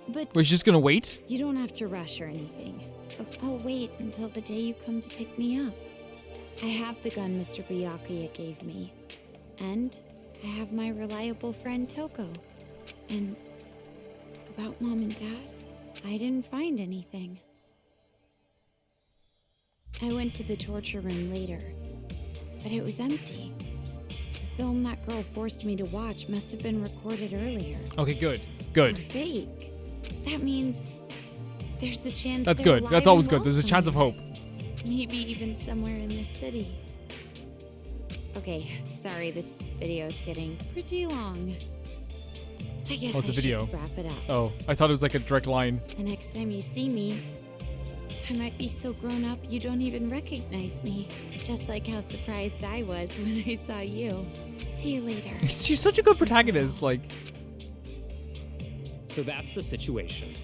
But We're just gonna wait? you don't have to rush or anything. I'll wait until the day you come to pick me up. I have the gun Mr. Byakuya gave me. And I have my reliable friend Toko. And about Mom and Dad, I didn't find anything. I went to the torture room later, but it was empty. The film that girl forced me to watch must have been recorded earlier. Okay, good. Or Good. fake. That means there's a chance That's they're good. That's alive always and good. There's a well chance of somewhere. hope. Maybe even somewhere in this city. Okay, sorry, this video is getting pretty long. I guess Oh, it's I a video. should wrap it up. Oh, I thought it was like a direct line. The next time you see me, I might be so grown up you don't even recognize me. Just like how surprised I was when I saw you. See you later. She's such a good protagonist, like... So that's the situation.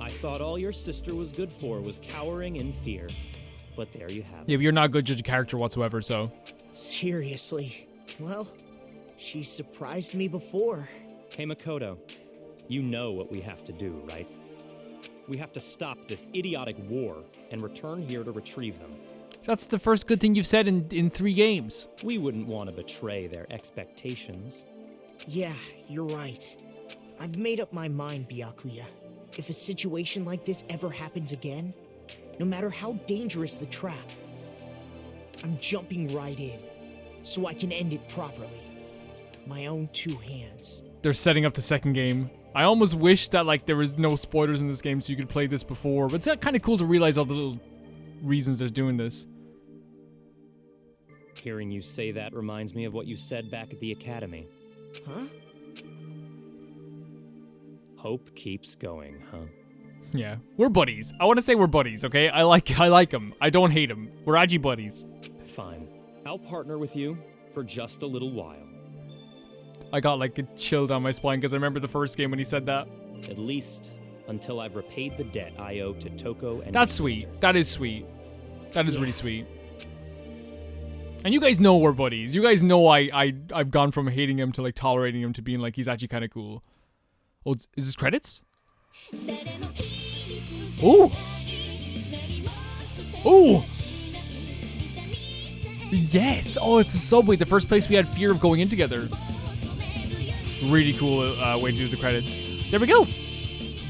I thought all your sister was good for was cowering in fear. But there you have it. Yeah, but you're not a good judge of character whatsoever, so... Seriously. Well, she surprised me before. Hey Makoto, you know what we have to do, right? We have to stop this idiotic war and return here to retrieve them. That's the first good thing you've said in 3 games. We wouldn't want to betray their expectations. Yeah, you're right. I've made up my mind, Byakuya. If a situation like this ever happens again, no matter how dangerous the trap, I'm jumping right in, so I can end it properly, with my own 2 hands. They're setting up the second game. I almost wish that like there was no spoilers in this game so you could play this before, but it's kind of cool to realize all the little reasons they're doing this. Hearing you say that reminds me of what you said back at the academy. Huh? Hope keeps going, huh? Yeah, we're buddies. I want to say we're buddies, okay? I like him. I don't hate him. We're actually buddies. Fine. I'll partner with you for just a little while. I got like a chill down my spine because I remember the first game when he said that. At least until I've repaid the debt I owe to Toko and That's your sweet. sister. That is sweet. That is really sweet. And you guys know we're buddies. You guys know I've gone from hating him to like tolerating him to being like he's actually kind of cool. Oh, is this credits? Ooh. Ooh. Yes. Oh, it's the subway. The first place we had fear of going in together. Really cool way to do the credits. There we go.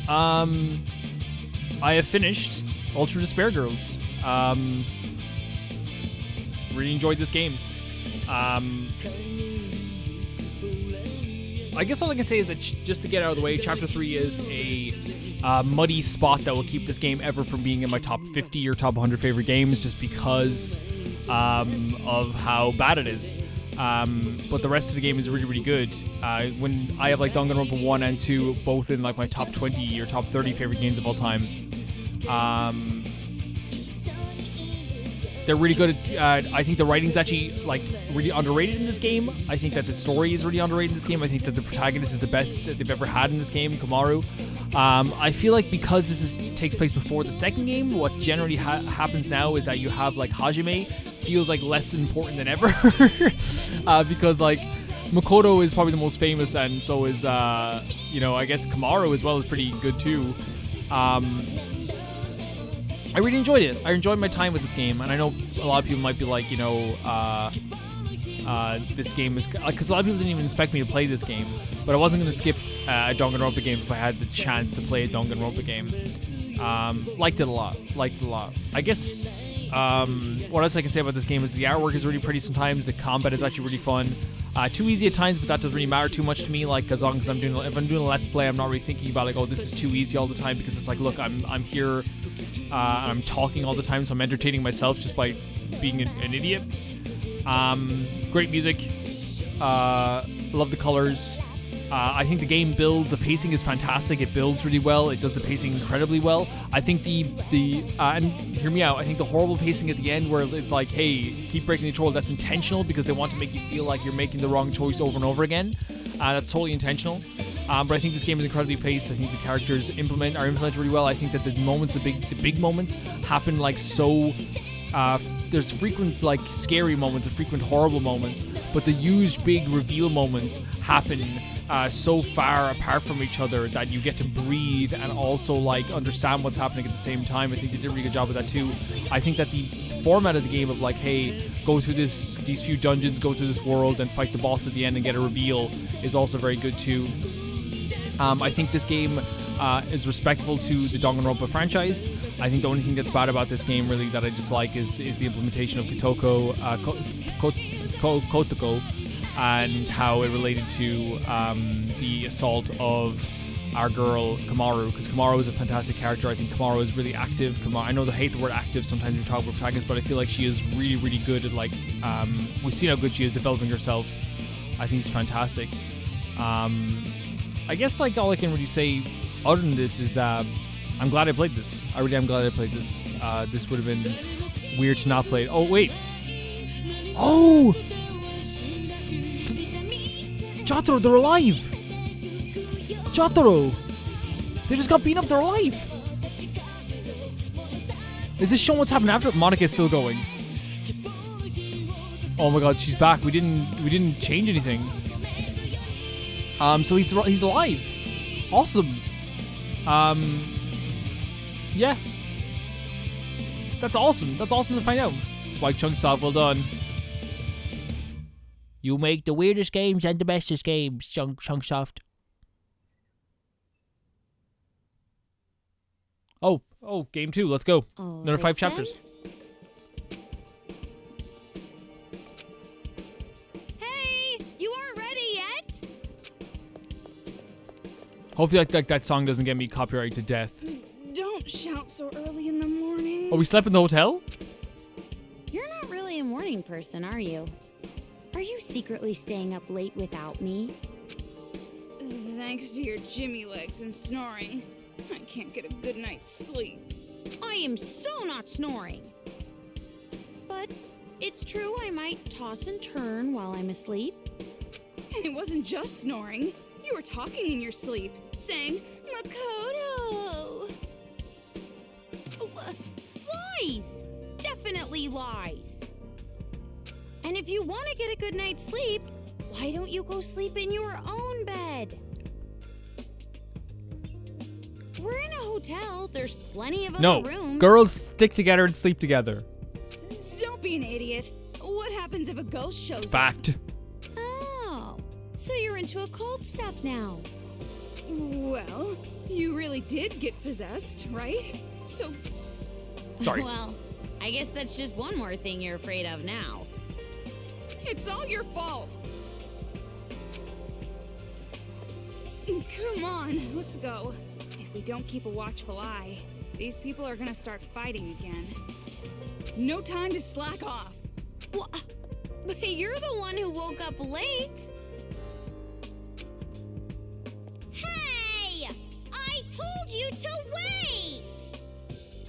I have finished Ultra Despair Girls. Really enjoyed this game. I guess all I can say is that just to get out of the way, Chapter 3 is a muddy spot that will keep this game ever from being in my top 50 or top 100 favorite games just because of how bad it is. But the rest of the game is really, really good. When I have like Danganronpa 1 and 2 both in like my top 20 or top 30 favorite games of all time. They're really good at, I think the writing's actually like really underrated in this game. I think that the story is really underrated in this game. I think that the protagonist is the best that they've ever had in this game, Kamaru. I feel like because this takes place before the second game, what generally happens now is that you have like Hajime feels like less important than ever because like Makoto is probably the most famous and so is, you know, I guess Kamaru as well is pretty good too. I really enjoyed it. I enjoyed my time with this game, and I know a lot of people might be like, you know, this game is... Because a lot of people didn't even expect me to play this game, but I wasn't going to skip a Danganronpa game if I had the chance to play a Danganronpa game. Liked it a lot. I guess what else I can say about this game is the artwork is really pretty sometimes. The combat is actually really fun. Too easy at times, but that doesn't really matter too much to me. Like, as long as if I'm doing a let's play, I'm not really thinking about like, oh, this is too easy all the time because it's like, look, I'm here. I'm talking all the time, so I'm entertaining myself just by being an idiot. Great music. Love the colors. I think the game builds, the pacing is fantastic. It builds really well. It does the pacing incredibly well. I think and hear me out, I think the horrible pacing at the end where it's like, hey, keep breaking the control, that's intentional because they want to make you feel like you're making the wrong choice over and over again. That's totally intentional. But I think this game is incredibly paced. I think the characters are implemented really well. I think that the moments, the big moments happen like so... there's frequent like scary moments and frequent horrible moments, but the huge big reveal moments happen so far apart from each other that you get to breathe and also like understand what's happening at the same time. I think they did a really good job with that too. I think that the format of the game of like, hey, go through these few dungeons, go through this world and fight the boss at the end and get a reveal is also very good too. I think this game is respectful to the Danganronpa franchise. I think the only thing that's bad about this game really that I dislike is the implementation of Kotoko and how it related to the assault of our girl Kamaru, because Kamaru is a fantastic character. I think Kamaru is really active. I know they hate the word active sometimes when we talk about protagonists, but I feel like she is really, really good at like, we've seen how good she is developing herself. I think she's fantastic. I guess like all I can really say other than this is I'm glad I played this. I really am glad I played this. This would have been weird to not play it. Oh, wait. Oh! Jotaro, they're alive! Jotaro! They just got beaten up, they're alive! Is this showing what's happening after? Monika's still going. Oh my god, she's back. We didn't change anything. So he's alive. Awesome. Yeah. That's awesome. That's awesome to find out. Spike Chunsoft, well done. You make the weirdest games and the bestest games, Chunsoft. Oh, game 2, let's go. Another 5 chapters. Hey, you aren't ready yet? Hopefully that song doesn't get me copyrighted to death. Don't shout so early in the morning. Oh, we slept in the hotel? You're not really a morning person, are you? Are you secretly staying up late without me? Thanks to your Jimmy legs and snoring, I can't get a good night's sleep. I am so not snoring. But it's true I might toss and turn while I'm asleep. And it wasn't just snoring. You were talking in your sleep, saying, Makoto! Lies! Definitely lies. And if you want to get a good night's sleep, why don't you go sleep in your own bed? We're in a hotel. There's plenty of other rooms. No, girls stick together and sleep together. Don't be an idiot. What happens if a ghost shows Fact. up? Oh, so you're into occult stuff now. Well, you really did get possessed, right? So... Sorry. Well, I guess that's just one more thing you're afraid of now. It's all your fault. Come on, let's go. If we don't keep a watchful eye, these people are gonna start fighting again. No time to slack off. Well, but you're the one who woke up late. Hey! I told you to wait!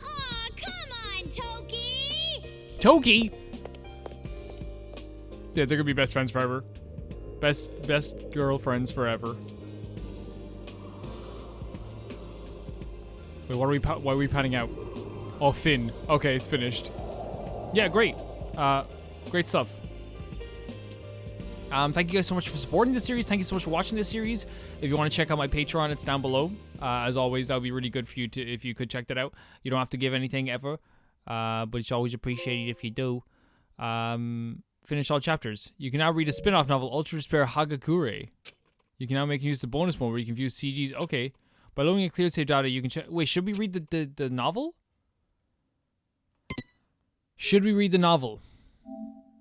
Aw, come on, Toki! Toki? Yeah, they're gonna be best friends forever. Best girlfriends forever. Wait, why are we panning out? Oh, Finn. Okay, it's finished. Yeah, great. Great stuff. Thank you guys so much for supporting this series. Thank you so much for watching this series. If you want to check out my Patreon, it's down below. As always, that would be really good for you if you could check that out. You don't have to give anything ever, but it's always appreciated if you do. Finish all chapters. You can now read a spin-off novel, Ultra Despair Hagakure. You can now make use of the bonus mode where you can view CGs. Okay. By loading a clear save data, you can check. Wait, should we read the novel? Should we read the novel?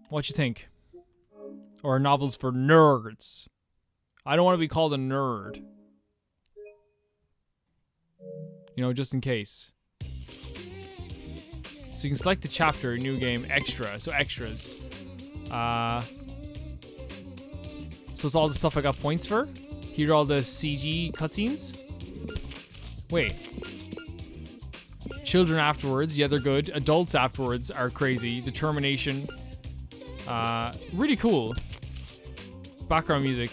What you think? Or novels for nerds? I don't want to be called a nerd. You know, just in case. So you can select the chapter, new game, extra. So extras. So it's all the stuff I got points for? Here are all the CG cutscenes. Wait. Children afterwards, yeah, they're good. Adults afterwards are crazy. Determination. Really cool. Background music.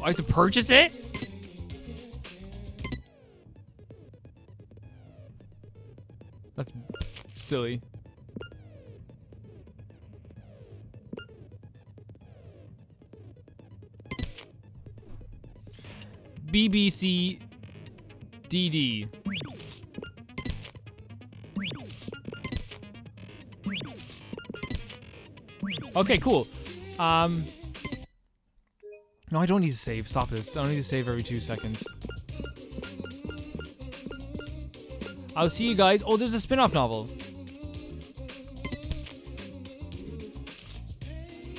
I have to purchase it? That's silly. BBC DD. Okay, cool. No, I don't need to save. Stop this. I don't need to save every 2 seconds. I'll see you guys. Oh, there's a spin-off novel.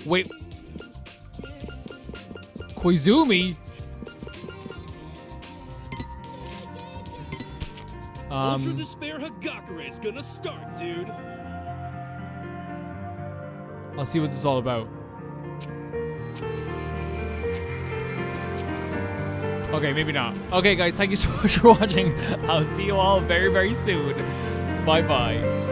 Wait. Koizumi? Ultra Despair Hagakure is gonna start, dude. I'll see what this is all about. Okay, maybe not. Okay, guys, thank you so much for watching. I'll see you all very, very soon. Bye-bye.